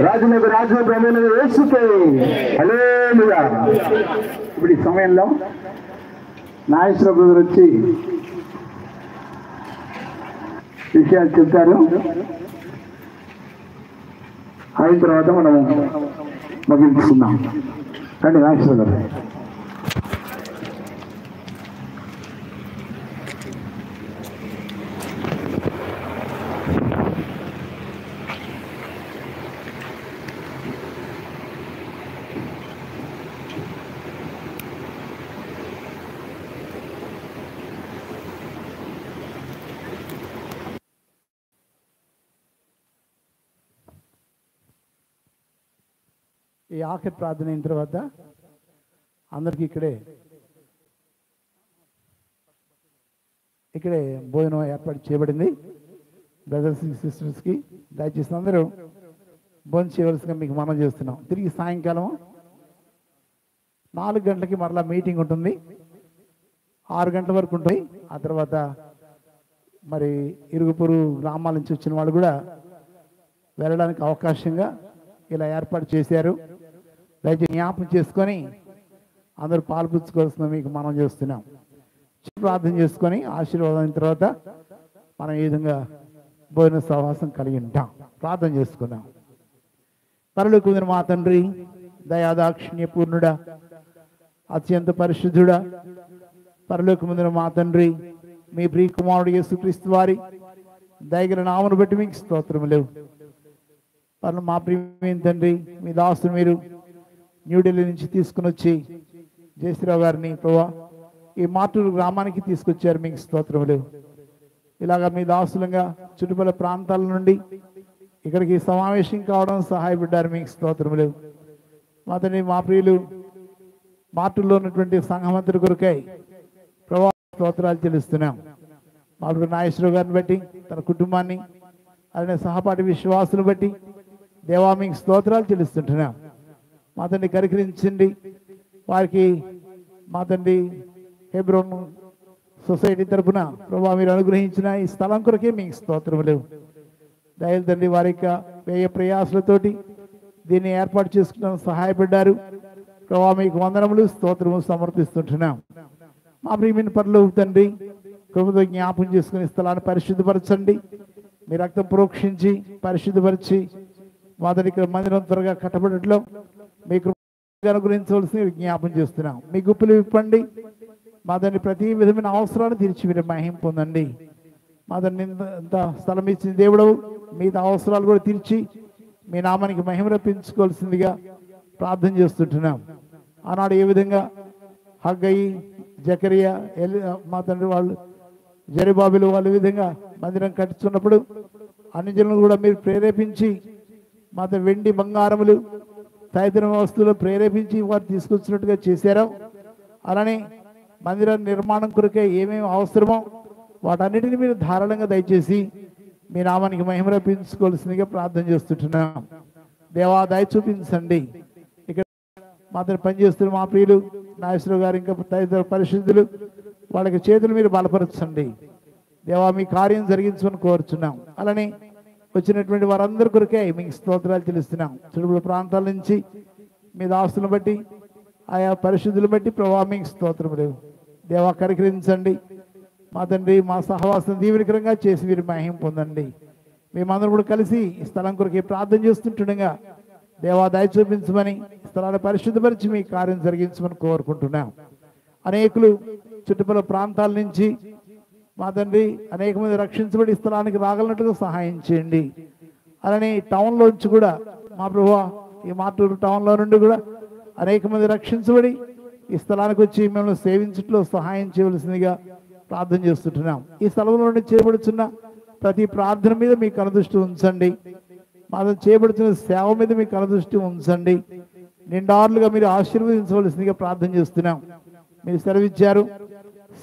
రాజులకు రాజు ప్రభువులకు యేసుకే హల్లెలూయా। ఇప్పుడు ఈ సమయంలో నాగేశ్వర బ్రదర్ వచ్చి విషయాలు చెప్తారు. అయిన తర్వాత మనం ముగించుకుందాం. రండి నాగేశ్వర గారు. ఈ ఆఖరి ప్రార్థన అయిన తర్వాత అందరికీ ఇక్కడే భోజనం ఏర్పాటు చేయబడింది. బ్రదర్స్ సిస్టర్స్కి దయచేసి అందరూ భోజనం చేయవలసిందిగా మీకు మనం చేస్తున్నాం. తిరిగి సాయంకాలం 4 గంటలకి మరలా మీటింగ్ ఉంటుంది. 6 గంటల వరకు ఉంటుంది. ఆ తర్వాత మరి ఇరుగుపొరు గ్రామాల నుంచి వచ్చిన వాళ్ళు కూడా వెళ్ళడానికి అవకాశంగా ఇలా ఏర్పాటు చేశారు. దయచేసి జ్ఞాపకం చేసుకొని అందరూ పాల్పంచుకోవాల్సిన మీకు మనం చేస్తున్నాం. ప్రార్థన చేసుకొని ఆశీర్వాదం అయిన తర్వాత మనం ఈ విధంగా భోజన సహవాసం కలిగి ఉంటాం. ప్రార్థన చేసుకుందాం. పరలోకమున మా తండ్రి, దయాదాక్షిణ్య పూర్ణుడా, అత్యంత పరిశుద్ధుడా, పరలోకమున మా తండ్రి, మీ ప్రియ కుమారుడు యేసుక్రీస్తు వారి దయగల నామమును బట్టి మీకు స్తోత్రములు. మా ప్రియమైన తండ్రి, మీ దాసును మీరు న్యూఢిల్లీ నుంచి తీసుకుని వచ్చి జయశ్రీరావు గారిని ప్రభా ఈ మాటూరు గ్రామానికి తీసుకొచ్చారు. మీకు స్తోత్రములు. ఇలాగా మీ దాసులంగా చుట్టుపక్కల ప్రాంతాల నుండి ఇక్కడికి సమావేశం కావడం సహాయపడ్డారు. మీకు స్తోత్రములు. మా తండ్రి, మా ప్రియులు మాటల్లో ఉన్నటువంటి సంఘమంతటి కొరకై ప్రభా స్తోత్రాలు చెల్లిస్తున్నాం. మాకు నాగేశ్వరరావు గారిని బట్టి, తన కుటుంబాన్ని, అలానే సహపాఠి విశ్వాసులు బట్టి దేవా మీకు స్తోత్రాలు చెల్లిస్తుంటున్నాం. మా తండ్రి కరికరించండి. వారికి మా తండ్రి హెబ్రోన్ సొసైటీ తరఫున ప్రభా మీరు అనుగ్రహించిన ఈ స్థలం కొరకే మీకు స్తోత్రములు. దయలు తండ్రి, వారి యొక్క వ్యయ ప్రయాసలతోటి దీన్ని ఏర్పాటు చేసుకున్న సహాయపడ్డారు. ప్రభా మీకు వందనములు, స్తోత్రము సమర్పిస్తుంటున్నాం. మా ప్రియమైన పరలోక తండ్రి, కృపతో జ్ఞాపకం చేసుకుని స్థలాన్ని పరిశుద్ధపరచండి. మీ రక్తం ప్రోక్షించి పరిశుద్ధపరిచి మా తండ్రి ఇక్కడ మందిరం త్వరగా కట్టబడట్లో మీ కృప అనుగ్రహించవలసిన జ్ఞాపం చేస్తున్నాం. మీ గుప్పులు విప్పండి. మా తండ్రి ప్రతి విధమైన అవసరాలు తీర్చి మీరు మహిమ పొందండి. మా తండ్రి ఇంత స్థలం ఇచ్చిన దేవుడవు, మిగతా అవసరాలు కూడా తీర్చి మీ నామానికి మహిమ రప్పించుకోవాల్సిందిగా ప్రార్థన చేస్తుంటున్నాం. ఆనాడు ఏ విధంగా హగ్గయి, జకరియా, మా తండ్రి వాళ్ళు జెరుబాబెలు వాళ్ళు ఈ విధంగా మందిరం కట్టుతున్నప్పుడు అన్ని జనులు కూడా మీరు ప్రేరేపించి మా తండ్రి వెండి బంగారములు తదితర వస్తువులు ప్రేరేపించి వారు తీసుకొచ్చినట్టుగా చేశారో, అలానే మందిర నిర్మాణం కొరకే ఏమేమి అవసరమో వాటన్నిటిని మీరు ధారాళంగా దయచేసి మీ నామానికి మహిమ రప్పించుకోవాల్సిందిగా ప్రార్థన చేస్తుంటున్నాం. దేవా దయ చూపించండి. ఇక్కడ మాత్రం పనిచేస్తున్న మా ప్రియులు నాగేశ్వరరావు గారు ఇంకా తదితర పరిశుద్ధులు వాళ్ళకి చేతులు మీరు బలపరచండి. దేవా మీ కార్యం జరిగించమని కోరుచున్నాం. అలానే వచ్చినటువంటి వారందరి కొరకే మీకు స్తోత్రాలు చెల్లిస్తున్నాం. చుడుపుల ప్రాంతాల నుంచి మీ దాస్తులను బట్టి, ఆయా పరిశుద్ధులు బట్టి ప్రభావ మీకు స్తోత్రములు. దేవా కరికరించండి. మా తండ్రి, మా సహవాసం దీవెనకరంగా చేసి మీరు మహిమ పొందండి. మేమందరం కూడా కలిసి ఈ స్థలం కొరకే ప్రార్థన చేస్తుంటుండగా దేవా దయ చూపించమని, స్థలాన్ని పరిశుద్ధపరిచి మీ కార్యం జరిగించమని కోరుకుంటున్నాం. అనేకులు చుట్టుపక్కల ప్రాంతాల నుంచి మా తండ్రి అనేక మంది రక్షించబడి స్థలానికి రాగలనట్టుగా సహాయం చేయండి. అలానే టౌన్లోంచి కూడా మా ప్రభువా ఈ మాటూరు టౌన్లో నుండి కూడా అనేక మంది రక్షించబడి ఈ స్థలానికి వచ్చి మిమ్మల్ని సేవించట్లో సహాయం చేయవలసిందిగా ప్రార్థన చేస్తుంటున్నాం. ఈ స్థలంలో నుండి చేయబడుతున్న ప్రతి ప్రార్థన మీద మీ కనుదృష్టి ఉంచండి. మాతో చేయబడుతున్న సేవ మీద మీ కనుదృష్టి ఉంచండి. నిండార్లుగా మీరు ఆశీర్వదించవలసిందిగా ప్రార్థన చేస్తున్నాం. మీరు సెలవిచ్చారు,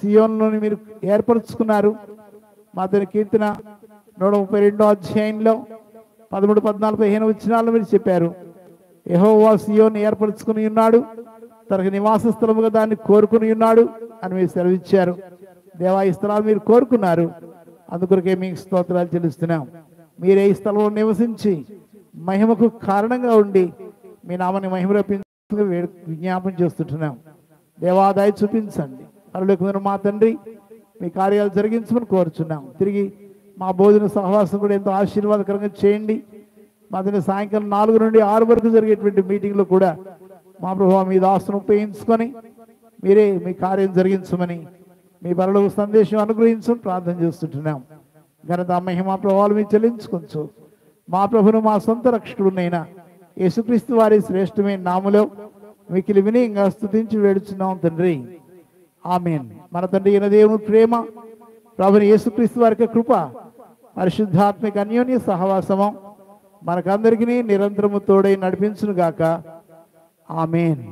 సియోన్లోని మీరు ఏర్పరచుకున్నారు. మా తన కీర్తన 132వ అధ్యాయంలో 13, 14, 15 వచనాల్లో మీరు చెప్పారు, యెహోవా సియోను ఏర్పరచుకుని ఉన్నాడు, తనకు నివాస స్థలముగా దాన్ని కోరుకుని ఉన్నాడు అని మీరు సెలవిచ్చారు. దేవా ఈ స్థలాలు మీరు కోరుకున్నారు, అందుకొరకే మీకు స్తోత్రాలు చెల్లిస్తున్నాం. మీరే ఈ స్థలంలో నివసించి మహిమకు కారణంగా ఉండి మీ నామాన్ని మహిమ రప్పించి విజ్ఞాపన చేస్తుంటున్నాం. దేవాదాయ చూపించండి. పరలోకమున మా తండ్రి, మీ కార్యాలు జరిగించమని కోరుచున్నాం. తిరిగి మా భోజన సహవాసం కూడా ఎంతో ఆశీర్వాదకరంగా చేయండి. మా తండ్రి సాయంకాలం 4 నుండి 6 వరకు జరిగేటువంటి మీటింగ్లో కూడా మా ప్రభువా మీ దాసును ఉపయోగించుకొని మీరే మీ కార్యం జరిగించమని మీ పరలోక సందేశం అనుగ్రహించమని ప్రార్థన చేస్తుంటున్నాం. ఘనత మహిమ ప్రభావాలు మీరు చెల్లించుకొంచు. మా ప్రభును మా సొంత రక్షకుడునైనా యేసుక్రీస్తు వారి శ్రేష్టమైన నామములో మిక్కిలి వినయంగా స్తుతించి వేడుచున్నాం తండ్రి. ఆమేన్. మన తండ్రి అయిన దేవుని ప్రేమ, ప్రభుని యేసుక్రీస్తు వారి కృప, పరిశుద్ధాత్మిక అన్యోన్య సహవాసము మనకందరికీ నిరంతరము తోడై నడిపించును గాక. ఆమేన్.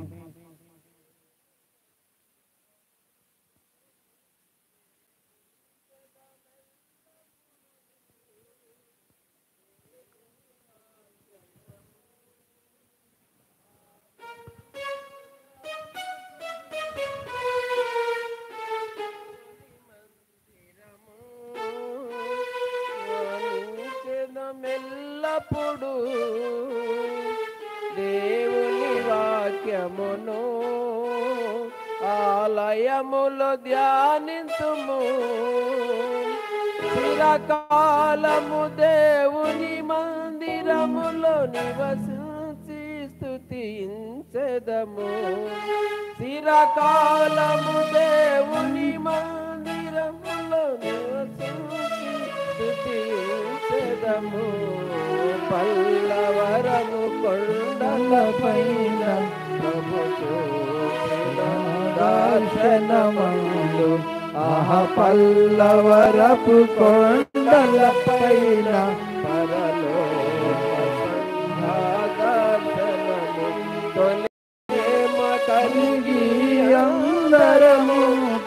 మెల్లప్పుడు దేవుని వాక్యమును ఆలయములో ధ్యానింతుము. చిరకాలము దేవుని మందిరములో నివసించి స్తుతించెదము. చిరకాలము దేవుని మందిరములో నివసించి స్తుతించెదము. పల్లవరము కొండల పైన ప్రభు చూపిన దర్శనమందు. పల్లవరపు కొండల పైన పరలోక దర్శనము. ప్రేమ కలిగి అందరము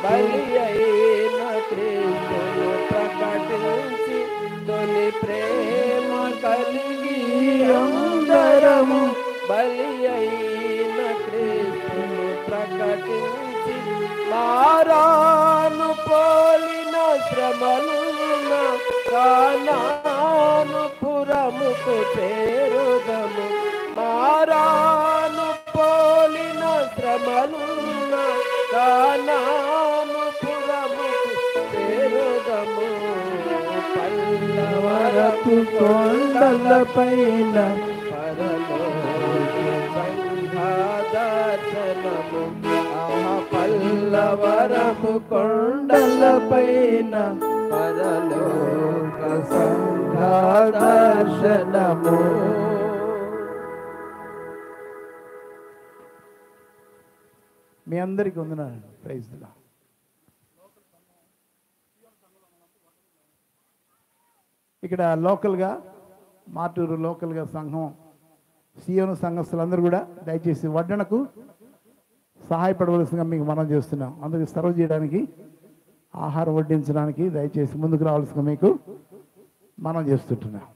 బలి అయిన క్రీస్తును ప్రకటించి, తొలి ప్రేమ కలిగి అందరము బలి అయిన క్రీస్తును ప్రకటించి, మారాను పోలిన శ్రమలున కానాను పురముకు చేరుదము. మారాను పోలిన శ్రమలున కానాను పురముకు చేరుదము. పల్లవరపు కొండల పైన పరలోక దర్శనము. పల్లవరపు కొండల పైన పరలోక సంఘ దర్శనము. మీ అందరికీ వందనాలు. Praise the Lord. ఇక్కడ లోకల్గా మాటూరు లోకల్గా సంఘం సియోను సంఘస్థులందరూ కూడా దయచేసి వడ్డనకు సహాయపడవలసిందిగా మీకు మనం చేస్తున్నాం. అందరికి సర్వ్ చేయడానికి, ఆహారం వడ్డించడానికి దయచేసి ముందుకు రావాల్సిందిగా మీకు మనం చేస్తుంటున్నాం.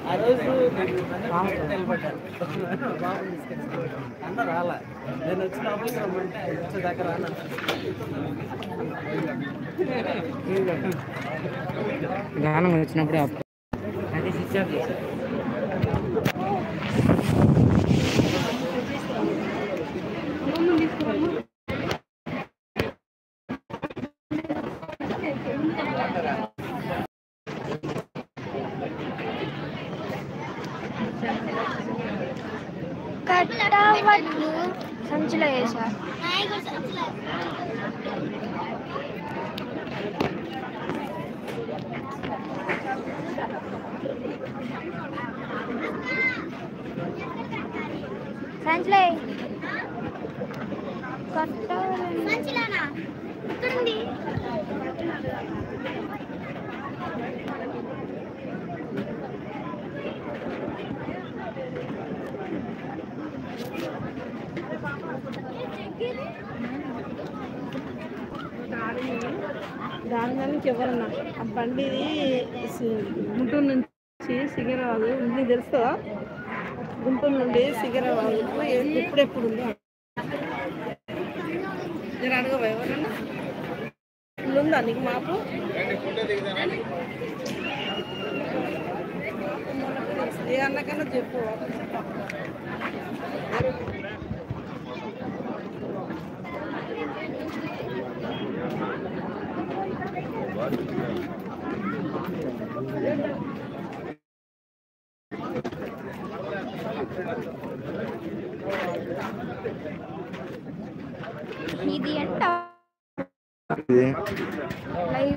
ఆ రోజు నిలబడ్డాను అన్న రాలా. నేను వచ్చి లోపలికి రమ్మంటే వచ్చేదాకా రాను. గానం వచ్చినప్పుడు అది స్విచ్ ఆఫ్ చేశారు. కట్టవట్లు సంచిలో వేశారు. సంచిలో సంచిలోనా ఇక్కడుంది. దాని నుంచి ఎవరన్నా ఆ బండిది గుంటూరు నుంచి సికింద్రాబాద్ నీకు తెలుస్తుందా? గుంటూరు నుండి సికింద్రాబాద్ ఎప్పుడెప్పుడు ఉందో నేను అడగవా ఎవరన్నా ఇల్లు ఉందా నీకు మాపు? ఏ అన్నకన్నా చెప్పు. ఇది ఎంత లైవ్